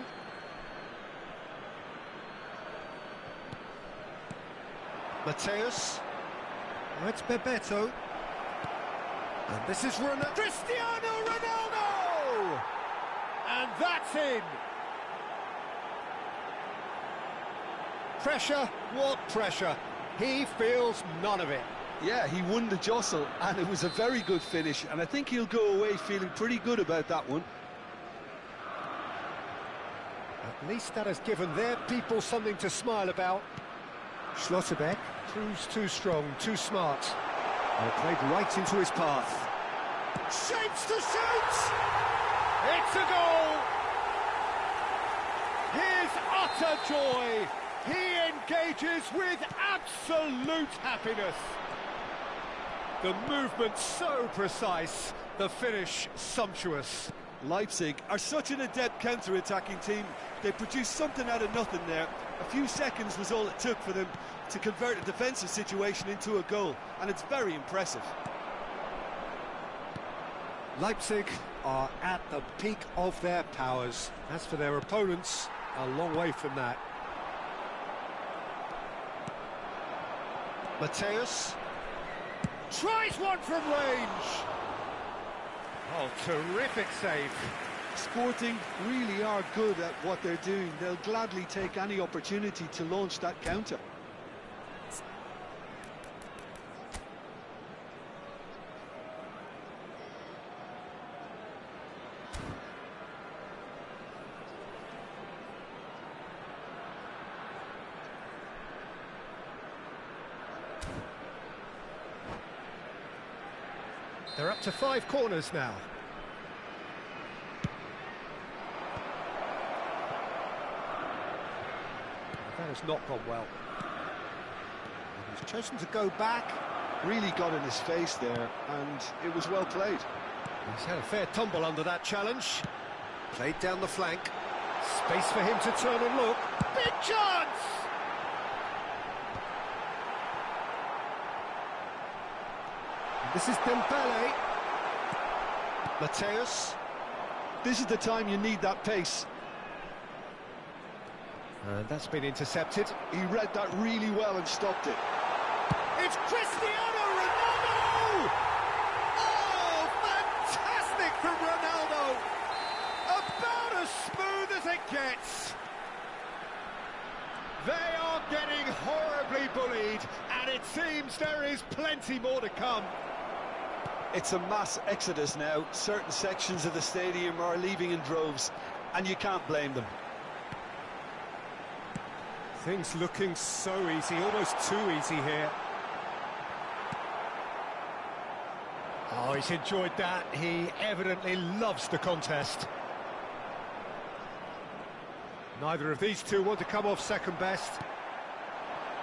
Mateus. Oh, it's Bebeto. And this is Cristiano Ronaldo! And that's in. Pressure, what pressure? He feels none of it. Yeah, he won the jostle, and it was a very good finish, and I think he'll go away feeling pretty good about that one. At least that has given their people something to smile about. Schlotterbeck proves too strong, too smart. Played right into his path. Shapes to shoot! It's a goal! His utter joy! He engages with absolute happiness. The movement so precise, the finish sumptuous. Leipzig are such an adept counter-attacking team. They produced something out of nothing there. A few seconds was all it took for them to convert a defensive situation into a goal, and it's very impressive. Leipzig are at the peak of their powers. As for their opponents, a long way from that. Mateus Tries one from range. Oh, terrific save. Sporting really are good at what they're doing. They'll gladly take any opportunity to launch that counter. They're up to 5 corners now. That has not gone well. And he's chosen to go back. Really got in his face there, and it was well played. He's had a fair tumble under that challenge. Played down the flank. Space for him to turn and look. Big chance! This is Dembele. Mateus, this is the time you need that pace. And that's been intercepted. He read that really well and stopped it. It's Cristiano Ronaldo! Oh, fantastic from Ronaldo! About as smooth as it gets. They are getting horribly bullied, and it seems there is plenty more to come. It's a mass exodus now. Certain sections of the stadium are leaving in droves, and you can't blame them. Things looking so easy, almost too easy here. Oh, he's enjoyed that. He evidently loves the contest. Neither of these two want to come off second best.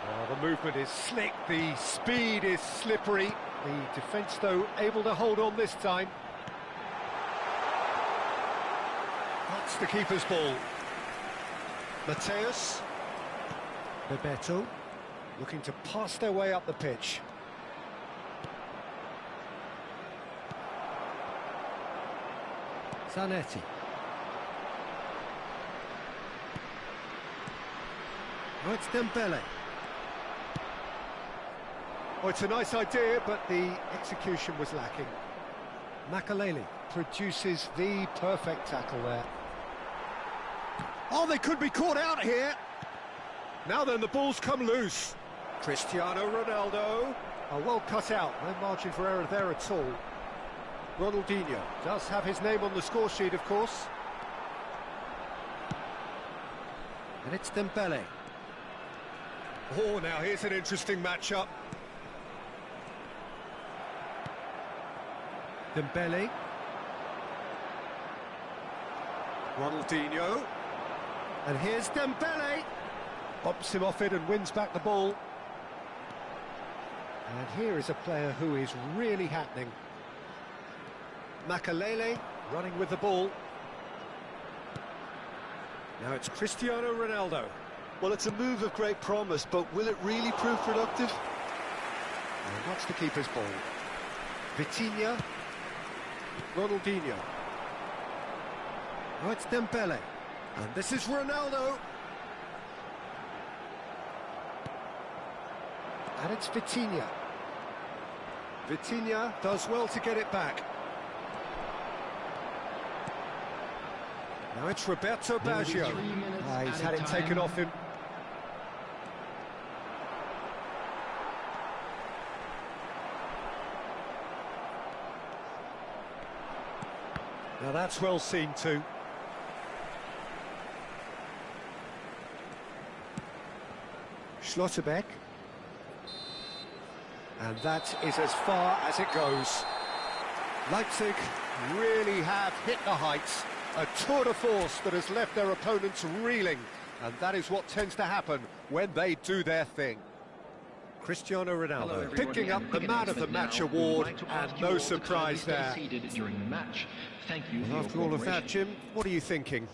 Oh, the movement is slick, the speed is slippery. The defence, though, able to hold on this time. That's the keeper's ball. Mateus. Bebeto looking to pass their way up the pitch. Zanetti. Oh, it's Dembele. Oh, it's a nice idea, but the execution was lacking. Makaleli produces the perfect tackle there. Oh, they could be caught out here. Now then, the ball's come loose. Cristiano Ronaldo. Oh, well cut out. No margin for error there at all. Ronaldinho does have his name on the score sheet, of course. And it's Dembele. Oh, now here's an interesting matchup. Dembele. Ronaldinho. And here's Dembele. Bumps him off it and wins back the ball. And here is a player who is really happening. Makaleli running with the ball. Now it's Cristiano Ronaldo. Well, it's a move of great promise, but will it really prove productive? And that's the keeper's ball. Vitinha. Ronaldinho. Now it's Dembele. And this is Ronaldo. And it's Vitinha. Vitinha does well to get it back. Now it's Roberto Baggio. He's had it taken off him. Now that's well seen too. Schlotterbeck. And that is as far as it goes. Leipzig really have hit the heights. A tour de force that has left their opponents reeling. And that is what tends to happen when they do their thing. Cristiano Ronaldo picking up the Man of the Match award, and no surprise there. After all of that, Jim, what are you thinking?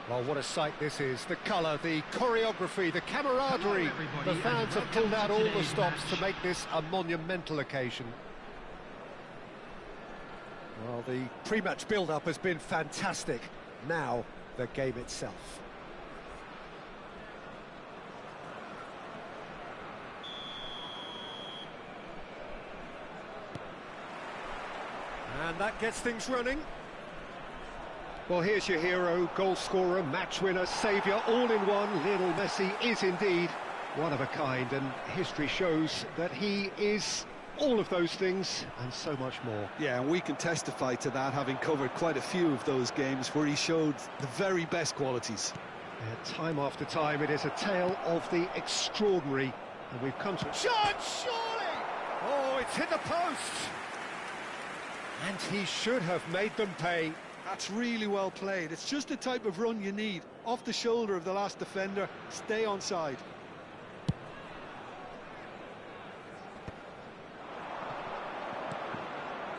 Well, what a sight this is. The colour, the choreography, the camaraderie. Hello, The everybody, fans and have pulled out all welcome to the stops today's to make this a monumental occasion. Well, the pre-match build-up has been fantastic. Now, the game itself. And that gets things running. Well, here's your hero, goal scorer, match winner, saviour, all in one. Lionel Messi is indeed one of a kind, and history shows that he is all of those things and so much more. Yeah, and we can testify to that, having covered quite a few of those games where he showed the very best qualities. Time after time, it is a tale of the extraordinary, and we've come to... Shot, surely! Oh, it's hit the post! And he should have made them pay. That's really well played. It's just the type of run you need. Off the shoulder of the last defender, stay onside.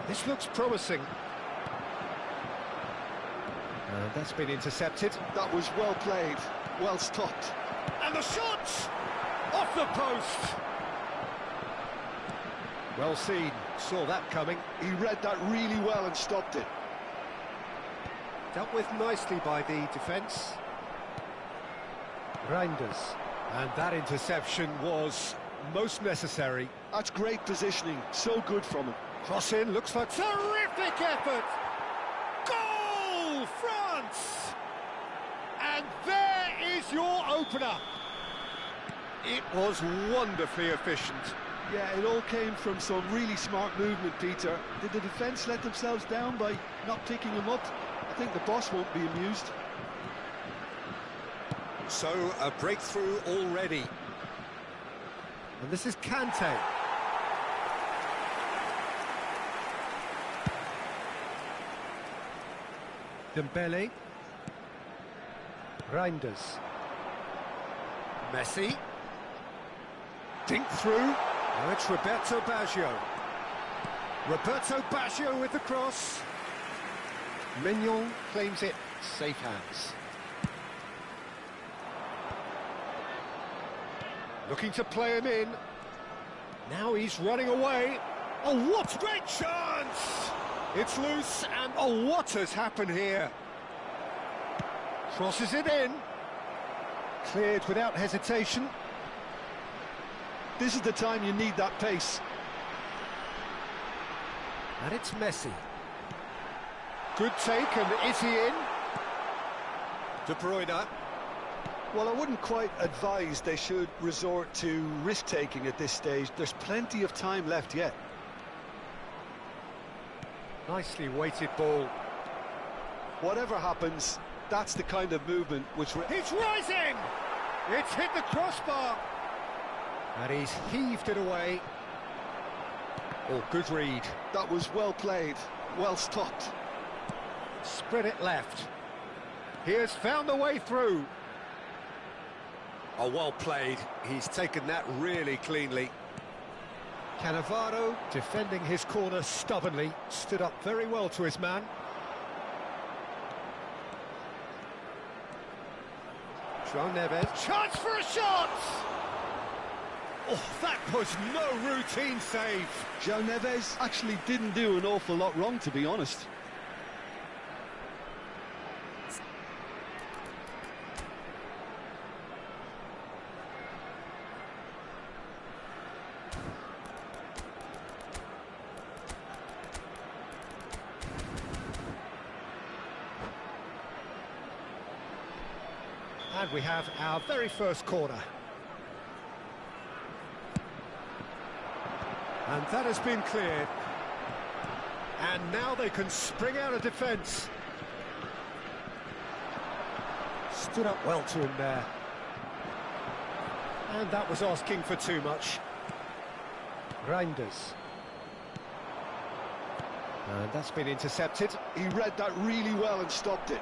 This looks promising. And that's been intercepted. That was well played, well stopped. And the shot! Off the post! Well seen, saw that coming. He read that really well and stopped it. Dealt with nicely by the defence. Reinders. And that interception was most necessary. That's great positioning, so good from him. Cross in, looks like... Terrific effort! Goal, France! And there is your opener. It was wonderfully efficient. Yeah, it all came from some really smart movement, Peter. Did the defence let themselves down by not picking him up? I think the boss won't be amused. So, a breakthrough already. And this is Kante. Dembele. Reinders. Messi. Dink through. Now it's Roberto Baggio. Roberto Baggio with the cross. Mignon claims it. Safe hands. Looking to play him in. Now he's running away. Oh, what a great chance! It's loose, and oh, what has happened here? Crosses it in. Cleared without hesitation. This is the time you need that pace. And it's Messi. Good take, and is he in? De Bruyne. Well, I wouldn't quite advise they should resort to risk-taking at this stage. There's plenty of time left yet. Nicely weighted ball. Whatever happens, that's the kind of movement which... He's rising! It's hit the crossbar. And he's heaved it away. Oh, good read. That was well played, well stopped. Spread it left. He has found a way through. Oh, well played. He's taken that really cleanly. Cannavaro, defending his corner stubbornly, stood up very well to his man. João Neves. Chance for a shot! Oh, that was no routine save. João Neves actually didn't do an awful lot wrong, to be honest. And we have our very first corner. And that has been cleared. And now they can spring out of defence. Stood up well to him there. And that was asking for too much. Reinders. And that's been intercepted. He read that really well and stopped it.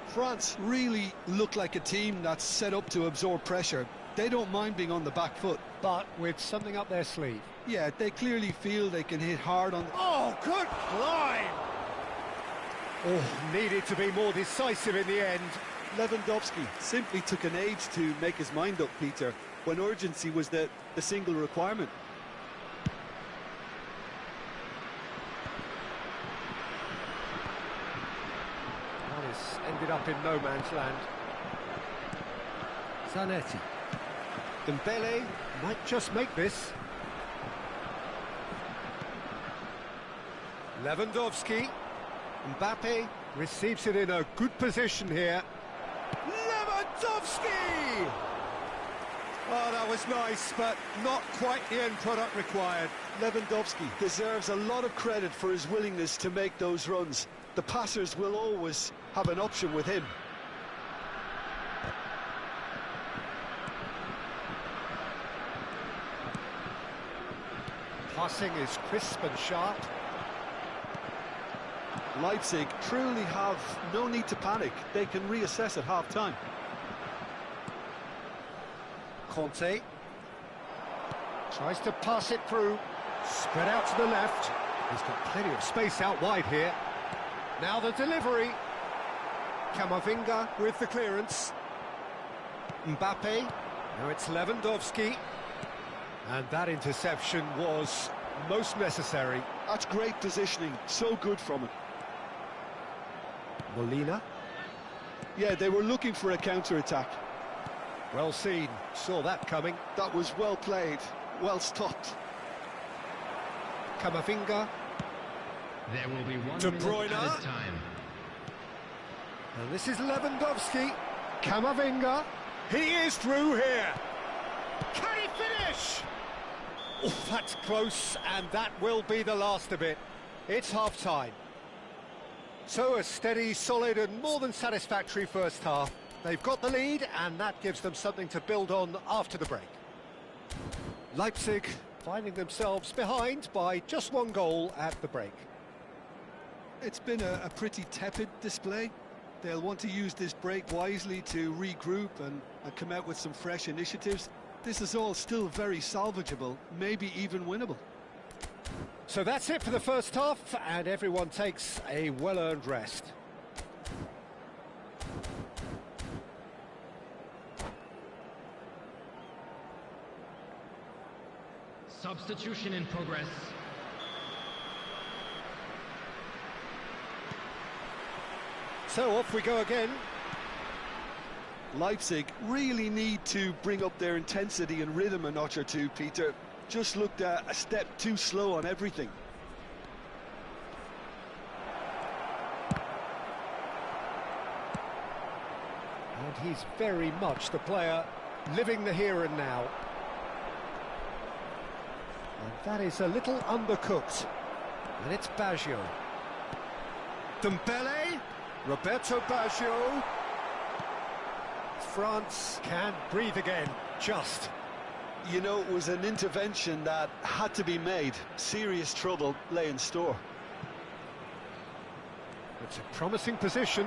France really look like a team that's set up to absorb pressure. They don't mind being on the back foot. But with something up their sleeve. Yeah, they clearly feel they can hit hard on... Oh, good climb! Oh, needed to be more decisive in the end. Lewandowski simply took an age to make his mind up, Peter, when urgency was the single requirement. Well, it's ended up in no man's land. Zanetti. Dembele might just make this. Lewandowski. Mbappe receives it in a good position here. Lewandowski! Oh, that was nice, but not quite the end product required. Lewandowski deserves a lot of credit for his willingness to make those runs. The passers will always have an option with him. Passing is crisp and sharp. Leipzig truly have no need to panic. They can reassess at half-time. Conte tries to pass it through, spread out to the left. He's got plenty of space out wide here. Now the delivery. Camavinga with the clearance. Mbappe. Now it's Lewandowski. And that interception was most necessary. That's great positioning, so good from it. Molina. Yeah, they were looking for a counter-attack. Well seen, saw that coming. That was well played, well stopped. Camavinga. There will be 1 De minute Bruyne. at a time. And this is Lewandowski. Camavinga. He is through here. Can he finish? Oh, that's close, and that will be the last of it. It's half-time. So a steady, solid and more than satisfactory first half. They've got the lead, and that gives them something to build on after the break. Leipzig finding themselves behind by just 1 goal at the break. It's been a pretty tepid display. They'll want to use this break wisely to regroup and come out with some fresh initiatives. This is all still very salvageable, maybe even winnable. So that's it for the first half, and everyone takes a well-earned rest. Substitution in progress. So off we go again. Leipzig really need to bring up their intensity and rhythm a notch or two, Peter. Just looked a step too slow on everything. And he's very much the player living the here and now. And that is a little undercooked. And it's Baggio. Dembele. Roberto Baggio. France can breathe again, just. You know, it was an intervention that had to be made. Serious trouble lay in store. It's a promising position.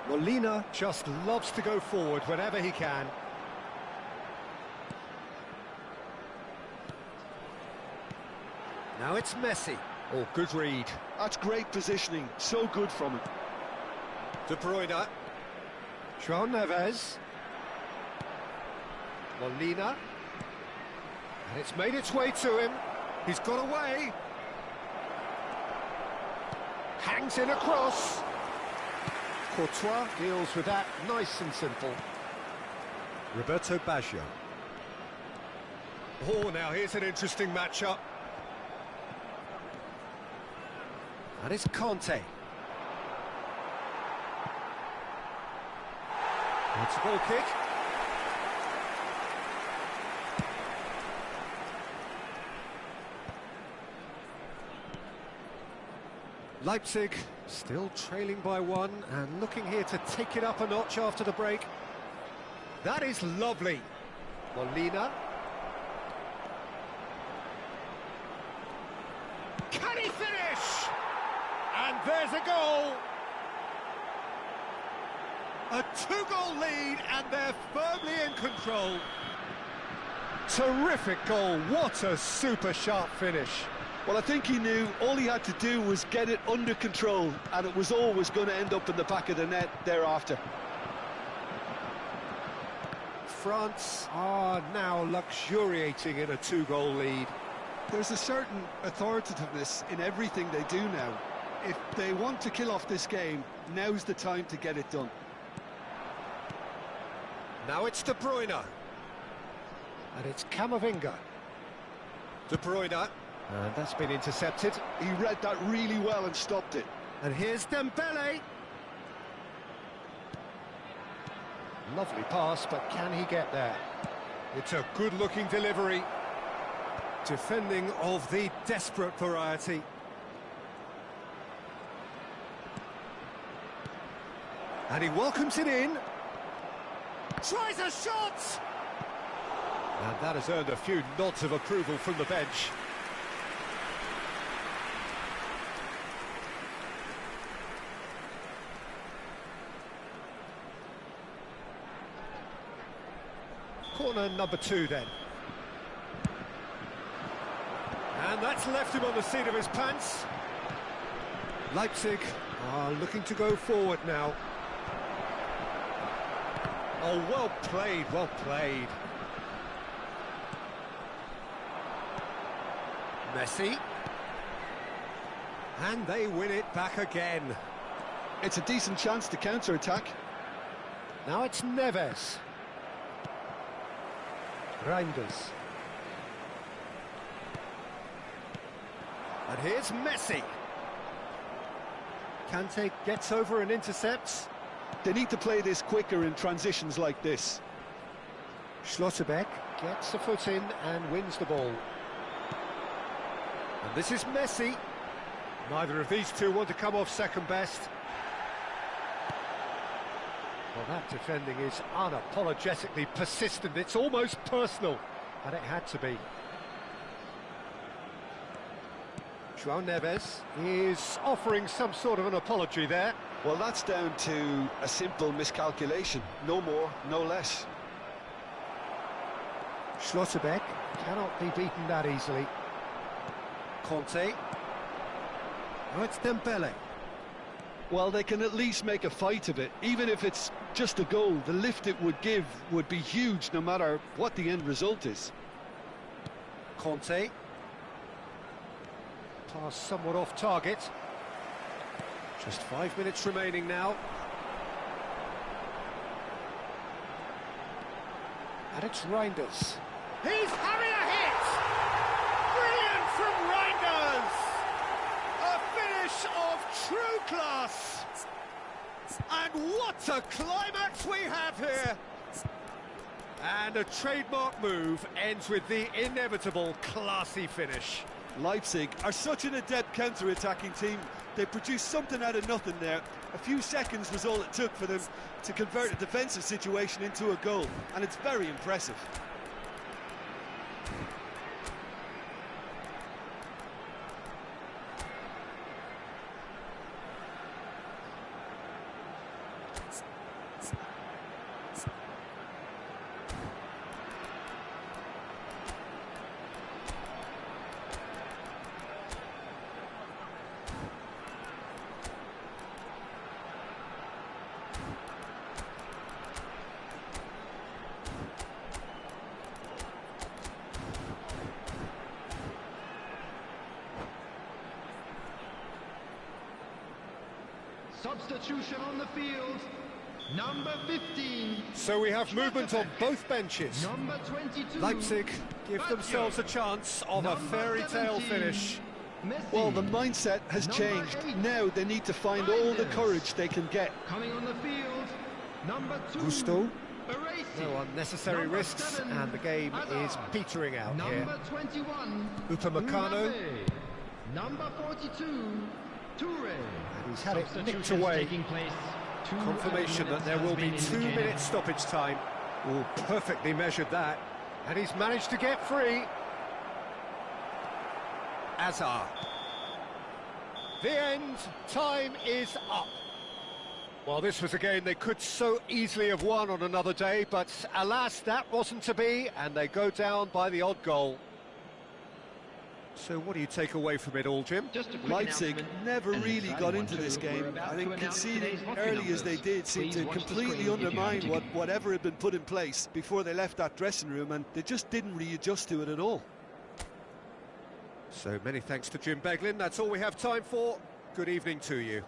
Molina just loves to go forward whenever he can. Now it's Messi. Oh, good read. That's great positioning, so good from him. De Bruyne. João Neves. Molina. And it's made its way to him. He's got away. Hangs in across. Courtois deals with that nice and simple. Roberto Baggio. Oh, now here's an interesting matchup. And it's Conte. It's a goal kick. Leipzig still trailing by 1 and looking here to take it up a notch after the break. That is lovely. Molina. Can he finish? And there's a goal. A 2-goal lead, and they're firmly in control. Terrific goal. What a super sharp finish. Well, I think he knew all he had to do was get it under control, and it was always going to end up in the back of the net thereafter. France are now luxuriating in a 2-goal lead. There's a certain authoritativeness in everything they do now. If they want to kill off this game, now's the time to get it done. Now it's De Bruyne. And it's Camavinga. De Bruyne. And that's been intercepted. He read that really well and stopped it. And here's Dembele. Lovely pass, but can he get there? It's a good-looking delivery. Defending of the desperate variety. And he welcomes it in. Tries a shot! And that has earned a few nods of approval from the bench. Corner number 2 then. And that's left him on the seat of his pants. Leipzig are looking to go forward now. Oh, well played, well played. Messi. And they win it back again. It's a decent chance to counter-attack. Now it's Neves. Reinders. And here's Messi. Kante gets over and intercepts. They need to play this quicker in transitions like this. Schlotterbeck gets a foot in and wins the ball. And this is Messi. Neither of these two want to come off second best. Well, that defending is unapologetically persistent. It's almost personal, and it had to be. João Neves is offering some sort of an apology there. Well, that's down to a simple miscalculation. No more, no less. Schlotterbeck cannot be beaten that easily. Conte. Now it's Dembele. Well, they can at least make a fight of it. Even if it's just a goal, the lift it would give would be huge no matter what the end result is. Conte. Pass somewhat off target. Just 5 minutes remaining now. And it's Reinders. He's having a hit! Brilliant from Reinders! A finish of true class! And what a climax we have here! And a trademark move ends with the inevitable classy finish. Leipzig are such an adept counter-attacking team. They produced something out of nothing there. A few seconds was all it took for them to convert a defensive situation into a goal, and it's very impressive. Substitution on the field, number 15. So we have movement on both benches. Number 22. Leipzig give themselves a chance of a fairy tale finish. Messi. Well, the mindset has changed. Now they need to find all the courage they can get. Coming on the field, number 2. Gusto. Baresi. No unnecessary Number risks, 7, and the game is Hazard. petering out here. Number 21. Upamecano. Mbappe. Number 42. Toure. And he's had it nicked Substitutions away. taking place. Confirmation that there will be 2 minutes stoppage time. Oh, perfectly measured that. And he's managed to get free. Hazard. The end. Time is up. Well, this was a game they could so easily have won on another day, but alas, that wasn't to be, and they go down by the odd goal. So what do you take away from it all, Jim? Just a quick Leipzig announcement, never and really exciting got one into too. this We're game. about I to think announce conceding today's lottery early as numbers. they did seemed Please to watch the completely screen if you have a undermine ticket. whatever had been put in place before they left that dressing room, and they just didn't readjust to it at all. So many thanks to Jim Beglin. That's all we have time for. Good evening to you.